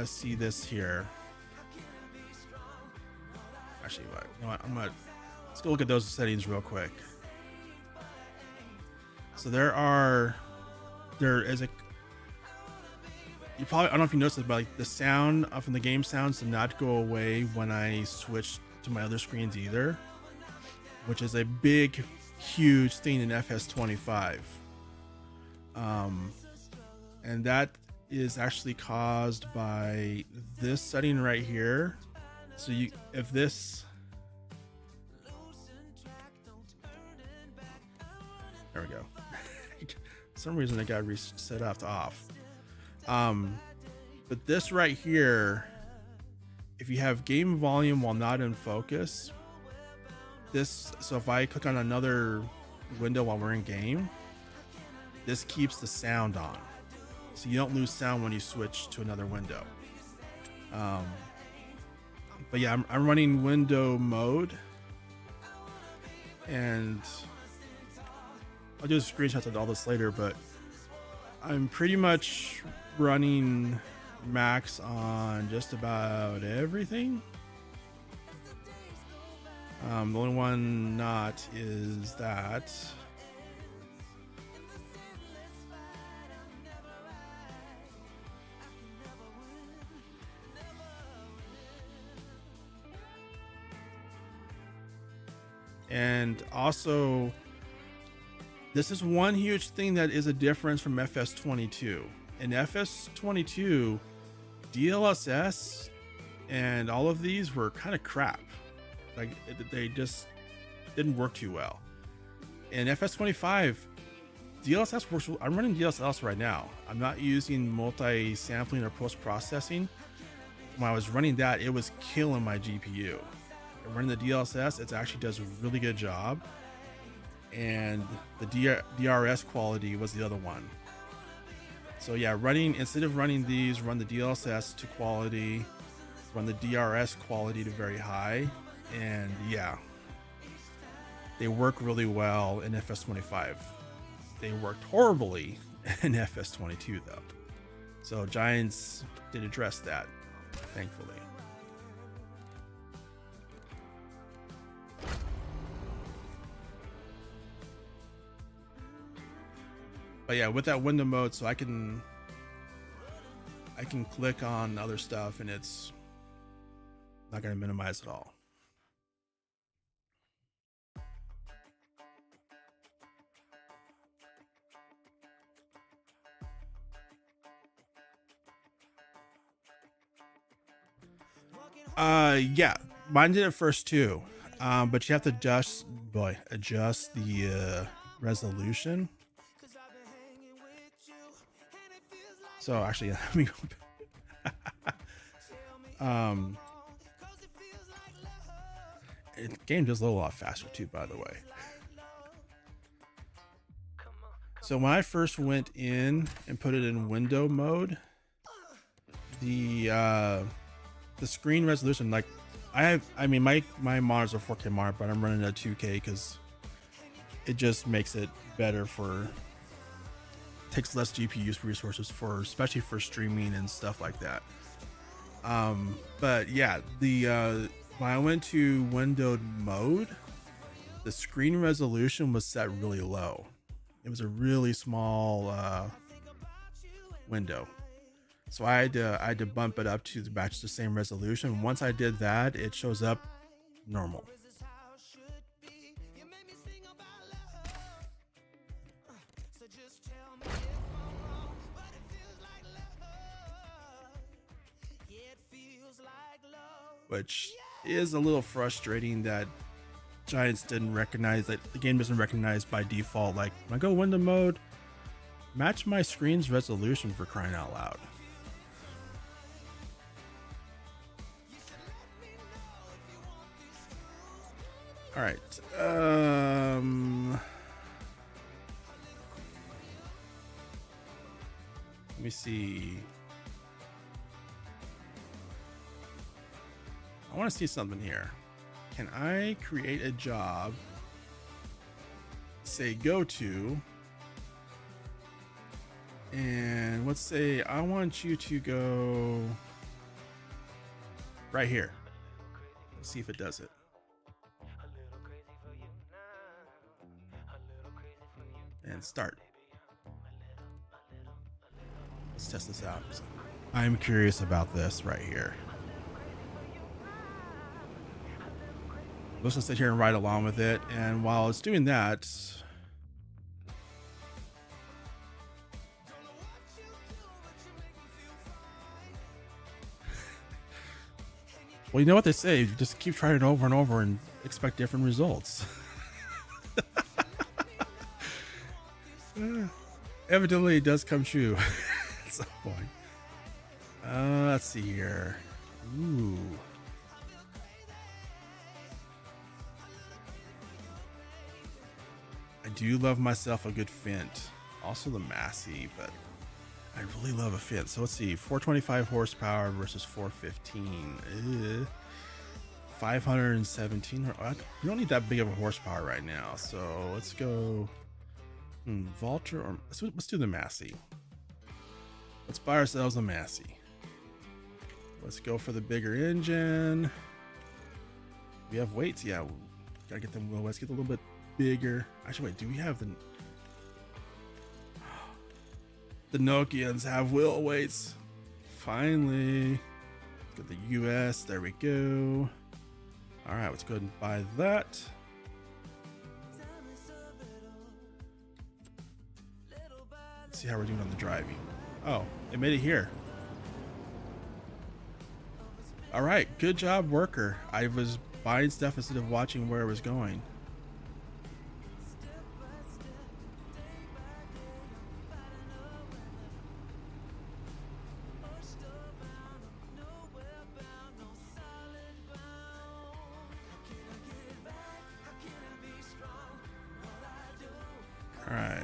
Speaker 2: see this here. Actually, what? You know what? Let's go look at those settings real quick. So there is a. You probably, I don't know if you noticed it, but like the sound from the game sounds did not go away when I switched to my other screens either, which is a big, huge thing in FS25. And that is actually caused by this setting right here. So if this, there we go. For some reason it got reset off. But this right here, if you have game volume while not in focus, so if I click on another window while we're in game, this keeps the sound on, so you don't lose sound when you switch to another window. But yeah, I'm running window mode, and I'll do screenshots of all this later, but I'm pretty much running max on just about everything. The only one not is that. And also, this is one huge thing that is a difference from FS22. In FS22, DLSS and all of these were kind of crap. Like they just didn't work too well. In FS25, DLSS works. I'm running DLSS right now. I'm not using multi-sampling or post-processing. When I was running that, it was killing my GPU. And running the DLSS, it actually does a really good job. And the DRS quality was the other one. So yeah, instead of running these, run the DLSS to quality, run the DRS quality to very high, and yeah, they work really well in FS25. They worked horribly in FS22 though. So Giants did address that, thankfully. But yeah, with that window mode, so I can click on other stuff and it's not going to minimize at all. Yeah, mine did it first too. But you have to adjust the resolution. So actually, yeah, let me go the game does load a lot faster too, by the way. So when I first went in and put it in window mode, the screen resolution, like I mean my monitors are 4K monitor, but I'm running at 2K because it just makes it better takes less GPU resources especially for streaming and stuff like that. But yeah, when I went to windowed mode, the screen resolution was set really low. It was a really small window, so I had to bump it up to match the same resolution. Once I did that, it shows up normal. Which is a little frustrating that Giants didn't recognize that the game doesn't recognize by default. Like when I go window mode, match my screen's resolution, for crying out loud. All right. Let me see. I want to see something here. Can I create a job? Say go to, and let's say I want you to go right here. Let's see if it does it. And start. Let's test this out. I'm curious about this right here. Let's just sit here and ride along with it. And while it's doing that, well, you know what they say, you just keep trying it over and over and expect different results. Evidently it does come true at some point. Let's see here. Ooh. I do love myself a good Fint. Also the Massey, but I really love a Fint. So let's see, 425 horsepower versus 415. 517. You don't need that big of a horsepower right now. So let's go Vulture, or let's do the Massey. Let's buy ourselves a Massey. Let's go for the bigger engine. We have weights. Yeah, gotta get them. Let's get a little bit bigger. Actually, wait, do we have the Nokians have wheel weights? Finally, get the US. There we go. All right, let's go ahead and buy that. Let's see how we're doing on the driving. Oh, it made it here. All right, good job, worker. I was buying stuff instead of watching where it was going. All right.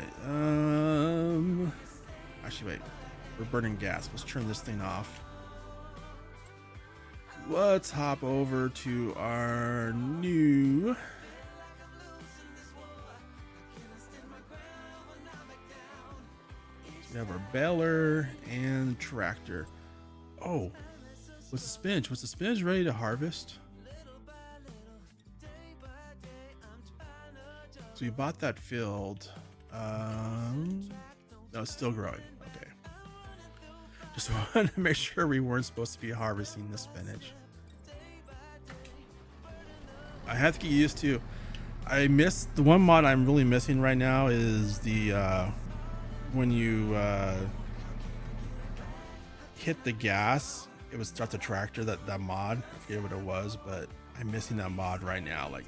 Speaker 2: Actually, wait. We're burning gas. Let's turn this thing off. Let's hop over to our new. We have our baler and tractor. Oh, what's the spinach? Was the spinach ready to harvest? So we bought that field. No, it's still growing. Okay. Just wanted to make sure we weren't supposed to be harvesting the spinach. I have to get used to. I miss the one mod I'm really missing right now is the when you hit the gas, it would start the tractor. That mod. I forget what it was, but I'm missing that mod right now. Like,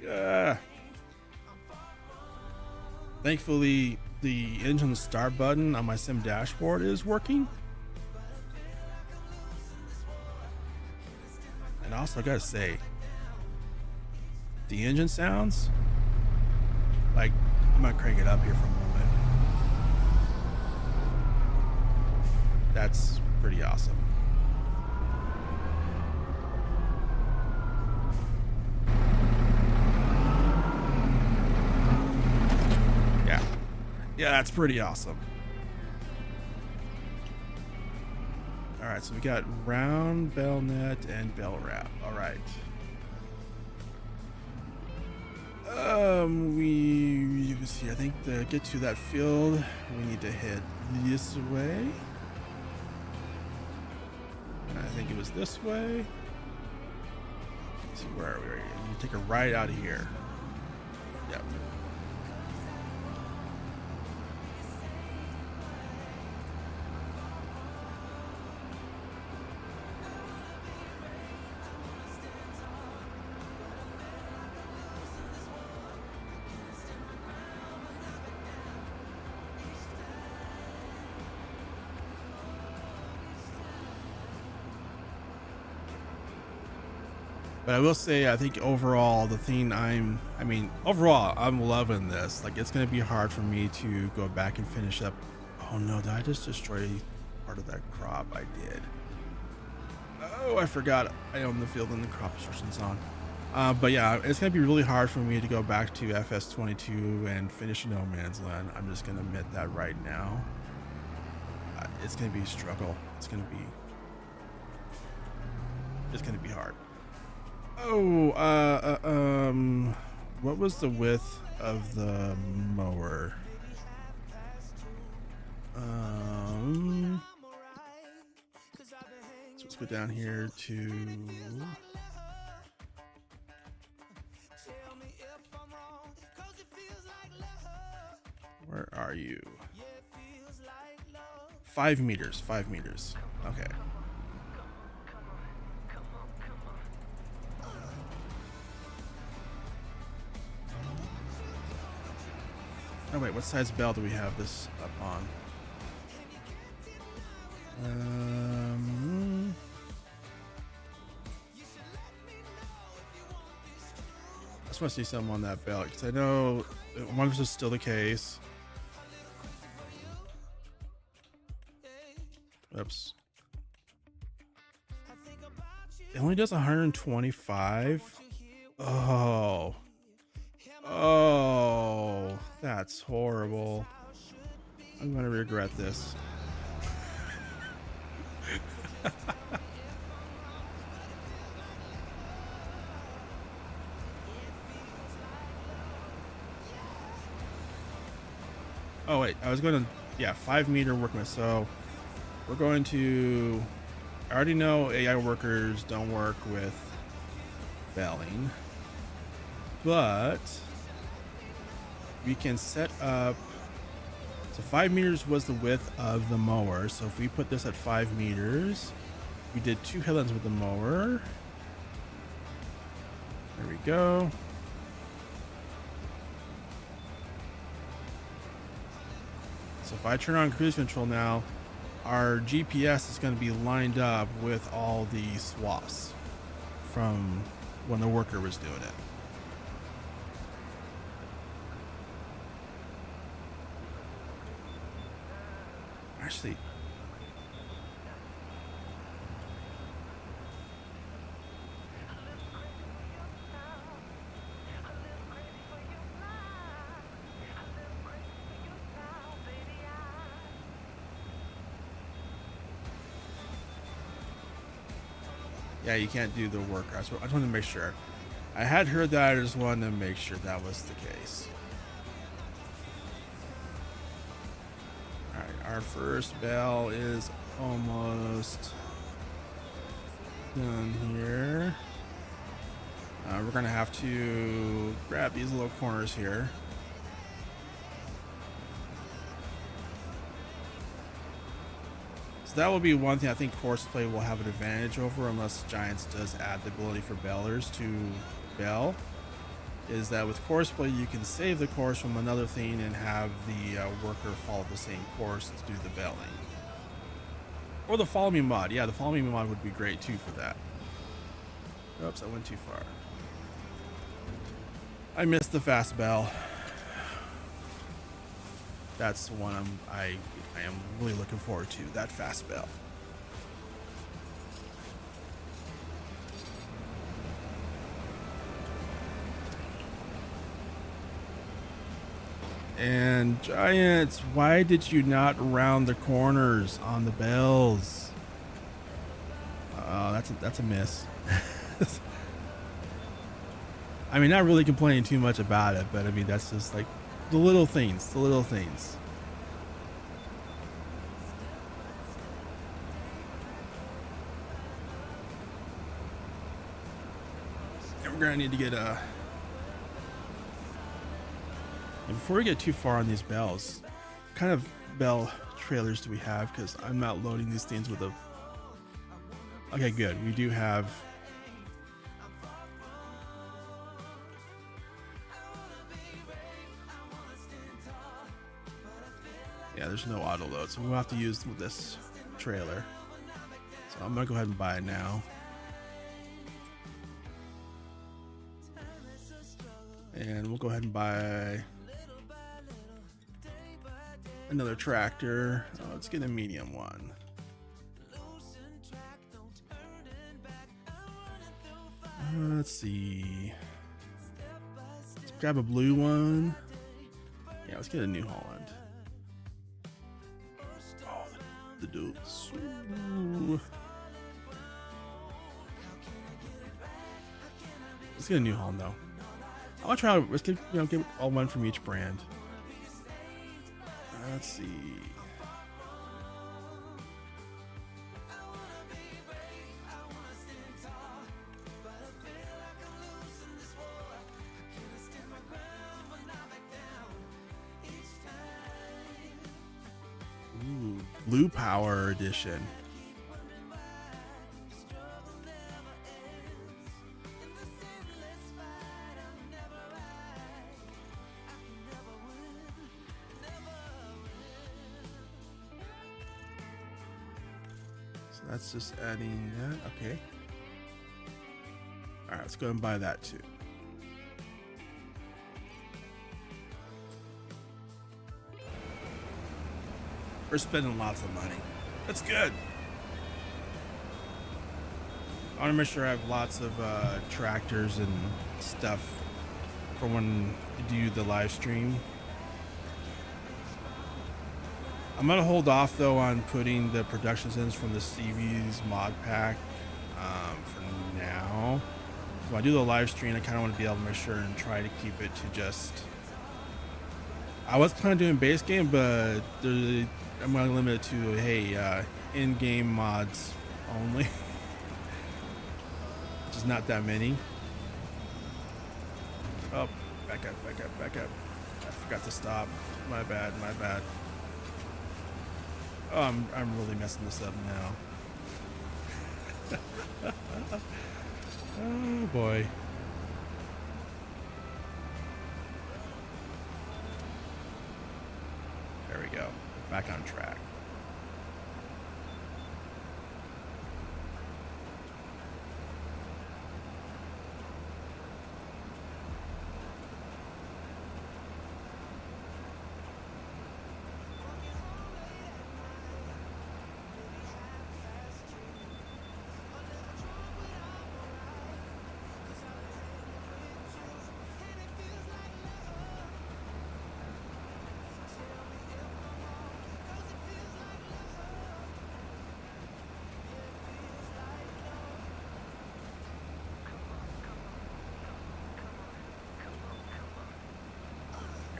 Speaker 2: thankfully, the engine start button on my sim dashboard is working. And also, I gotta say, the engine sounds like, I'm gonna crank it up here for a moment. That's pretty awesome. Yeah, that's pretty awesome. All right, so we got round bell net and bell wrap. All right. We see. I think to get to that field, we need to head this way. I think it was this way. Let's see, where are we? You take a right out of here. Yep. But I will say, I think overall, the thing overall, I'm loving this. Like, it's going to be hard for me to go back and finish up. Oh no, did I just destroy part of that crop? I did. Oh, I forgot I own the field and the crop restrictions on. But yeah, it's going to be really hard for me to go back to FS22 and finish No Man's Land. I'm just going to admit that right now. It's going to be a struggle. It's going to be hard. Oh, what was the width of the mower? So let's go down here to, where are you? 5 meters, 5 meters. Okay. Oh wait, what size bell do we have this up on? I just want to see something on that bell because I know one of this is still the case. Oops. It only does 125. Oh. Oh, that's horrible. I'm gonna regret this. Oh wait, I was going to, yeah, 5 meter workman. So we're going to, I already know AI workers don't work with belling, but we can set up, so 5 meters was the width of the mower. So if we put this at 5 meters, we did 2 headlands with the mower. There we go. So if I turn on cruise control now, our GPS is going to be lined up with all the swaths from when the worker was doing it. Actually, yeah, you can't do the worker. I just wanted to make sure. I had heard that. I just wanted to make sure that was the case. All right, our first bell is almost done here. We're gonna have to grab these little corners here. So that will be one thing I think Courseplay will have an advantage over, unless Giants does add the ability for bellers to bell, is that with Courseplay you can save the course from another thing and have the worker follow the same course to do the belling. Or the Follow Me mod. Yeah, the Follow Me mod would be great too for that. Oops, I went too far. I missed the fast bell. That's the one I am really looking forward to, that fast bell. And Giants, why did you not round the corners on the bells? That's a miss. I mean, not really complaining too much about it, but I mean, that's just like the little things, the little things. And we're gonna need to get a, and before we get too far on these bells, what kind of bell trailers do we have? Because I'm not loading these things with a, okay, good, we do have. Yeah, there's no auto load, so we'll have to use this trailer. So I'm gonna go ahead and buy it now. And we'll go ahead and buy another tractor. Let's get a medium one. Let's see. Let's grab a blue one. Yeah, let's get a New Holland. Oh, the dudes. Ooh. Let's get a New Holland though. I want to try. Let's get get all one from each brand. Let's see. Ooh, Blue Power Edition. So that's just adding that. Okay. All right, let's go and buy that too. We're spending lots of money. That's good. I want to make sure I have lots of tractors and stuff for when I do the live stream. I'm gonna hold off though on putting the production settings from the Stevie's mod pack for now. So when I do the live stream, I kind of want to be able to make sure and try to keep it to just. I was planning on doing base game, but I'm going to limit it to, hey, in-game mods only. Which is not that many. Oh, back up, back up, back up. I forgot to stop. My bad, my bad. Oh, I'm really messing this up now. Oh, boy. There we go. Back on track.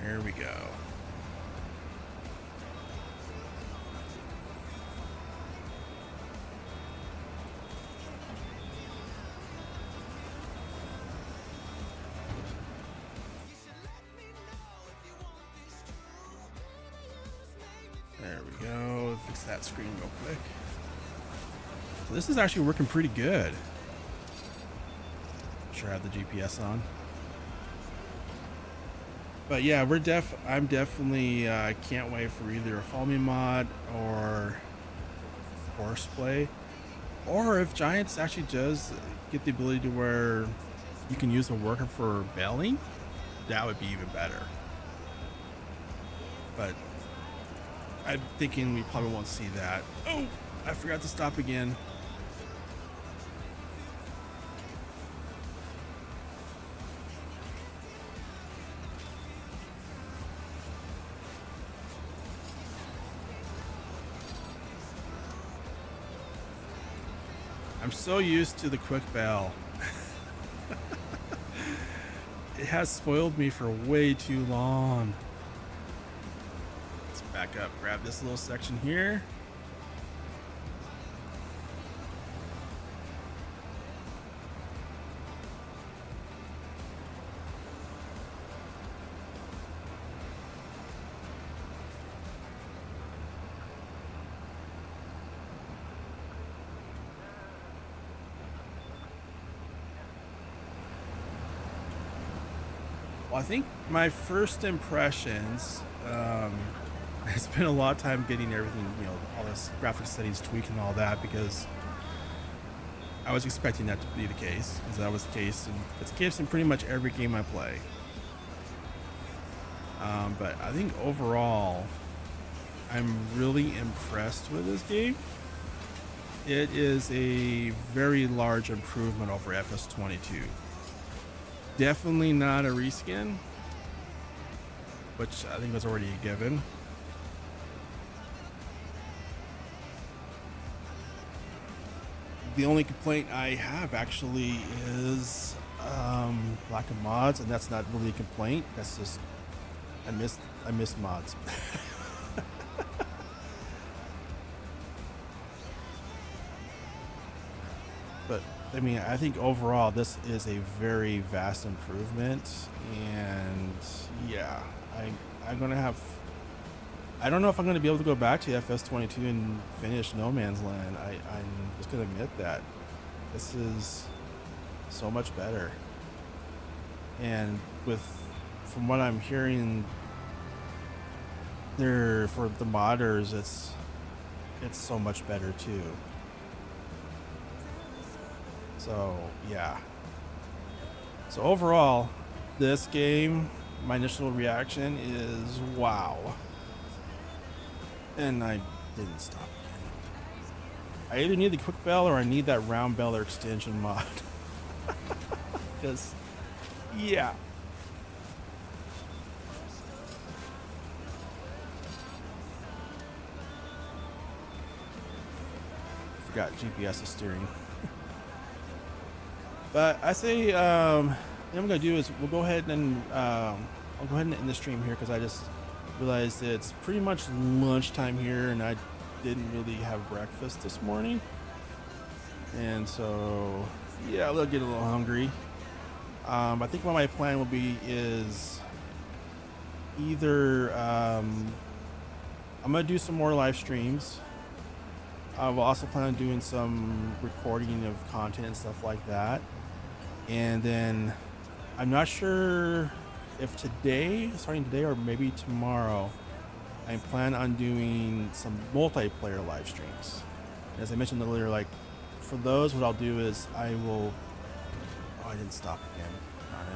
Speaker 2: There we go. There we go. Fix that screen real quick. So this is actually working pretty good. Sure, I have the GPS on. But yeah, I'm definitely can't wait for either a Follow Me mod or horseplay, or if Giants actually does get the ability to where you can use a worker for baling, that would be even better. But I'm thinking we probably won't see that. Oh, I forgot to stop again. I'm so used to the quick bell. It has spoiled me for way too long. Let's back up, grab this little section here. Well, I think my first impressions, it's been a lot of time getting everything, all this graphics settings tweaked and all that, because I was expecting that to be the case, because that was the case, and it's the case in pretty much every game I play. But I think overall, I'm really impressed with this game. It is a very large improvement over FS22. Definitely not a reskin, which I think was already a given. The only complaint I have actually is lack of mods, and that's not really a complaint. That's just I miss mods. But I mean, I think overall this is a very vast improvement, and yeah, I'm gonna have. I don't know if I'm gonna be able to go back to FS22 and finish No Man's Land. I'm just gonna admit that this is so much better, and from what I'm hearing, there for the modders, it's so much better too. So yeah. So overall, this game, my initial reaction is wow. And I didn't stop again. I either need the quick bell or I need that round bell or extension mod. Because yeah. Forgot GPS is steering. But I say, what I'm gonna do is we'll go ahead and I'll go ahead and end the stream here because I just realized it's pretty much lunchtime here, and I didn't really have breakfast this morning, and so yeah, I'll get a little hungry. I think what my plan will be is either I'm gonna do some more live streams. I will also plan on doing some recording of content and stuff like that. And then I'm not sure if starting today or maybe tomorrow, I plan on doing some multiplayer live streams. As I mentioned earlier, like for those, what I'll do is I didn't stop again. Darn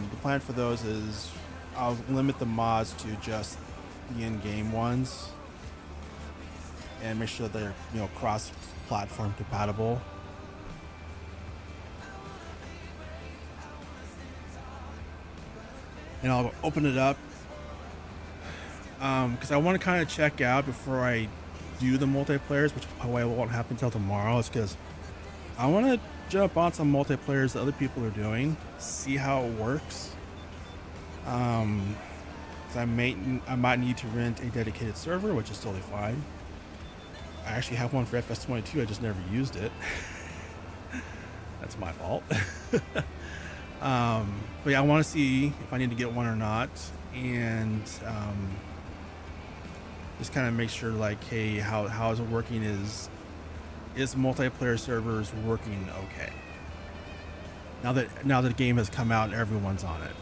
Speaker 2: it. The plan for those is I'll limit the mods to just the in-game ones and make sure they're, cross-platform compatible. And I'll open it up because I want to kind of check out before I do the multiplayers, which probably won't happen until tomorrow. Is because I want to jump on some multiplayers that other people are doing, see how it works. Because I might need to rent a dedicated server, which is totally fine. I actually have one for FS22. I just never used it. That's my fault. But yeah, I want to see if I need to get one or not, and just kind of make sure, like, hey, how is it working? Is multiplayer servers working okay? Now that the game has come out and everyone's on it,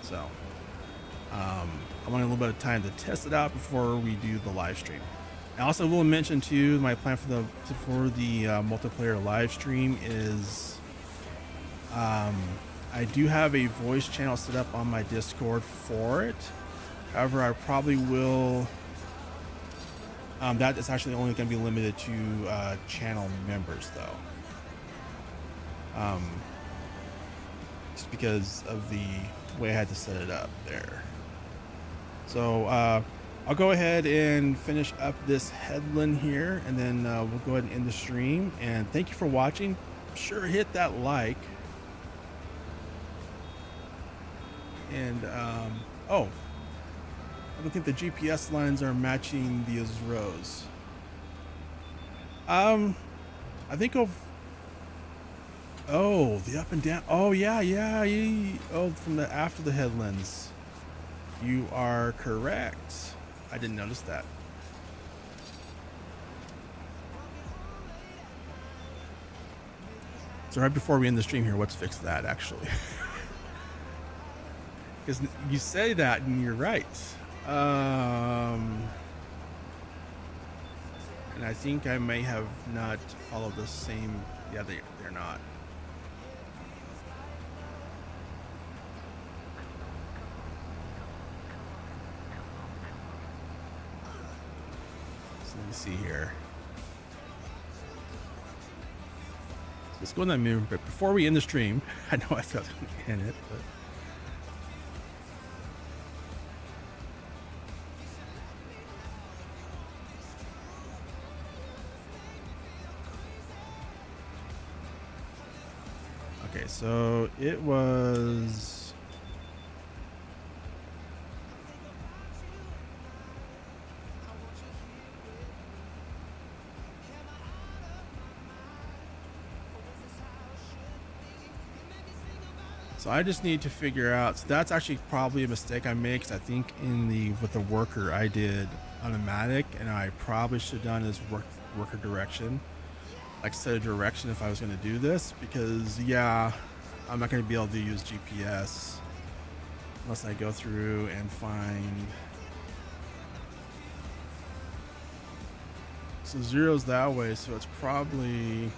Speaker 2: so I want a little bit of time to test it out before we do the live stream. I also will mention too, my plan for the multiplayer live stream is I do have a voice channel set up on my Discord for it. However, I probably will. That is actually only going to be limited to channel members, though. Just because of the way I had to set it up there. So I'll go ahead and finish up this headland here, and then we'll go ahead and end the stream. And thank you for watching. Sure, hit that like. And I don't think the GPS lines are matching these rows. I think the up and down. Oh yeah. Oh, from the after the headlands. You are correct. I didn't notice that. So right before we end the stream here, let's fix that actually. Because you say that and you're right. And I think I may have not followed the same. Yeah, they're not. me see here. So let's go in that move. But before we end the stream, I know I said I was going to end it, but. Okay, so it was so I just need to figure out, so that's actually probably a mistake I made, because I think with the worker I did automatic, and I probably should have done is worker direction. Like set a direction if I was going to do this, because yeah, I'm not going to be able to use GPS unless I go through and find. So zero's that way, so it's probably.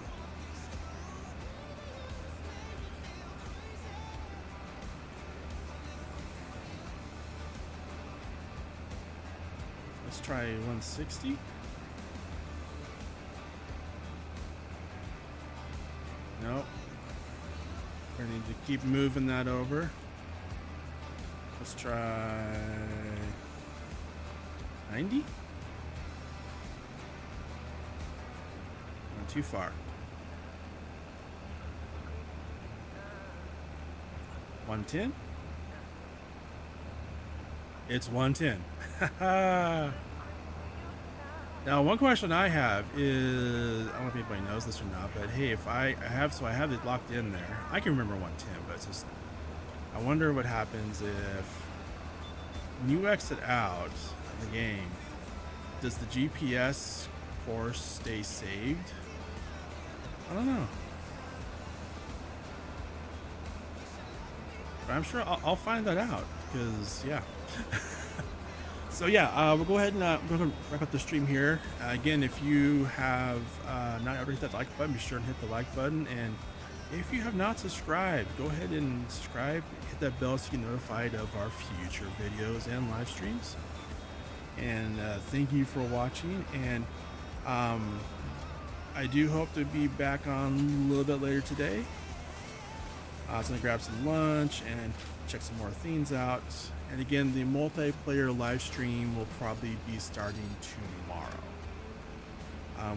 Speaker 2: Let's try 160. Nope. We're gonna need to keep moving that over. Let's try 90. Not too far. 110. It's 110. Now, one question I have is, I don't know if anybody knows this or not, but hey, if I have it locked in there. I can remember 110, but it's just, I wonder what happens if, when you exit out of the game, does the GPS course stay saved? I don't know. But I'm sure I'll find that out, because, yeah. So yeah, we'll go ahead and we're going to wrap up the stream here. Again, if you have not already hit that like button, be sure and hit the like button. And if you have not subscribed, go ahead and subscribe. Hit that bell so you get notified of our future videos and live streams. And thank you for watching. And I do hope to be back on a little bit later today. I was going to grab some lunch and check some more things out. And again, the multiplayer live stream will probably be starting tomorrow.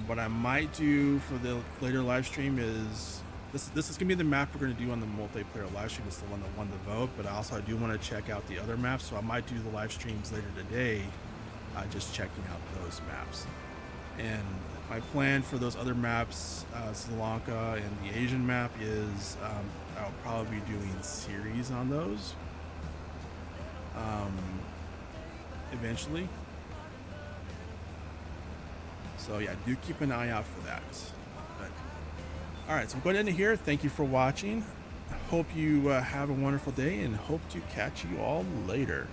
Speaker 2: What I might do for the later live stream is, this is going to be the map we're going to do on the multiplayer live stream. It's the one that won the vote, but also I do want to check out the other maps, so I might do the live streams later today, just checking out those maps. And my plan for those other maps, Sri Lanka and the Asian map, is I'll probably be doing series on those eventually. So yeah, do keep an eye out for that. But, all right, so we're going to end it here. Thank you for watching. Hope you have a wonderful day, and hope to catch you all later.